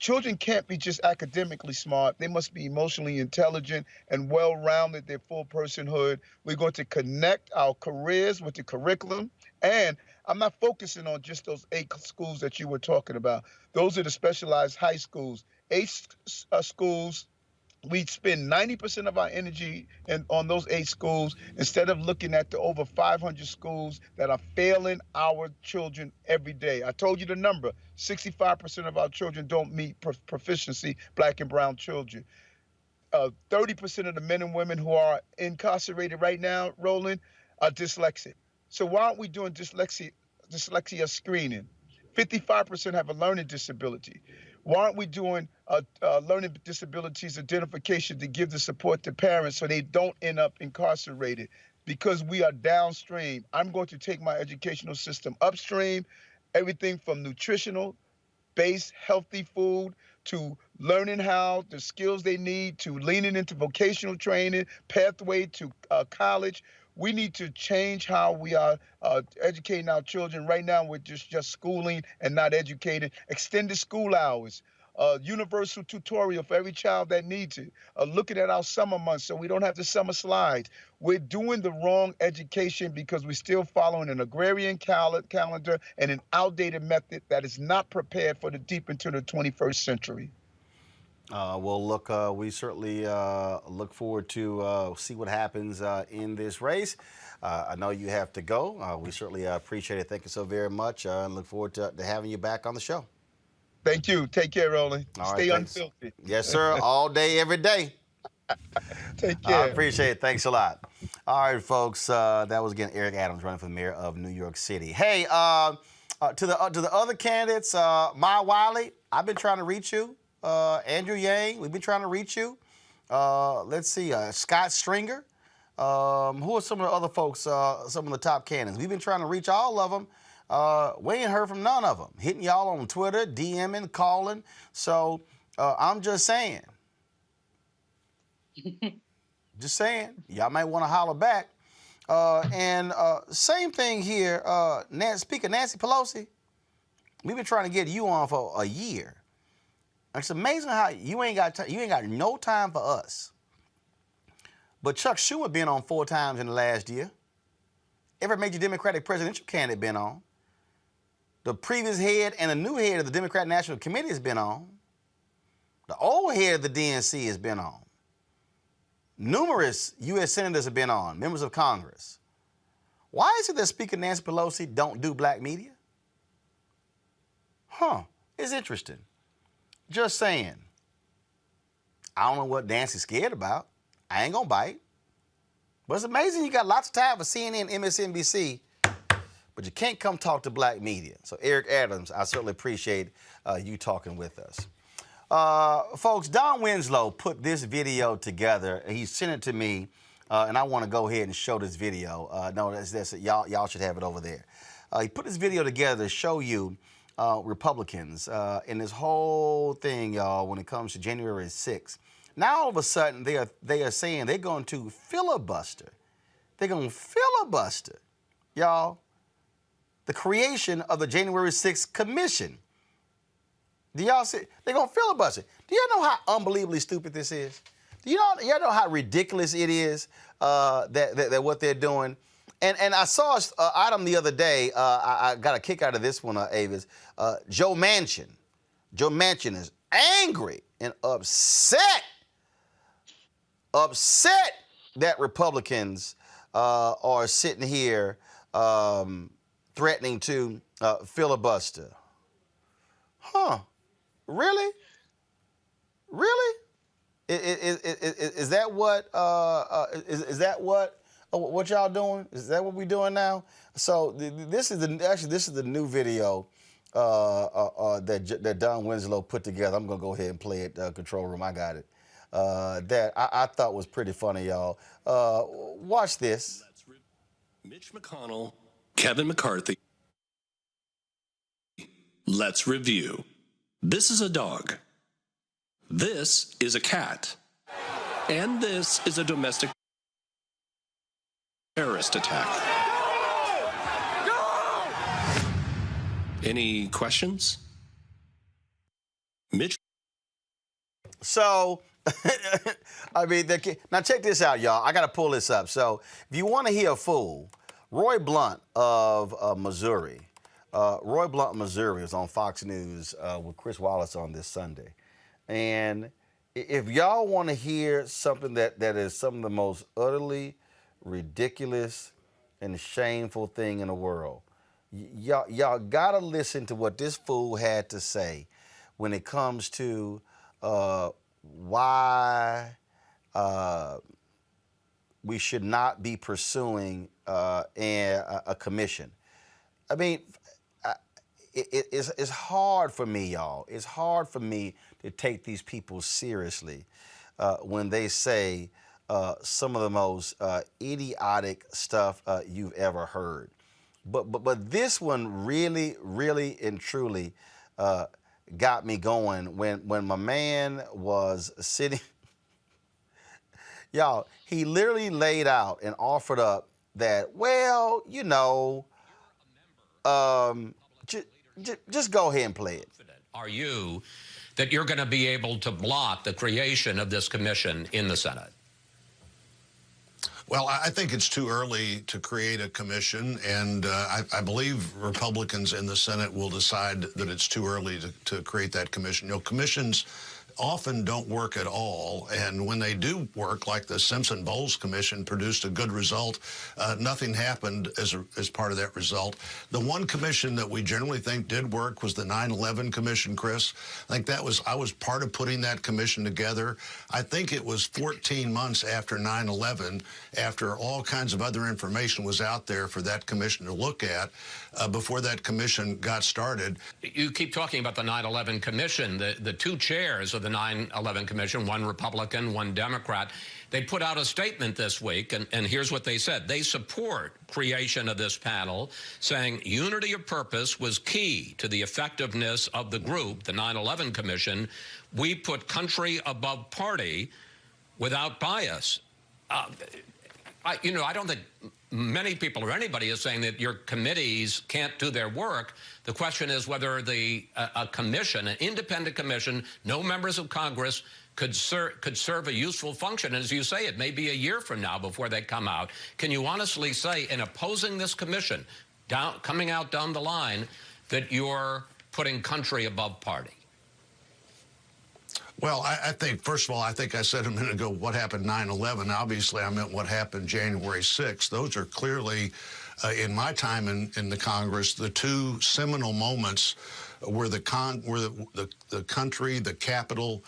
Children can't be just academically smart. They must be emotionally intelligent and well-rounded, their full personhood. We're going to connect our careers with the curriculum. And I'm not focusing on just those 8 schools that you were talking about. Those are the specialized high schools. 8 schools We spend 90% of our energy on those 8 schools instead of looking at the over 500 schools that are failing our children every day. I told you the number, 65% of our children don't meet proficiency, black and brown children. 30% of the men and women who are incarcerated right now, Roland, are dyslexic. So why aren't we doing dyslexia screening? 55% have a learning disability. Why aren't we doing learning disabilities identification to give the support to parents so they don't end up incarcerated? Because we are downstream. I'm going to take my educational system upstream, everything from nutritional based healthy food to learning how the skills they need to leaning into vocational training, pathway to college. We need to change how we are educating our children. Right now, we're just schooling and not educating. Extended school hours, universal tutorial for every child that needs it. Looking at our summer months so we don't have the summer slides. We're doing the wrong education because we're still following an agrarian calendar and an outdated method that is not prepared for the deep into the 21st century. Well, look, we certainly look forward to see what happens in this race. I know you have to go. We certainly appreciate it. Thank you so very much, and look forward to having you back on the show. Thank you. Take care, Roland. All Stay right, thanks. unfiltered. Yes, sir. All day, every day. Take care. I appreciate it. Thanks a lot. All right, folks. That was, again, Eric Adams running for mayor of New York City. Hey, to the other candidates, Maya Wiley, I've been trying to reach you. Andrew Yang, we've been trying to reach you. Let's see, Scott Stringer. Who are some of the other folks, some of the top candidates? We've been trying to reach all of them. We ain't heard from none of them. Hitting y'all on Twitter, DMing, calling. So I'm just saying. Just saying. Y'all might want to holler back. And same thing here. Speaker Nancy Pelosi, we've been trying to get you on for a year. It's amazing how you ain't got no time for us. But Chuck Schumer been on 4 times in the last year. Every major Democratic presidential candidate been on. The previous head and the new head of the Democratic National Committee has been on. The old head of the DNC has been on. Numerous U.S. senators have been on, members of Congress. Why is it that Speaker Nancy Pelosi don't do black media? It's interesting. Just saying. I don't know what Nancy's scared about. I ain't gonna bite. But it's amazing you got lots of time for CNN, MSNBC, but you can't come talk to black media. So Eric Adams, I certainly appreciate you talking with us. Folks, Don Winslow put this video together. He sent it to me, and I want to go ahead and show this video. No, that's y'all should have it over there. He put this video together to show you Republicans in this whole thing, y'all, when it comes to January 6th. Now all of a sudden they are saying they're going to filibuster. They're going to filibuster, y'all, the creation of the January 6th Commission. Do y'all see? They're going to filibuster. Do y'all know how unbelievably stupid this is? Do y'all know how ridiculous it is that what they're doing? And I saw an item the other day. I got a kick out of this one, Avis. Joe Manchin. Joe Manchin is angry and upset that Republicans are sitting here threatening to filibuster. Really? Really? Is that what is that what y'all doing? Is that what we doing now? So this is the new video that Don Winslow put together. I'm gonna go ahead and play it. Control room, I got it. That I thought was pretty funny, y'all. Watch this. Mitch McConnell, Kevin McCarthy. Let's review. This is a dog. This is a cat. And this is a domestic terrorist attack. Any questions? Mitch. So, I mean, now check this out, y'all. I got to pull this up. So, if you want to hear a fool, Roy Blunt of Missouri. Roy Blunt, Missouri, was on Fox News with Chris Wallace on this Sunday. And If y'all want to hear something that is some of the most utterly ridiculous and shameful thing in the world, y'all gotta listen to what this fool had to say when it comes to why we should not be pursuing a commission. I mean, it's hard for me, y'all. It's hard for me to take these people seriously when they say some of the most idiotic stuff you've ever heard. But this one really, really and truly got me going when my man was sitting. Y'all, he literally laid out and offered up that, well, you know, just go ahead and play it. Are you that you're going to be able to block the creation of this commission in the Senate? Well, I think it's too early to create a commission, and I believe Republicans in the Senate will decide that it's too early to create that commission. You know, commissions often don't work at all, and when they do work, like the Simpson-Bowles Commission produced a good result, nothing happened as part of that result. The one commission that we generally think did work was the 9/11 Commission, Chris. I think I was part of putting that commission together. I think it was 14 months after 9/11, after all kinds of other information was out there for that commission to look at, before that commission got started. You keep talking about the 9/11 Commission. The two chairs of the 9/11 Commission, one Republican, one Democrat, they put out a statement this week, and here's what they said. They support creation of this panel, saying unity of purpose was key to the effectiveness of the group, the 9/11 Commission. We put country above party without bias. I don't think many people or anybody is saying that your committees can't do their work. The question is whether a commission, an independent commission, no members of Congress, could serve a useful function. And as you say, it may be a year from now before they come out. Can you honestly say, in opposing this commission, coming out down the line, that you're putting country above party? Well, I think, first of all, I think I said a minute ago what happened 9/11. Obviously, I meant what happened January 6th. Those are clearly, in my time in the Congress, the two seminal moments where the country, the capital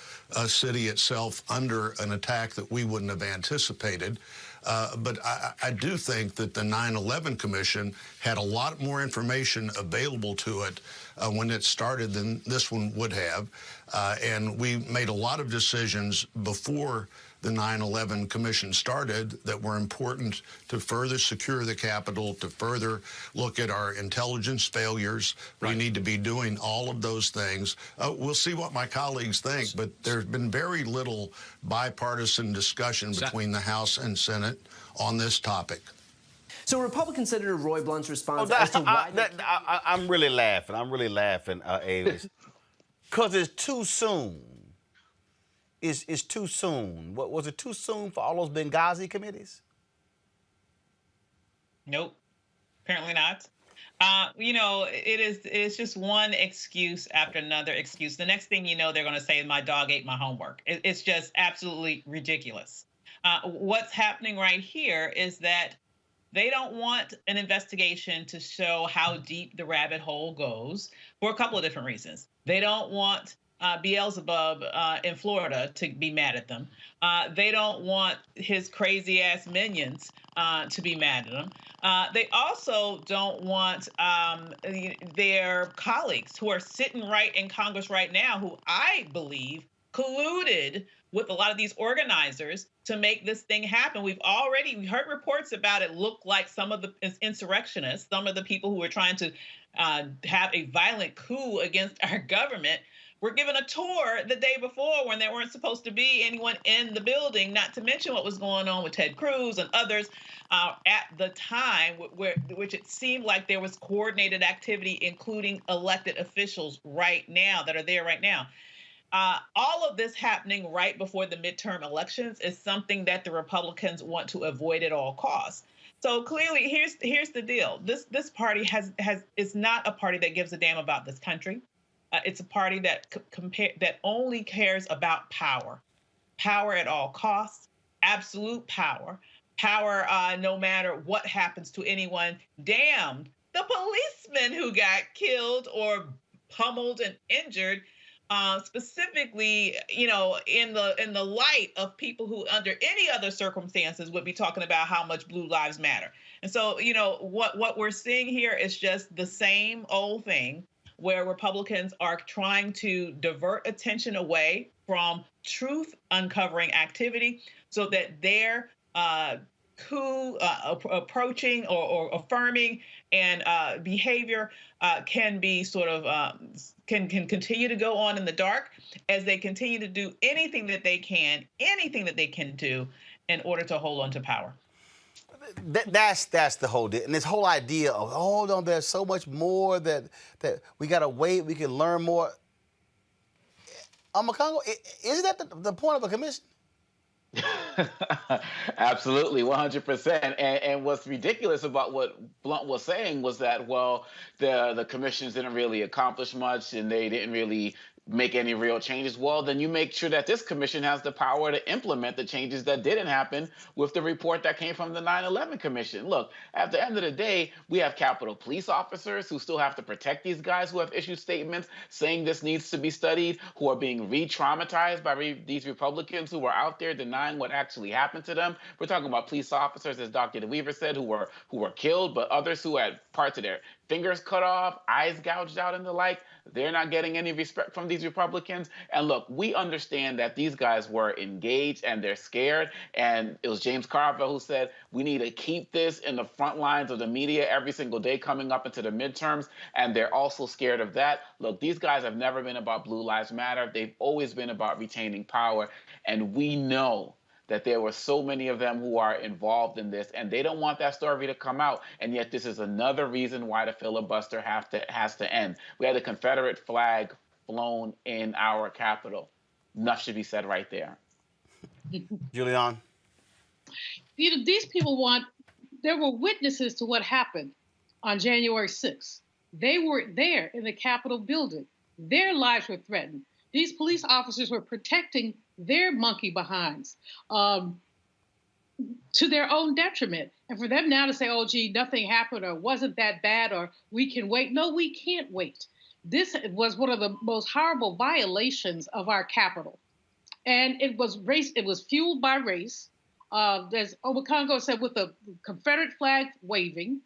city itself, under an attack that we wouldn't have anticipated. But I do think that the 9/11 Commission had a lot more information available to it when it started than this one would have. And we made a lot of decisions before the 9/11 Commission started that were important to further secure the Capitol, to further look at our intelligence failures. Right. We need to be doing all of those things. We'll see what my colleagues think, but there's been very little bipartisan discussion between the House and Senate on this topic. So Republican Senator Roy Blunt's response as to why... I'm really laughing. I'm really laughing, Avis. Because it's too soon. It's too soon. What was it too soon for all those Benghazi committees? Nope, apparently not. It's just one excuse after another excuse. The next thing you know, they're going to say, my dog ate my homework. It's just absolutely ridiculous. What's happening right here is that they don't want an investigation to show how deep the rabbit hole goes for a couple of different reasons. They don't want Beelzebub in Florida to be mad at them. They don't want his crazy ass minions to be mad at them. They also don't want their colleagues who are sitting right in Congress right now, who I believe colluded with a lot of these organizers to make this thing happen. We heard reports about it look like some of the insurrectionists, some of the people who were trying to have a violent coup against our government, were given a tour the day before when there weren't supposed to be anyone in the building, not to mention what was going on with Ted Cruz and others at the time, which it seemed like there was coordinated activity, including elected officials right now that are there right now. All of this happening right before the midterm elections is something that the Republicans want to avoid at all costs. So clearly, here's the deal. This party is not a party that gives a damn about this country. It's a party that only cares about power. power at all costs, absolute power, power no matter what happens to anyone, damned the policemen who got killed or pummeled and injured, specifically, in the light of people who under any other circumstances would be talking about how much Blue Lives Matter. And so, what we're seeing here is just the same old thing where Republicans are trying to divert attention away from truth uncovering activity so that their coup approaching or affirming and behavior can be sort of can continue to go on in the dark as they continue to do anything that they can do in order to hold on to power. That's the whole deal. And this whole idea of, oh, no, there's so much more that we got to wait, we can learn more. Congo, isn't that the point of a commission? Absolutely, 100%. And what's ridiculous about what Blunt was saying was that, well, the commissions didn't really accomplish much and they didn't really make any real changes. Well, then you make sure that this commission has the power to implement the changes that didn't happen with the report that came from the 9/11 Commission. Look, at the end of the day, we have Capitol Police officers who still have to protect these guys who have issued statements saying this needs to be studied, who are being re-traumatized by these Republicans who are out there denying what actually happened to them. We're talking about police officers, as Dr. DeWeaver said, who were killed, but others who had parts of their fingers cut off, eyes gouged out, and the like. They're not getting any respect from these Republicans. And look, we understand that these guys were engaged and they're scared. And it was James Carville who said, we need to keep this in the front lines of the media every single day coming up into the midterms. And they're also scared of that. Look, these guys have never been about Blue Lives Matter. They've always been about retaining power. And we know that there were so many of them who are involved in this, and they don't want that story to come out. And yet this is another reason why the filibuster has to end. We had a Confederate flag flown in our Capitol. Enough should be said right there. Julian? These people there were witnesses to what happened on January 6th. They were there in the Capitol building. Their lives were threatened. These police officers were protecting their monkey behinds to their own detriment. And for them now to say, oh, gee, nothing happened or wasn't that bad or we can wait. No, we can't wait. This was one of the most horrible violations of our Capitol. And it was race. It was fueled by race. As Obakongo said, with a Confederate flag waving,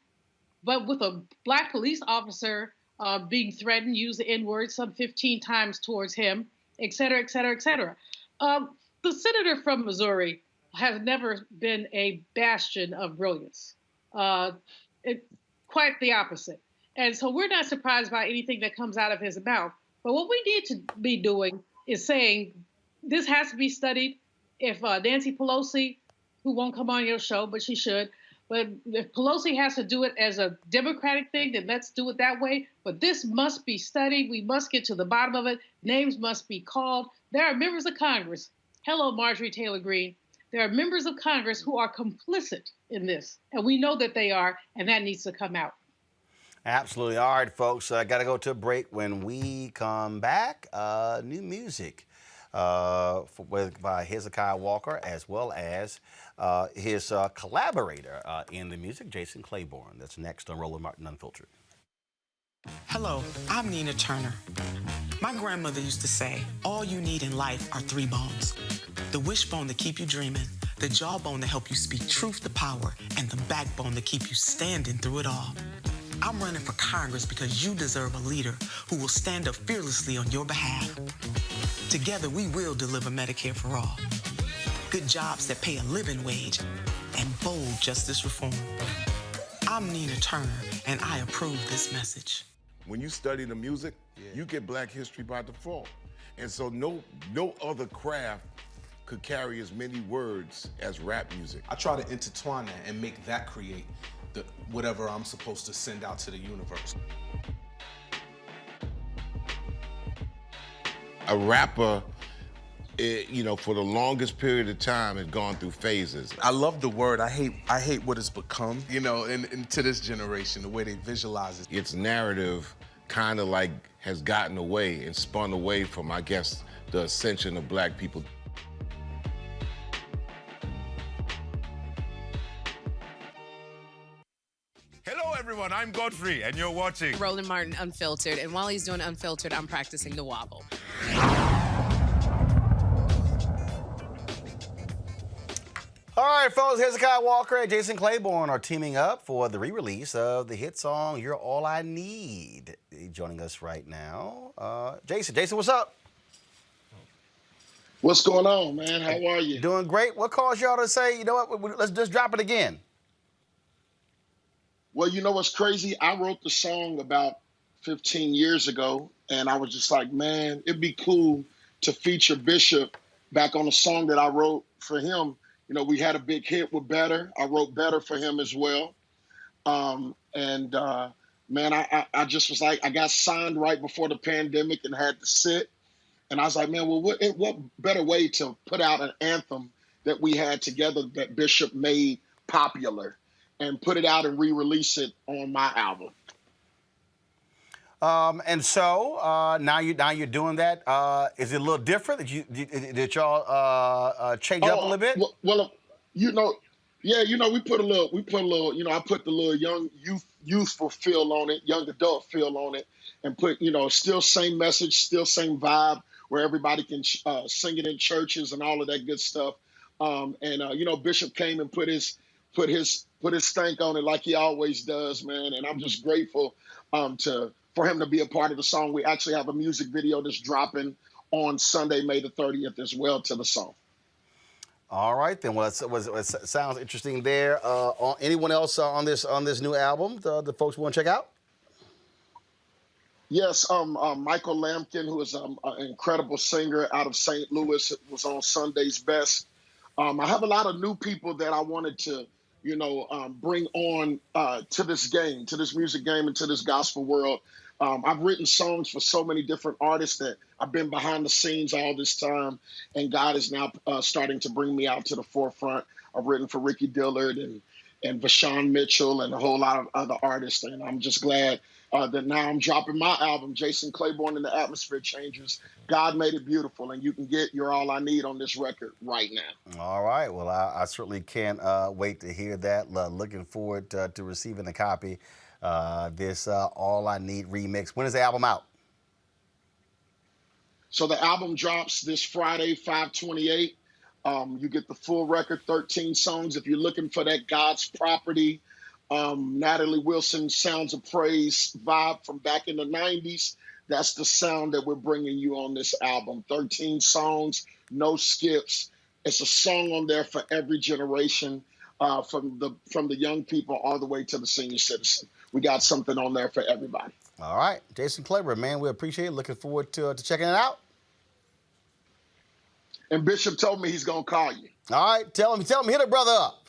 but with a black police officer being threatened, use the N-word some 15 times towards him, et cetera, et cetera, et cetera. The senator from Missouri has never been a bastion of brilliance. Quite the opposite. And so we're not surprised by anything that comes out of his mouth. But what we need to be doing is saying this has to be studied. If Nancy Pelosi, who won't come on your show, but she should, but if Pelosi has to do it as a Democratic thing, then let's do it that way. But this must be studied. We must get to the bottom of it. Names must be called. There are members of Congress. Hello, Marjorie Taylor Greene. There are members of Congress who are complicit in this. And we know that they are, and that needs to come out. Absolutely. All right, folks, I got to go to a break. When we come back, new music by Hezekiah Walker, as well as his collaborator in the music, Jason Clayborn. That's next on Roland Martin Unfiltered. Hello, I'm Nina Turner. My grandmother used to say, all you need in life are 3 bones. The wishbone to keep you dreaming, the jawbone to help you speak truth to power, and the backbone to keep you standing through it all. I'm running for Congress because you deserve a leader who will stand up fearlessly on your behalf. Together, we will deliver Medicare for all, good jobs that pay a living wage, and bold justice reform. I'm Nina Turner, and I approve this message. When you study the music, you get Black history by default. And so no other craft could carry as many words as rap music. I try to intertwine that and make that create whatever I'm supposed to send out to the universe. A rapper, for the longest period of time has gone through phases. I love the word. I hate what it's become, and to this generation, the way they visualize it. Its narrative kind of like has gotten away and spun away from, I guess, the ascension of Black people. I'm Godfrey, and you're watching Roland Martin Unfiltered, and while he's doing Unfiltered, I'm practicing the wobble. All right, folks, Hezekiah Walker and Jason Clayborn are teaming up for the re-release of the hit song, You're All I Need. Joining us right now, Jason, what's up? What's going on, man? How are you? Doing great. What caused y'all to say, you know what, let's just drop it again? Well, you know what's crazy? I wrote the song about 15 years ago, and I was just like, man, it'd be cool to feature Bishop back on a song that I wrote for him. You know, we had a big hit with Better. I wrote Better for him as well. Man, I just was like, I got signed right before the pandemic and had to sit. And I was like, man, well, what better way to put out an anthem that we had together that Bishop made popular and put it out and re-release it on my album. And so now you're doing that. Is it a little different? Did y'all change up a little bit? Well, you know, we put a little, you know, I put the little young youthful feel on it, young adult feel on it, and put, you know, still same message, still same vibe, where everybody can sing it in churches and all of that good stuff. You know, Bishop came and put his stank on it like he always does, man. And I'm just grateful for him to be a part of the song. We actually have a music video that's dropping on Sunday, May the 30th as well to the song. All right, then. Well, it sounds interesting there. Anyone else on this new album the folks want to check out? Yes, Michael Lampkin, who is an incredible singer out of St. Louis, was on Sunday's Best. I have a lot of new people that I wanted to, you know, bring on to this game, to this music game, and to this gospel world. I've written songs for so many different artists that I've been behind the scenes all this time, and God is now starting to bring me out to the forefront. I've written for Ricky Dillard and Vashawn Mitchell and a whole lot of other artists, and I'm just glad that now I'm dropping my album, Jason Clayborn and the Atmosphere Changers. God Made It Beautiful, and you can get You're All I Need on this record right now. All right. Well, I certainly can't wait to hear that. Looking forward to receiving a copy. This All I Need remix. When is the album out? So the album drops this Friday, 5/28. You get the full record, 13 songs. If you're looking for that God's Property, Natalie Wilson Sounds of Praise vibe from back in the 90s, that's the sound that we're bringing you on this album. 13 songs, no skips. It's a song on there for every generation, from the young people all the way to the senior citizen. We got something on there for everybody. All right. Jason Clayborn, man, we appreciate it. Looking forward to checking it out. And Bishop told me he's going to call you. All right. Tell him, hit a brother up.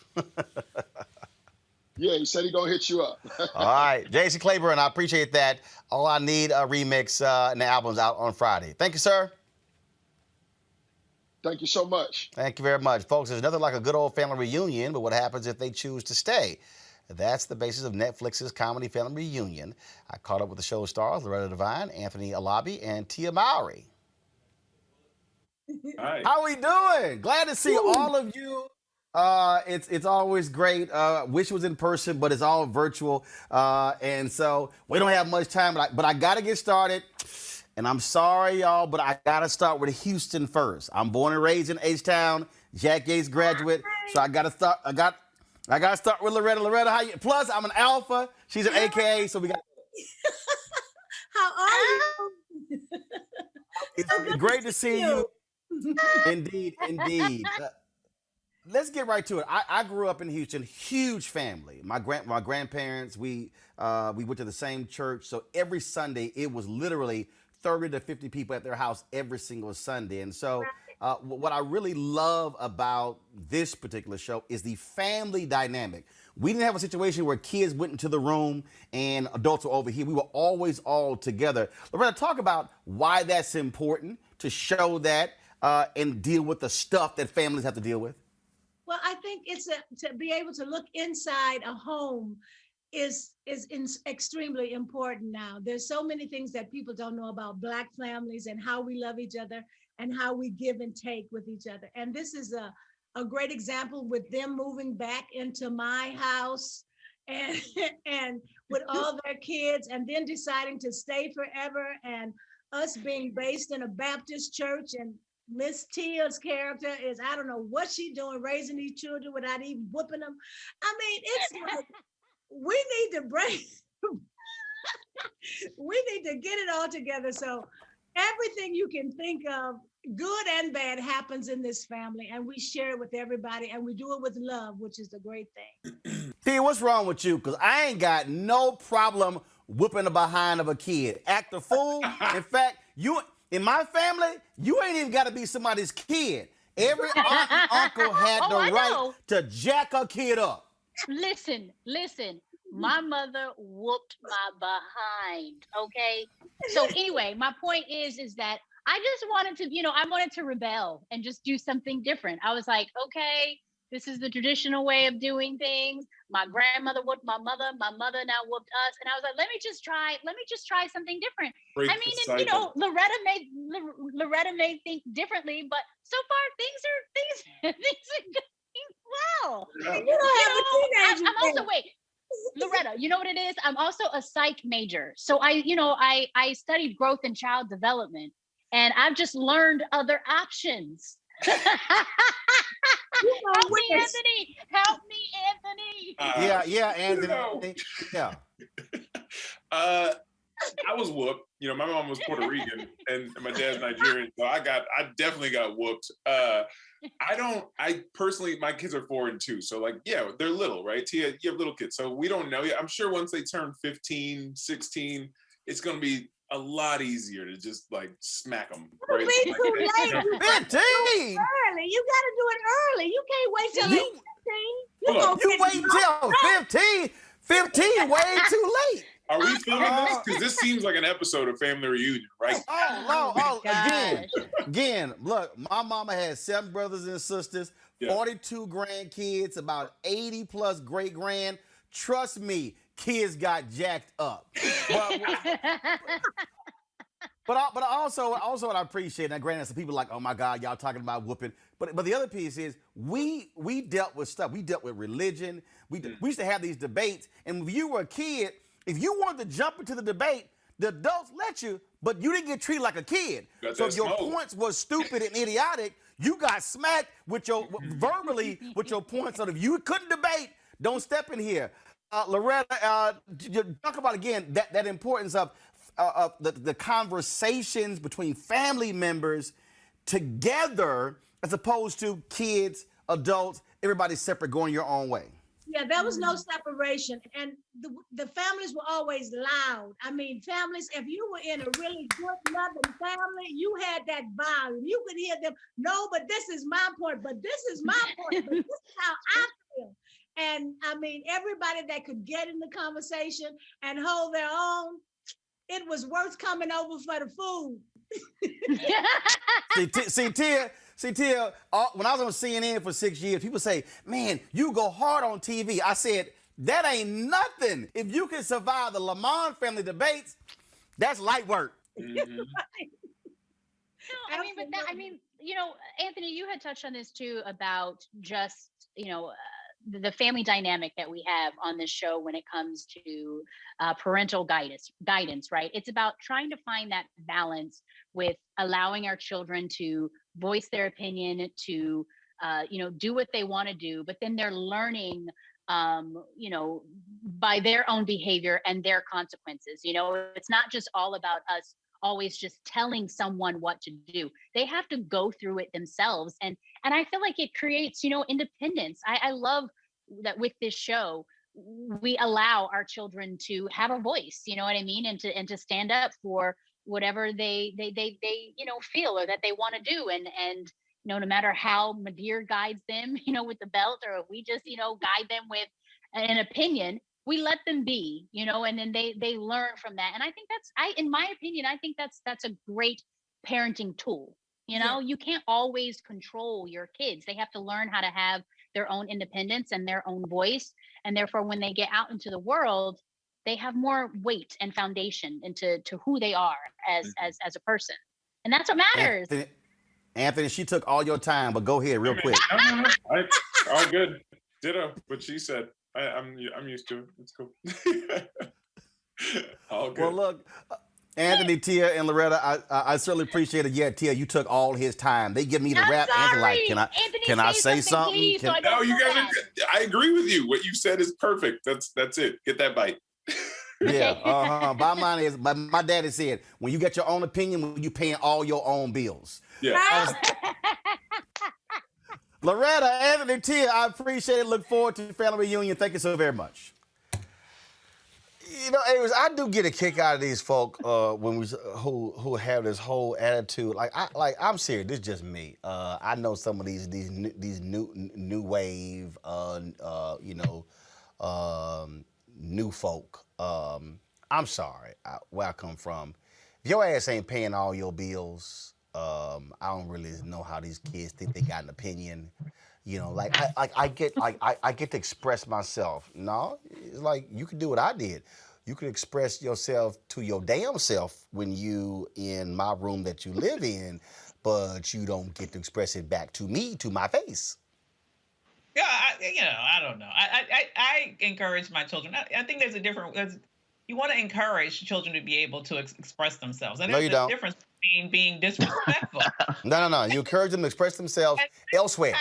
Yeah, he said he's going to hit you up. All right. Jason Clayborn, I appreciate that. All I Need a remix, and the album's out on Friday. Thank you, sir. Thank you so much. Thank you very much. Folks, there's nothing like a good old family reunion, but what happens if they choose to stay? That's the basis of Netflix's comedy family reunion. I caught up with the show stars, Loretta Devine, Anthony Alabi, and Tia Mowry. Hi. How we doing? Glad to see all of you. It's always great. Wish it was in person, but it's all virtual. And so we don't have much time, but I got to get started. And I'm sorry, y'all, but I got to start with Houston first. I'm born and raised in H-Town, Jack Yates graduate. So I got to start. I got to start with Loretta. Loretta, how you? Plus, I'm an alpha. She's an AKA, so we got. How are you? It's great to see you. Indeed. Let's get right to it. I grew up in Houston, huge family. My grandparents, we went to the same church, so every Sunday it was literally 30 to 50 people at their house every single Sunday. And so what I really love about this particular show is the family dynamic. We didn't have a situation where kids went into the room and adults were over here. We were always all together. Loretta, talk about why that's important to show that and deal with the stuff that families have to deal with. Well, I think it's to be able to look inside a home is extremely important now. There's so many things that people don't know about Black families and how we love each other and how we give and take with each other. And this is a great example with them moving back into my house and and with all their kids, and then deciding to stay forever, and us being based in a Baptist church, and Miss Tia's character is, I don't know what she's doing, raising these children without even whooping them. I mean, it's like we need to break. We need to get it all together. So everything you can think of, good and bad, happens in this family, and we share it with everybody, and we do it with love, which is the great thing. Tia, what's wrong with you? Because I ain't got no problem whooping the behind of a kid. Act a fool. In fact, you in my family, you ain't even got to be somebody's kid. Every aunt and uncle had the right to jack a kid up. Listen. My mother whooped my behind, okay? So anyway, my point is that I just wanted to, I wanted to rebel and just do something different. I was like, okay, this is the traditional way of doing things. My grandmother whooped my mother now whooped us. And I was like, let me just try something different. Break I mean, and, Loretta may think differently, but so far things are going well. I'm also, wait, Loretta, you know what it is? I'm also a psych major. So I studied growth and child development, and I've just learned other options. Help me, Anthony. Help me, Anthony. Yeah, Anthony. Yeah. I was whooped. My mom was Puerto Rican and my dad's Nigerian, so I definitely got whooped. I personally, my kids are 4 and 2, so they're little, right? Tia, you have little kids, so we don't know yet. I'm sure once they turn 15, 16, it's gonna be a lot easier to just smack them. Right? Too late. 15. Early. You got to do it early. You can't wait till 15. You wait till 15. 15, way too late. Are we filming this? Because this seems like an episode of Family Reunion, right? Again, look, my mama had 7 brothers and sisters, 42 grandkids, about 80 plus great grand. Trust me, kids got jacked up. But also what I appreciate, and granted, some people are like, oh my God, y'all talking about whooping. But the other piece is we dealt with stuff. We dealt with religion. We used to have these debates, and when you were a kid, if you wanted to jump into the debate, the adults let you, but you didn't get treated like a kid. So if your points was stupid and idiotic, you got smacked with your verbally with your points. So if you couldn't debate, don't step in here. Loretta, talk about again that importance of the conversations between family members together, as opposed to kids, adults, everybody separate, going your own way. Yeah, there was no separation, and the families were always loud. I mean, families, if you were in a really good, loving family, you had that volume. You could hear them, no, but this is my point, but this is my point, but this is how I feel. And I mean, everybody that could get in the conversation and hold their own, it was worth coming over for the food. See, Tia, when I was on CNN for 6 years, people say, man, you go hard on TV. I said, that ain't nothing. If you can survive the Lamont family debates, that's light work. Mm-hmm. Anthony, you had touched on this too about just, the family dynamic that we have on this show when it comes to parental guidance, right? It's about trying to find that balance with allowing our children to voice their opinion, to, do what they want to do, but then they're learning, by their own behavior and their consequences. It's not just all about us always just telling someone what to do. They have to go through it themselves. And I feel like it creates, independence. I love that with this show, we allow our children to have a voice, you know what I mean? And to stand up for whatever they feel or that they want to do. And no matter how Madeir guides them, with the belt, or if we just, guide them with an opinion, we let them be, and then they learn from that. And I think in my opinion, I think that's a great parenting tool. You can't always control your kids. They have to learn how to have their own independence and their own voice. And therefore, when they get out into the world, they have more weight and foundation into who they are as a person. And that's what matters. Anthony, she took all your time, but go ahead real quick. All good. Ditto what she said. I'm used to it. It's cool. All good. Well, look, Anthony, Tia, and Loretta, I certainly appreciate it. Yeah, Tia, you took all his time. They give me the rap. Anthony, like, can I say something? Please, no, you guys are good. I agree with you. What you said is perfect. That's it. Get that bite. Yeah. Bottom line is, my daddy said, when you get your own opinion, when you paying all your own bills. Yeah. Loretta, Anthony, Tia, I appreciate it. Look forward to the family reunion. Thank you so very much. You know, anyways, I do get a kick out of these folk who have this whole attitude. I'm serious. This is just me. I know some of these new wave, new folk. I'm sorry where I come from. If your ass ain't paying all your bills, I don't really know how these kids think they got an opinion. You know, I get to express myself. No, it's like you can do what I did. You can express yourself to your damn self when you in my room that you live in, but you don't get to express it back to me, to my face. Yeah, I don't know. I encourage my children. I think there's a different. You want to encourage children to be able to express themselves. And No, there's you a don't. difference between being disrespectful. No. You encourage them to express themselves elsewhere.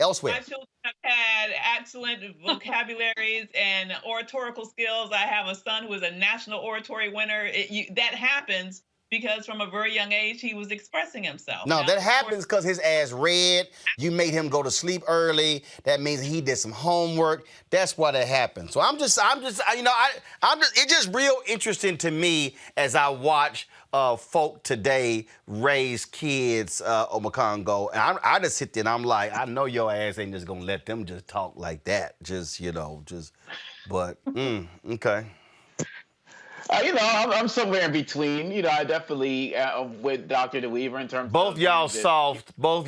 My children have had excellent vocabularies and oratorical skills. I have a son who is a national oratory winner. That happens because from a very young age, he was expressing himself. No, Now, that of happens because his ass read. You made him go to sleep early. That means he did some homework. That's why that happened. So it's just real interesting to me as I watch folk today raise kids on Congo. And I just sit there and I'm like, I know your ass ain't just gonna let them just talk like that. Okay. I'm somewhere in between. I definitely with Dr. DeWeaver in terms both of y'all soft. But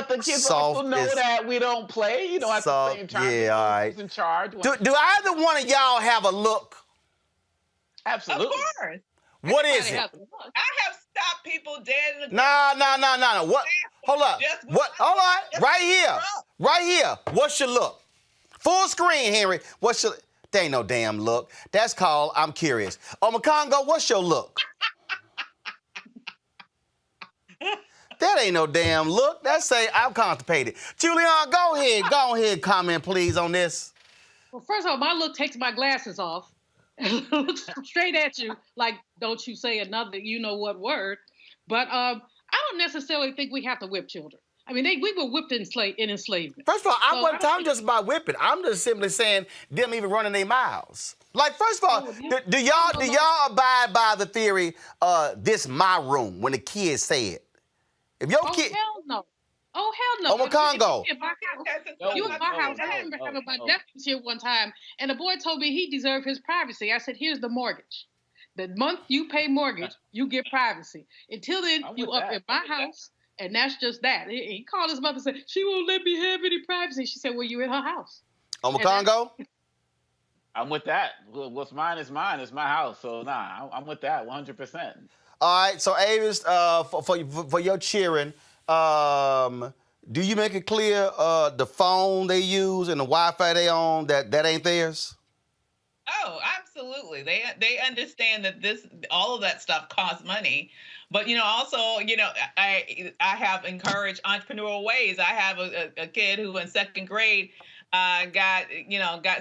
the kids also know that we don't play. At the same time, yeah, all right. Who's in charge? Do either one of y'all have a look? Absolutely. Of course. What is it? I have stopped people dead in the No. What? Hold up. What? Hold on. Right here. What's your look? Full screen, Henry. What's your? There ain't no damn look. That's called I'm curious. Congo, what's your look? That ain't no damn look. That say I'm constipated. Julian, go ahead, comment please on this. Well, first of all, my look takes my glasses off and looks straight at you like, don't you say another you know what word. But I don't necessarily think we have to whip children. I mean, we were whipped in enslavement. First of all, I wasn't talking just about whipping. I'm just simply saying them even running their mouths. Like, first of all, do y'all abide by the theory, this my room, when the kids say it? If your kid... hell no. Oh, hell no. Congo. You at my house. I remember having my nephews here one time, and the boy told me he deserved his privacy. I said, here's the mortgage. The month you pay mortgage, you get privacy. Until then, you up in my house. And that's just that. He called his mother and said, she won't let me have any privacy. She said, well, you in her house. Congo? I'm with that. What's mine is mine. It's my house. So, I'm with that 100%. All right. So, Avis, for your cheering, do you make it clear the phone they use and the Wi-Fi they own, that ain't theirs? Oh, absolutely. They understand that all of that stuff costs money. But, also, I have encouraged entrepreneurial ways. I have a kid who in second grade got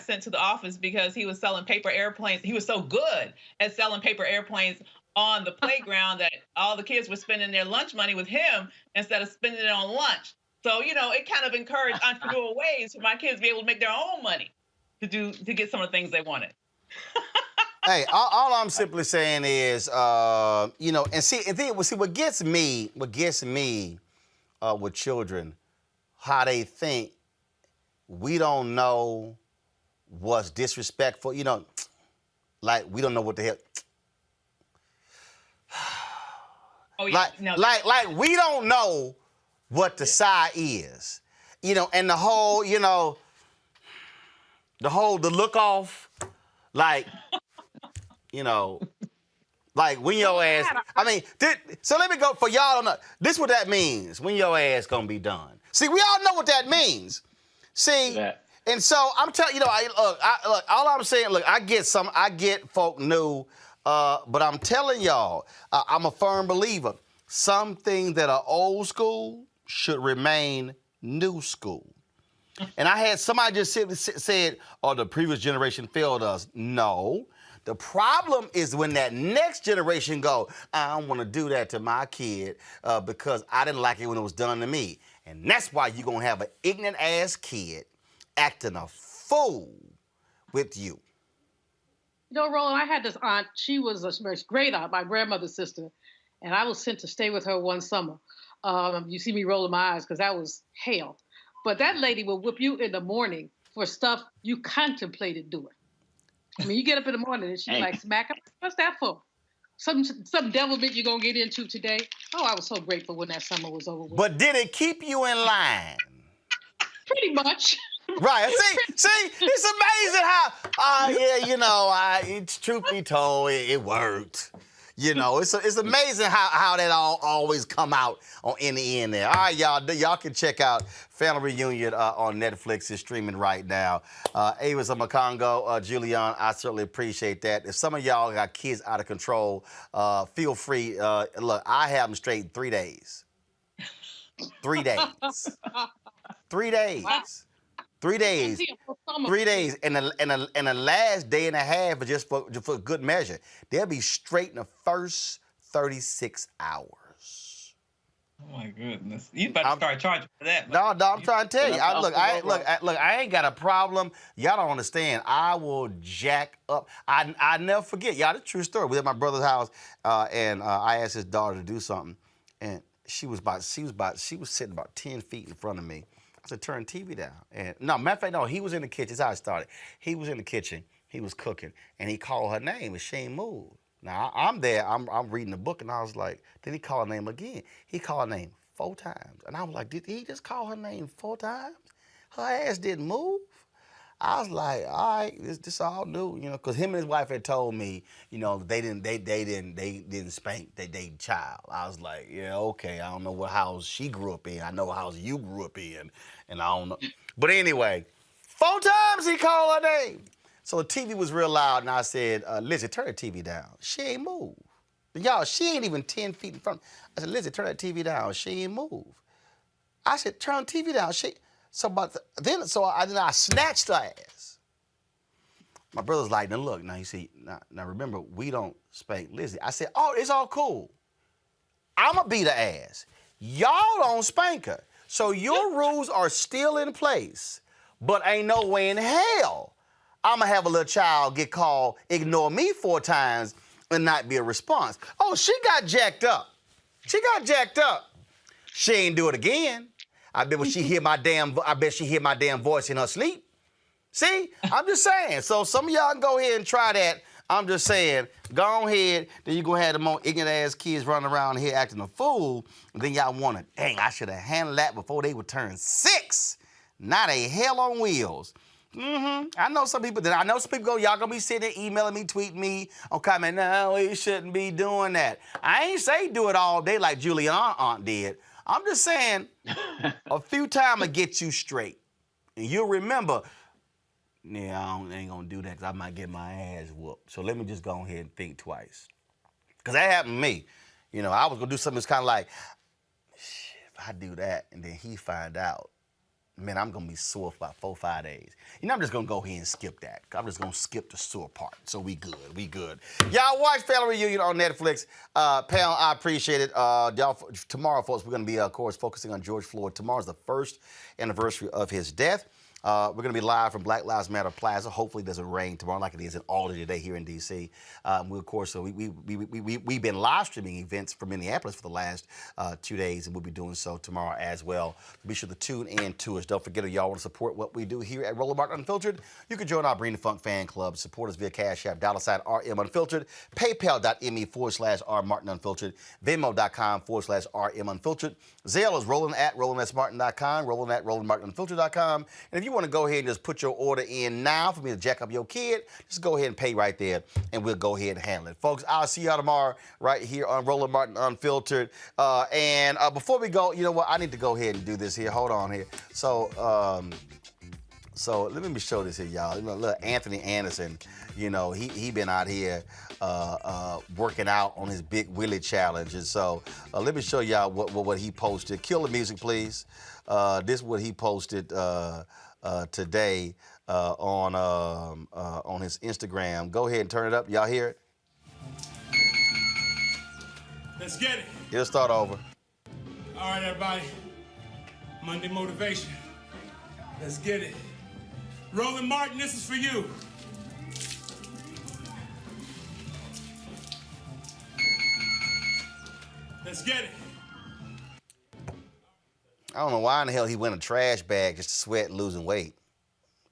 sent to the office because he was selling paper airplanes. He was so good at selling paper airplanes on the playground that all the kids were spending their lunch money with him instead of spending it on lunch. So, it kind of encouraged entrepreneurial ways for my kids to be able to make their own money to get some of the things they wanted. Hey, all I'm simply saying is, what gets me with children, how they think we don't know what's disrespectful. Like we don't know what the hell. Oh yeah. Like we don't know what the side is, and the whole, the look off, like. Like when your ass, so let me go for y'all don't know. This what that means, when your ass gonna be done. See, we all know what that means. See, And so I'm telling you, look, all I'm saying, look, I get folk new, but I'm telling y'all, I'm a firm believer. Some things that are old school should remain new school. And I had somebody just said, oh, the previous generation failed us. No. The problem is when that next generation go, I don't want to do that to my kid because I didn't like it when it was done to me. And that's why you're going to have an ignorant-ass kid acting a fool with you. You know, Roland, I had this aunt. She was a great aunt, my grandmother's sister. And I was sent to stay with her one summer. You see me rolling my eyes because that was hell. But that lady will whip you in the morning for stuff you contemplated doing. I mean, you get up in the morning and she's like, smack up. What's that for? Some devilment you're going to get into today? Oh, I was so grateful when that summer was over with. But did it keep you in line? Pretty much. Right. See, it's amazing how, it's truth be told, it worked. You know, it's amazing how that all always come out in the end there. All right, y'all can check out Family Reunion on Netflix. It's streaming right now. Avis Amakongo, Julian, I certainly appreciate that. If some of y'all got kids out of control, feel free. Look, I have them straight in 3 days. 3 days. 3 days. Wow. 3 days. 3 days. And the last day and a half is just for good measure. They'll be straight in the first 36 hours. Oh my goodness. You better start charging for that. No, I'm trying to tell you. I ain't got a problem. Y'all don't understand. I will jack up. I never forget. Y'all, the true story. We were at my brother's house, and I asked his daughter to do something, and she was sitting about 10 feet in front of me. I said, turn TV down. And no, matter of fact, no, he was in the kitchen. That's how it started. He was in the kitchen. He was cooking, and he called her name, and she ain't moved. Now, I'm there. I'm reading the book, and I was like, then he called her name again. He called her name 4 times. And I was like, did he just call her name 4 times? Her ass didn't move. I was like, all right, this all new, because him and his wife had told me, they didn't spank they child. I was like, yeah, okay, I don't know what house she grew up in. I know what house you grew up in, and I don't know. But anyway, 4 times he called her name. So the TV was real loud, and I said, Lizzie, turn the TV down. She ain't moved. Y'all, she ain't even 10 feet in front. I said, Lizzie, turn that TV down. She ain't moved. I said, turn the TV down. So I snatched her ass. My brother's like, now look, now you see, now remember, we don't spank Lizzie. I said, oh, it's all cool. I'ma beat her ass. Y'all don't spank her. So your rules are still in place, but ain't no way in hell I'ma have a little child get called, ignore me 4 times and not be a response. Oh, she got jacked up. She ain't do it again. I bet she hear my damn voice in her sleep. See, I'm just saying. So some of y'all can go ahead and try that. I'm just saying, go ahead. Then you gonna have the more ignorant ass kids running around here acting a fool. And then y'all wanna, dang, I should have handled that before they would turn 6. Not a hell on wheels. I know some people go, y'all gonna be sitting there emailing me, tweeting me, on comment, no, we shouldn't be doing that. I ain't say do it all day like Julian's aunt did. I'm just saying, a few times will get you straight. And you'll remember, I ain't gonna do that because I might get my ass whooped. So let me just go ahead and think twice. Because that happened to me. I was gonna do something that's kind of like, if I do that and then he find out, man, I'm gonna be sore for about 4 or 5 days. I'm just gonna go ahead and skip that. I'm just gonna skip the sore part. So we good. Y'all watch Family Reunion on Netflix. Pal, I appreciate it. Tomorrow, folks, we're gonna be, of course, focusing on George Floyd. Tomorrow's the 1st anniversary of his death. We're going to be live from Black Lives Matter Plaza. Hopefully it doesn't rain tomorrow like it is in Albany today here in D.C. We've been live streaming events from Minneapolis for the last 2 days, and we'll be doing so tomorrow as well. Be sure to tune in to us. Don't forget, if y'all want to support what we do here at Roland Martin Unfiltered, you can join our Bring the Funk fan club. Support us via Cash App, $RM Unfiltered, PayPal.me/R Martin Unfiltered, Venmo.com/RM Unfiltered. Zelle is Roland@RolandSMartin.com, Roland@RolandMartinUnfiltered.com. And if you want to go ahead and just put your order in now for me to jack up your kid, just go ahead and pay right there, and we'll go ahead and handle it. Folks, I'll see y'all tomorrow right here on Roland Martin Unfiltered. And before we go, you know what? I need to go ahead and do this here. Hold on here. So, So let me show this here, y'all. You know, look, Anthony Anderson, you know, he been out here working out on his Big Willie challenge. And so let me show y'all what he posted. Kill the music, please. This is what he posted today on his Instagram. Go ahead and turn it up. Y'all hear it? Let's get it. It'll start over. All right, everybody. Monday motivation. Let's get it. Roland Martin, this is for you. Let's get it. I don't know why in the hell he went in a trash bag just to sweat losing weight.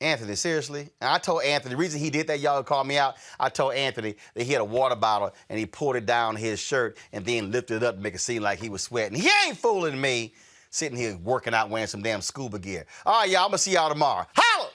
Anthony, seriously? And I told Anthony, the reason he did that, y'all called me out, I told Anthony that he had a water bottle and he poured it down his shirt and then lifted it up to make it seem like he was sweating. He ain't fooling me, sitting here working out wearing some damn scuba gear. All right, y'all, I'm gonna see y'all tomorrow. Holla!